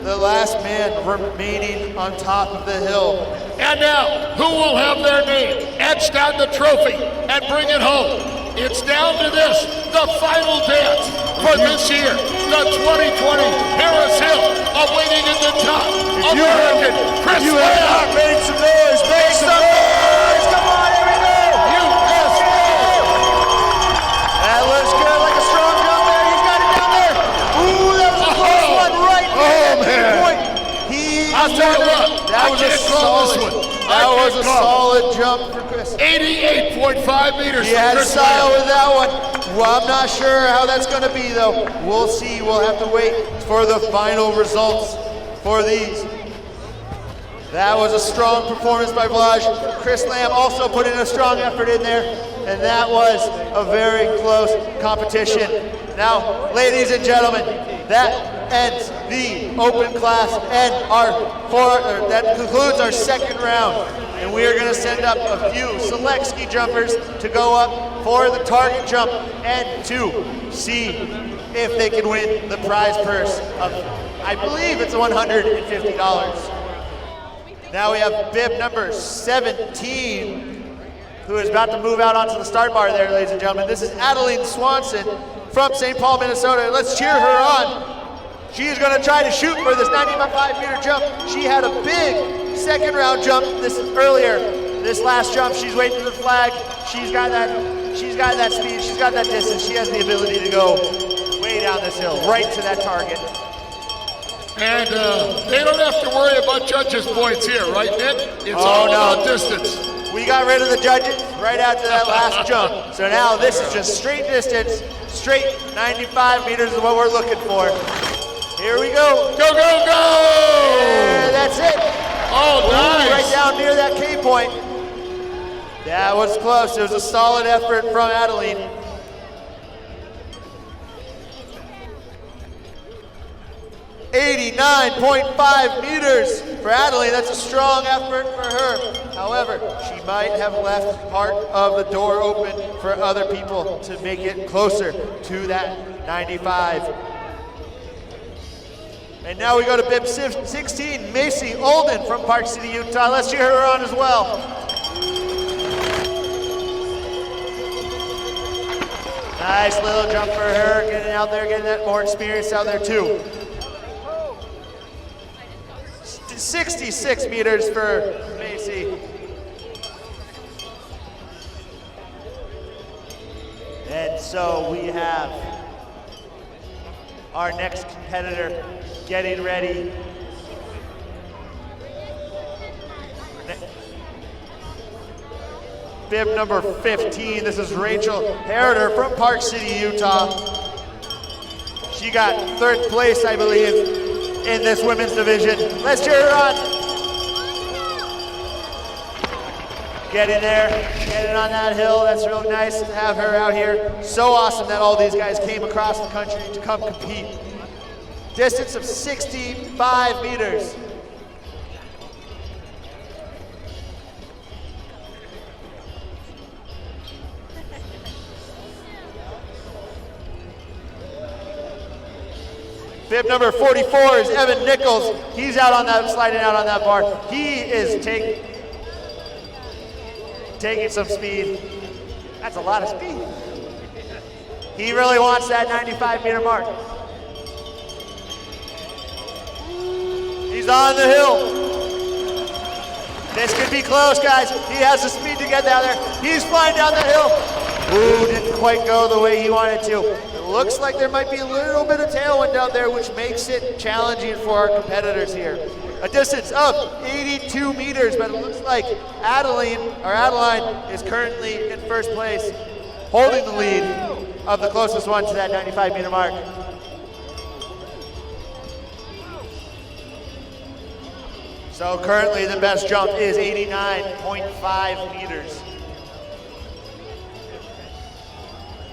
the last man remaining on top of the hill. And now, who will have their name etched on the trophy and bring it home? It's down to this, the final dance for this year, the 2020 Harris Hill, awaiting in the top, American Chris Lamb. Make some noise, make some noise! Come on, here we go! USA! That looks good, like a strong jump there. He's got it down there. Ooh, that was a close one right there. man. Point. I'll tell you what, that was a solid jump for Chris. 88.5 meters. He had Chris style Lamb. with that one. Well, I'm not sure how that's going to be, though. We'll see. We'll have to wait for the final results for these. That was a strong performance by Blaž. Chris Lamb also put in a strong effort in there, and that was a very close competition. Now, ladies and gentlemen, that ends the open class and that concludes our second round. And we are going to send up a few select ski jumpers to go up for the target jump and to see if they can win the prize purse of, I believe it's $150. Now we have bib number 17, who is about to move out onto the start bar there, ladies and gentlemen. This is Adaline Swanson from St. Paul, Minnesota. Let's cheer her on. She is going to try to shoot for this 95-meter jump. She had a big second round jump earlier. This last jump, she's waiting for the flag. She's got that speed, she's got that distance. She has the ability to go way down this hill, right to that target. And they don't have to worry about judges' points here, right, Nick? It's all about distance. We got rid of the judges right after that last jump. So now this is just straight distance, straight 95 meters is what we're looking for. Here we go. Go, go, go! And that's it. Oh, nice. Right down near that K point. That was close. It was a solid effort from Adaline. .5 meters for Adaline. That's a strong effort for her. However, she might have left part of the door open for other people to make it closer to that 95. And now we go to bib 16, Maci Alden from Park City, Utah. Let's cheer her on as well. Nice little jump for her, getting out there, getting that more experience out there too. 66 meters for Maci. And so we have our next competitor getting ready. Bib number 15, this is Rachel Heriter from Park City, Utah. She got third place, I believe, in this women's division. Let's cheer her on. Getting there, getting on that hill. That's really nice to have her out here. So awesome that all these guys came across the country to come compete. Distance of 65 meters. Bib number 44 is Evan Nichols. He's out on that, sliding out on that bar. He is taking some speed. That's a lot of speed. He really wants that 95-meter mark. He's on the hill. This could be close, guys. He has the speed to get down there. He's flying down the hill. Ooh, didn't quite go the way he wanted to. It looks like there might be a little bit of tailwind out there, which makes it challenging for our competitors here. A distance of 82 meters, but it looks like Adaline is currently in first place, holding the lead of the closest one to that 95-meter mark. So currently the best jump is 89.5 meters.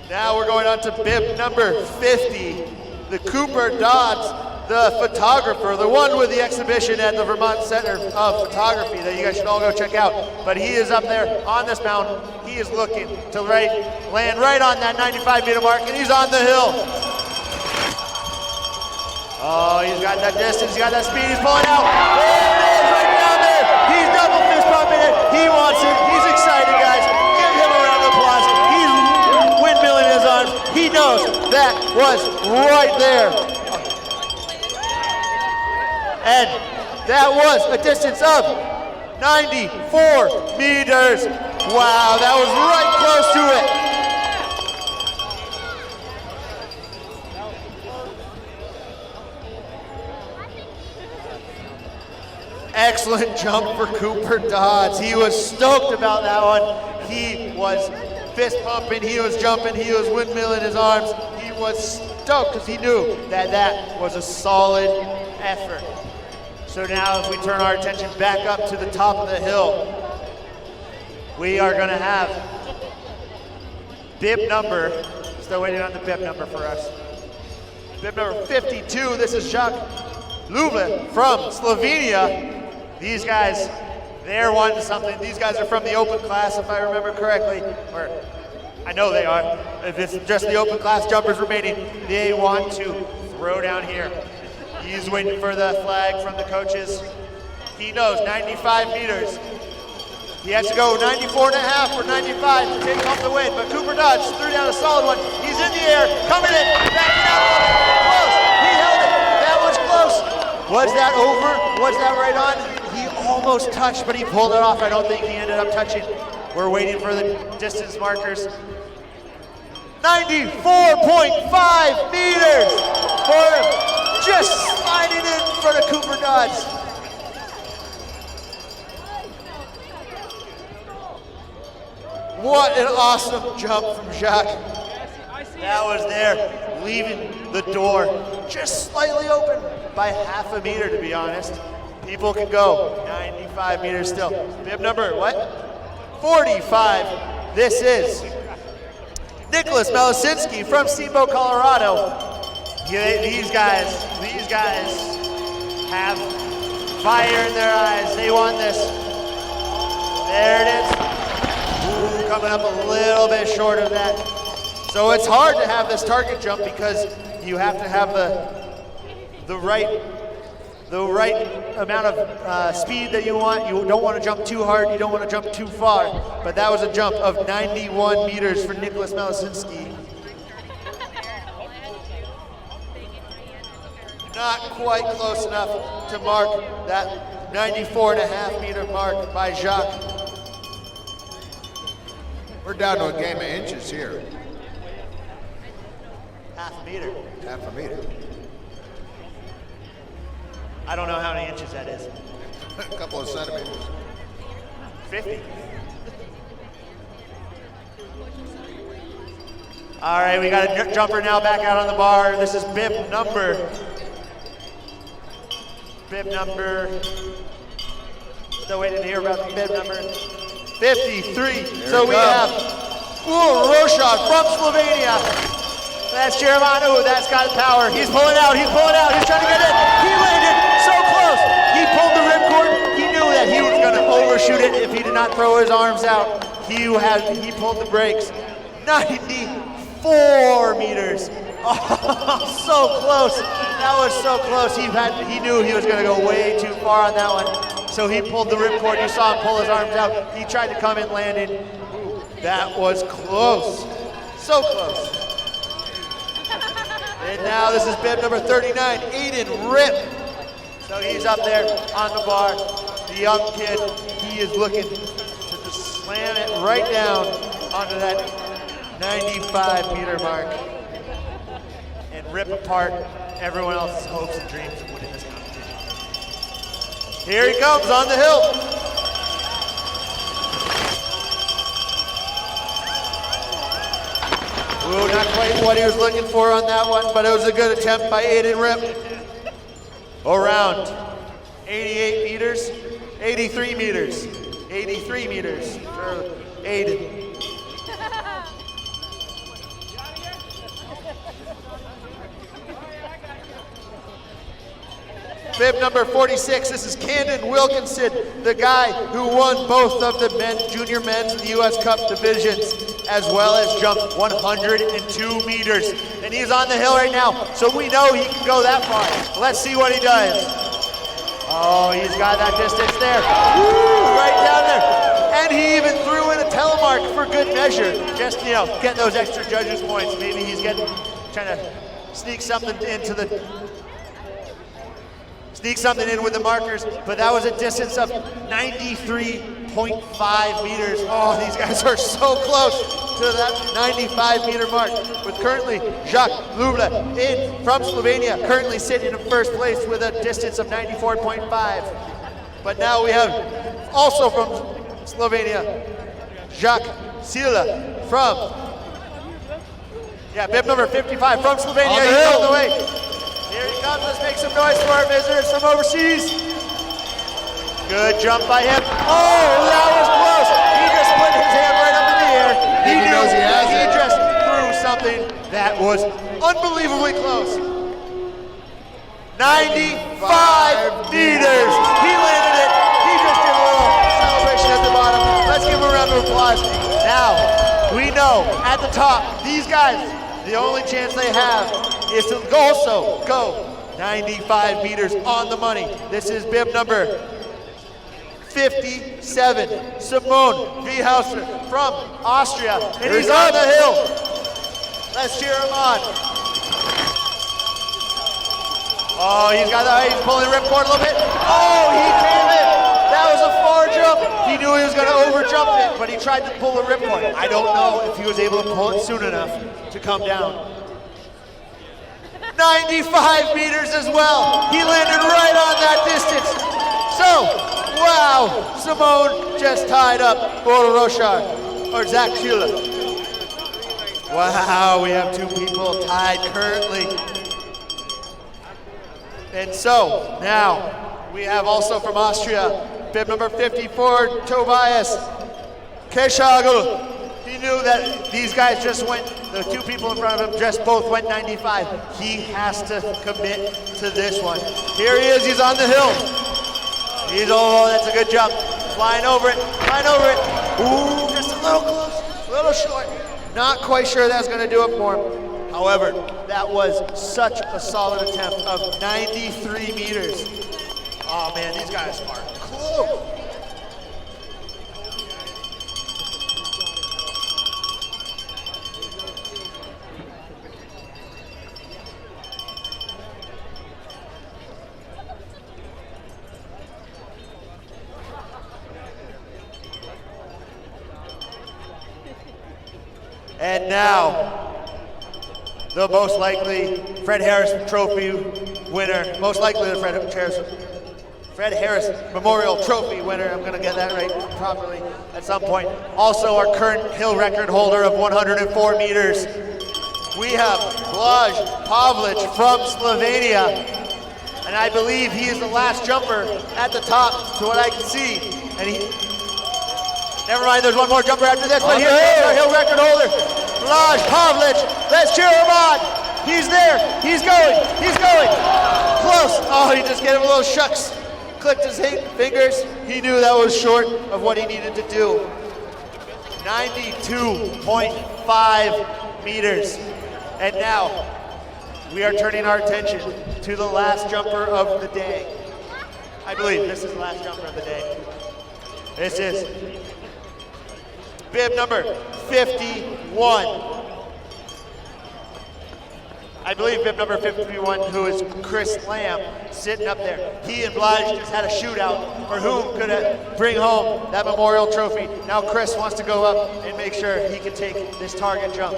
Now we're going on to bib number 50, the Cooper Dodds, the photographer, the one with the exhibition at the Vermont Center of Photography that you guys should all go check out. But he is up there on this mountain. He is looking to land right on that 95-meter mark, and he's on the hill. Oh, he's got that distance, he's got that speed, he's pulling out. There it is, right down there. He's double fist pumping it. He wants it. He's excited, guys. Give him a round of applause. He's windmilling his arms. He knows that was right there. And that was a distance of 94 meters. Wow, that was right close to it. Excellent jump for Cooper Dodds. He was stoked about that one. He was fist pumping, he was jumping, he was windmilling his arms. He was stoked because he knew that that was a solid effort. So now if we turn our attention back up to the top of the hill, we are gonna have bib number, still waiting on the bib number for us. Bib number 52, this is Jacques Lula from Slovenia. These guys, they're wanting something. These guys are from the open class, if I remember correctly, or I know they are. If it's just the open class jumpers remaining, they want to throw down here. He's waiting for the flag from the coaches. He knows 95 meters. He has to go 94 and a half or 95 to take off the win, but Cooper Dodds threw down a solid one. He's in the air, coming in, backing out a little bit. Close, he held it, that was close. Was that over? Was that right on? He almost touched, but he pulled it off. I don't think he ended up touching. We're waiting for the distance markers. 94.5 meters for him. Just sliding in front of Cooper Dodds. What an awesome jump from Jacques. That was there, leaving the door just slightly open by half a meter, to be honest. People can go 95 meters still. Bib number, what? 45. This is Nicolas Malice from Steamboat, Colorado. These guys have fire in their eyes. They want this. There it is. Ooh, coming up a little bit short of that. So it's hard to have this target jump because you have to have the right amount of speed that you want. You don't want to jump too hard, you don't want to jump too far. But that was a jump of 91 meters for Nicolas Malice. Not quite close enough to mark that 94.5 meter mark by Jacques. We're down to a game of inches here. Half a meter. Half a meter. I don't know how many inches that is. A couple of centimeters. 50. All right, we got a jumper now back out on the bar. This is bib number, still waiting to hear about the bib number, 53. So we have Roshad from Slovenia. That's Jeremanu, that's got power. He's pulling out, he's trying to get in. He landed so close. He pulled the ripcord. He knew that he was gonna overshoot it if he did not throw his arms out. He pulled the brakes. 94 meters. Oh, so close. That was so close. He knew he was gonna go way too far on that one. So he pulled the ripcord. You saw him pull his arms out. He tried to come in, landed. That was close. So close. And now this is bib number 39, Aiden Rip So he's up there on the bar. The young kid, he is looking to just slam it right down onto that 95-meter mark and rip apart everyone else's hopes and dreams of winning this competition. Here he comes on the hill. Ooh, not quite what he was looking for on that one, but it was a good attempt by Aiden Rip. Around 88 meters, 83 meters, 83 meters for Aiden. Bib number 46, this is Candid Wilkinson, the guy who won both of the junior men's and the U.S. Cup divisions, as well as jumped 102 meters. And he's on the hill right now, so we know he can go that far. Let's see what he does. Oh, he's got that distance there. Woo, right down there. And he even threw in a telemark for good measure. Just, get those extra judges' points. Maybe he's trying to sneak something in with the markers, but that was a distance of 93.5 meters. Oh, these guys are so close to that 95-meter mark, with currently Jacques Lula from Slovenia currently sitting in first place with a distance of 94.5. But now we have also from Slovenia, Jacques Lula from, bib number 55 from Slovenia. He's on the way. Here he comes, let's make some noise for our visitors from overseas. Good jump by him. Oh, that was close. He just put his hand right up in the air. He knows he has it. He just threw something that was unbelievably close. 95 meters. He landed it. He just did a little celebration at the bottom. Let's give him a round of applause. Now, we know at the top, these guys, the only chance they have is to also go 95 meters on the money. This is bib number 57, Simone Wiehauser from Austria, and he's on the hill. Let's cheer him on. Oh, he's pulling the ripcord a little bit. Oh, he came in. That was a far jump. He knew he was going to over-jump it, but he tried to pull the ripcord. I don't know if he was able to pull it soon enough to come down. 95 meters as well. He landed right on that distance. So, wow, Simone just tied up Zach Lula. Wow, we have two people tied currently. And so, now, we have also from Austria, bib number 54, Tobias Kershaw. He knew that these guys just went, the two people in front of him just both went 95. He has to commit to this one. Here he is, he's on the hill. That's a good jump. Flying over it. Ooh, just a little close, a little short. Not quite sure that's gonna do it for him. However, that was such a solid attempt of 93 meters. Oh man, these guys are close. And now, the most likely Fred Harris Trophy winner, Fred Harris Memorial Trophy winner, I'm gonna get that right properly at some point. Also our current hill record holder of 104 meters. We have Blaž Pavlic from Slovenia, and I believe he is the last jumper at the top, to what I can see. And never mind, there's one more jumper after this, but here's our hill record holder, Blaž Pavlic. Let's cheer him on. He's there, he's going. Close. Oh, he just gave him a little shucks. Clicked his fingers. He knew that was short of what he needed to do. 92.5 meters. And now, we are turning our attention to the last jumper of the day. I believe this is the last jumper of the day. This is bib number 51. I believe bib number 51, who is Chris Lamb, sitting up there. He and Blige just had a shootout for whom could bring home that memorial trophy. Now Chris wants to go up and make sure he can take this target jump.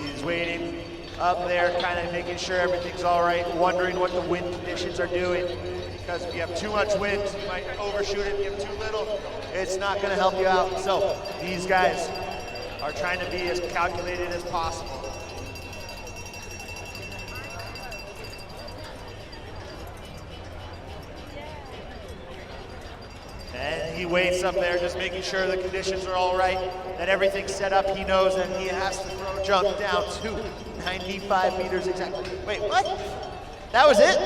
He's waiting up there, kind of making sure everything's all right, wondering what the wind conditions are doing. Because if you have too much wind, you might overshoot it. If you have too little, it's not going to help you out. So these guys are trying to be as calculated as possible. And he waits up there, just making sure the conditions are all right, that everything's set up. He knows that he has to throw a jump down to 95 meters exactly. Wait, what? That was it?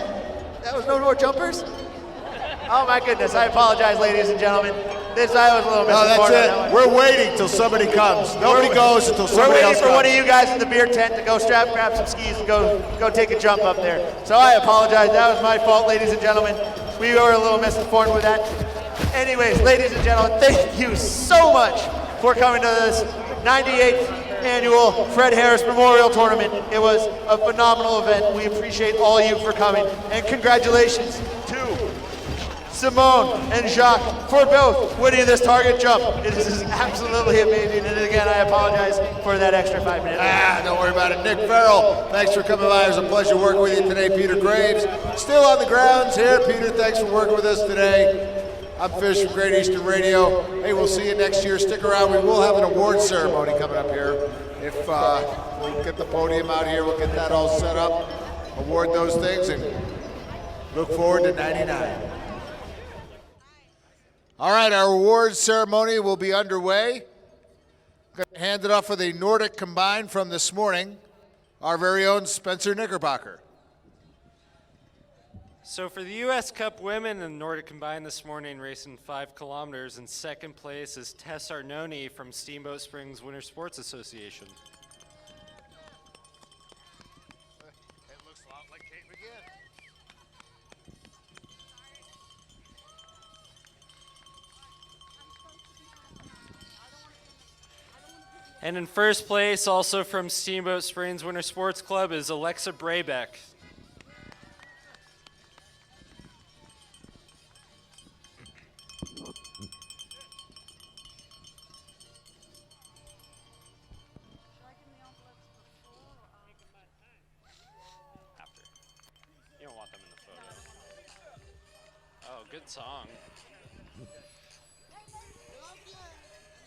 That was no more jumpers? Oh my goodness, I apologize, ladies and gentlemen. I was a little No, that's it. We're waiting till somebody comes. Nobody goes until somebody else comes. We're waiting for one of you guys in the beer tent to go grab some skis and go take a jump up there. So I apologize, that was my fault, ladies and gentlemen. We were a little misinformed with that. Anyways, ladies and gentlemen, thank you so much for coming to this 98th annual Fred Harris Memorial Tournament. It was a phenomenal event. We appreciate all of you for coming. And congratulations to Simone and Jacques for both winning this target jump. It is absolutely amazing. And again, I apologize for that extra 5 minutes. Don't worry about it. Nick Farrell, thanks for coming by. It was a pleasure working with you today. Peter Graves, still on the grounds here. Peter, thanks for working with us today. I'm Fish from Great Eastern Radio. Hey, we'll see you next year. Stick around. We will have an awards ceremony coming up here. If we'll get the podium out here, we'll get that all set up, award those things, and look forward to 99. All right, our awards ceremony will be underway. Going to hand it off for the Nordic Combined from this morning, our very own Spencer Knickerbocker. So for the U.S. Cup women in Nordic Combined this morning, racing 5 kilometers, in second place is Tess Maroney from Steamboat Springs Winter Sports Association. It looks a lot like Kate McGinn. And in first place, also from Steamboat Springs Winter Sports Club, is Alexa Braybeck. You don't want them in the photo. Oh, good song.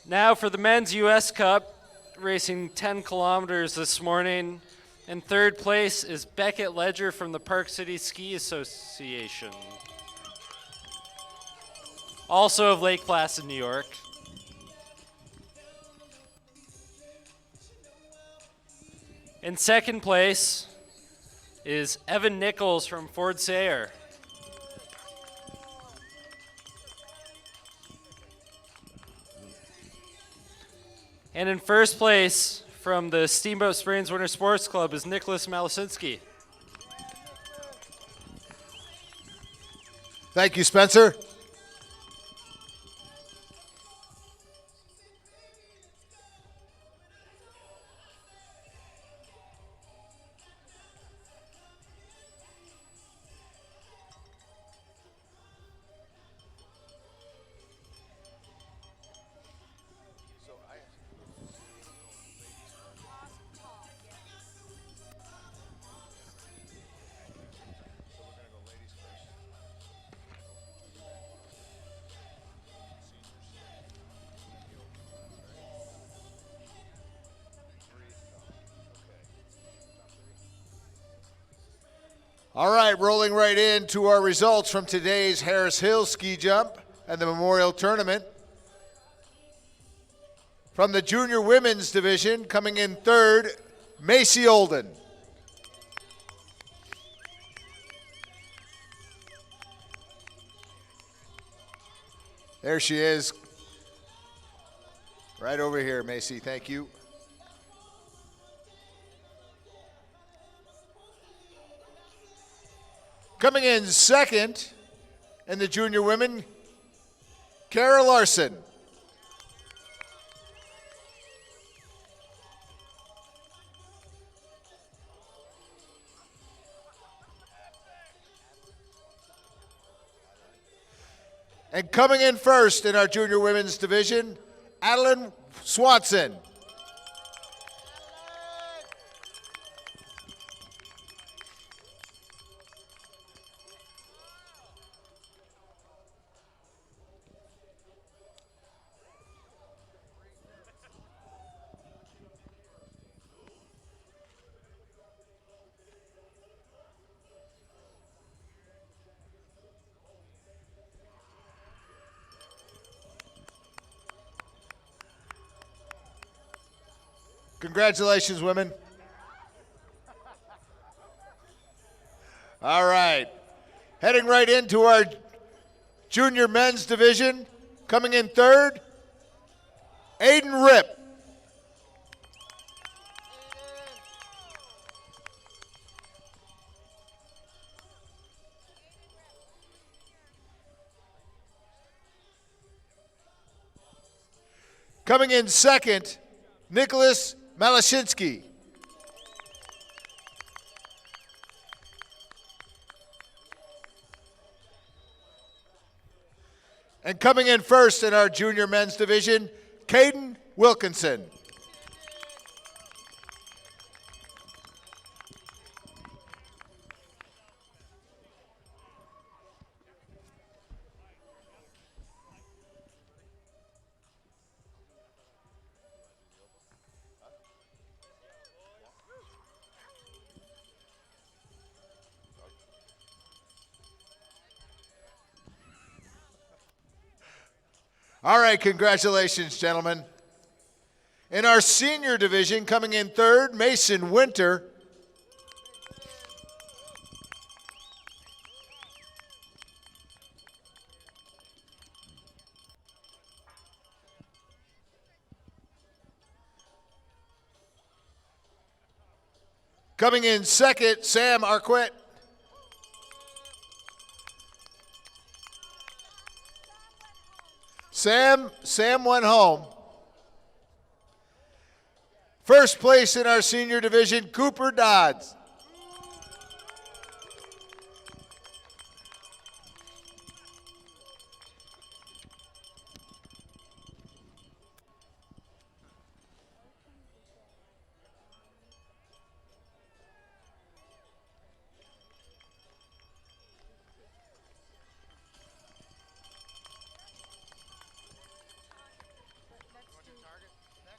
Now for the men's U.S. Cup, racing 10 kilometers this morning. In third place is Beckett Ledger from the Park City Ski Association, also of Lake Placid, New York. In second place is Evan Nichols from Ford Sayre. And in first place from the Steamboat Springs Winter Sports Club is Nicholas Malice. Thank you, Spencer. All right, rolling right into our results from today's Harris Hill ski jump and the Memorial Tournament. From the junior women's division, coming in third, Maci Alden. There she is. Right over here, Maci, thank you. Coming in second in the junior women, Kara Larson. And coming in first in our junior women's division, Adaline Swanson. Congratulations, women. All right. Heading right into our junior men's division. Coming in third, Aiden Rip. Coming in second, Nicolas Malice. And coming in first in our junior men's division, Candid Wilkinson. All right, congratulations, gentlemen. In our senior division, coming in third, Mason Winter. Coming in second, Sam Arquette. Sam went home. First place in our senior division, Cooper Dodds.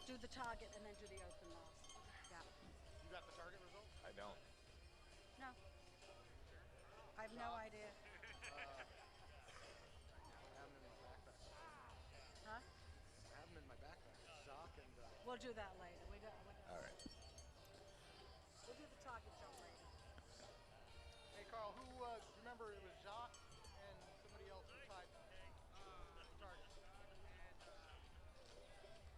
Do the target and then do the open last. Yeah. You got the target result? I don't. No. I have no idea. Huh? I have them in my backpack. Jacques and... We'll do that later. All right. We'll do the target jump later. Hey, Carl, who, remember it was Jacques and somebody else who tied the target.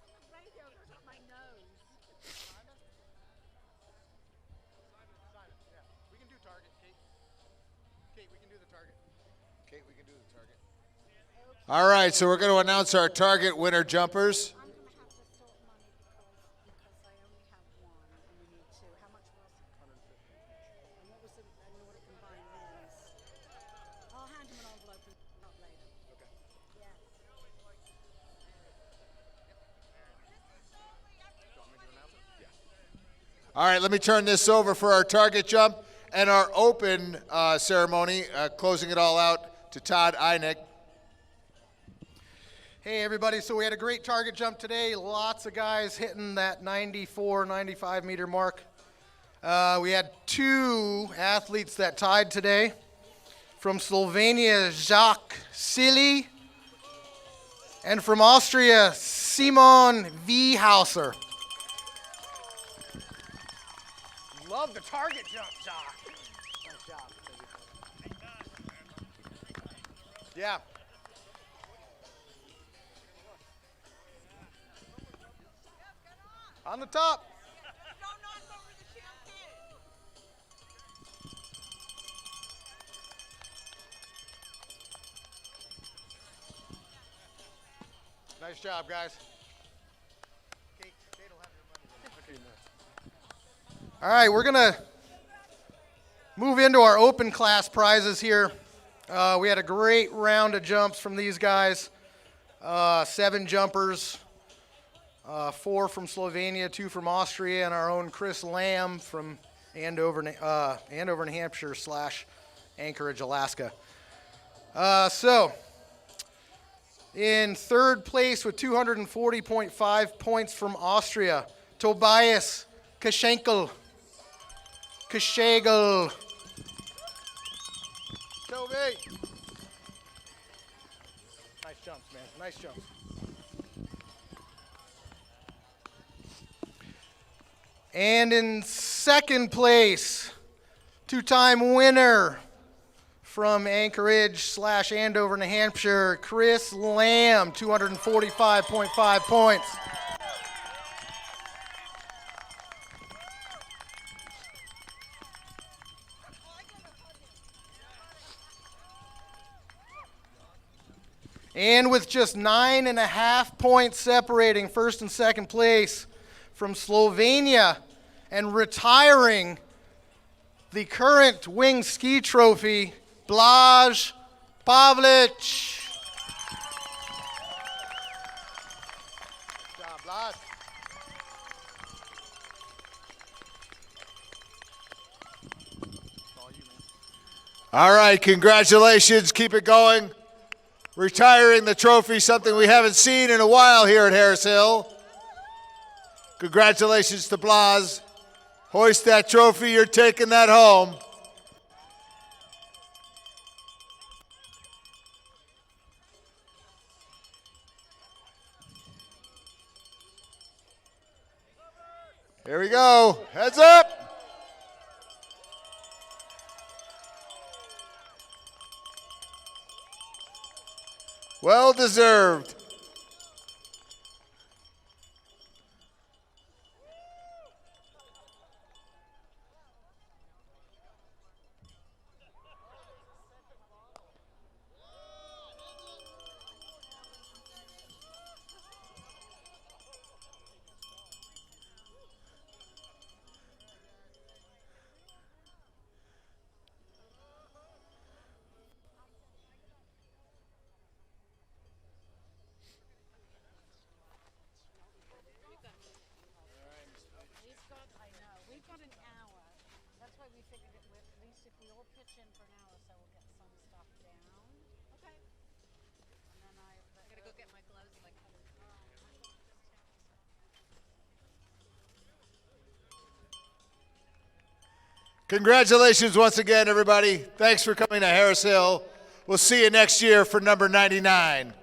The radio goes up my nose. Simon, yeah. We can do target, Kate. Kate, we can do the target. Kate, we can do the target. All right, so we're going to announce our target winner jumpers. I'm going to have to sort money because I only have one and we need two. How much was it? 150. And what was it? And what it combined means? I'll hand him an envelope and up later. Okay. Yeah. All right, let me turn this over for our target jump and our open ceremony, closing it all out to Todd Einig. Hey, everybody. So we had a great target jump today. Lots of guys hitting that 94, 95 meter mark. We had two athletes that tied today. From Slovenia, Jacques Lula, and from Austria, Simon Wiehauser. Love the target jump, Jacques. Nice job. Yeah. On the top. Nice job, guys. Kate will have your money. All right, we're going to move into our open class prizes here. We had a great round of jumps from these guys. 7 jumpers, 4 from Slovenia, 2 from Austria, and our own Chris Lamb from Andover, New Hampshire / Anchorage, Alaska. So, in third place with 240.5 points from Austria, Tobias Kershaw. Toby. Nice jumps, man. Nice jumps. And in second place, 2-time winner from Anchorage / Andover, New Hampshire, Chris Lamb, 245.5 points. And with just 9.5 points separating first and second place from Slovenia and retiring the current wing ski trophy, Blaž Pavlic. Good job, Blaž. All right, congratulations. Keep it going. Retiring the trophy, something we haven't seen in a while here at Harris Hill. Congratulations to Blaž. Hoist that trophy, you're taking that home. Here we go, heads up. Well deserved. Congratulations once again, everybody. Thanks for coming to Harris Hill. We'll see you next year for number 99.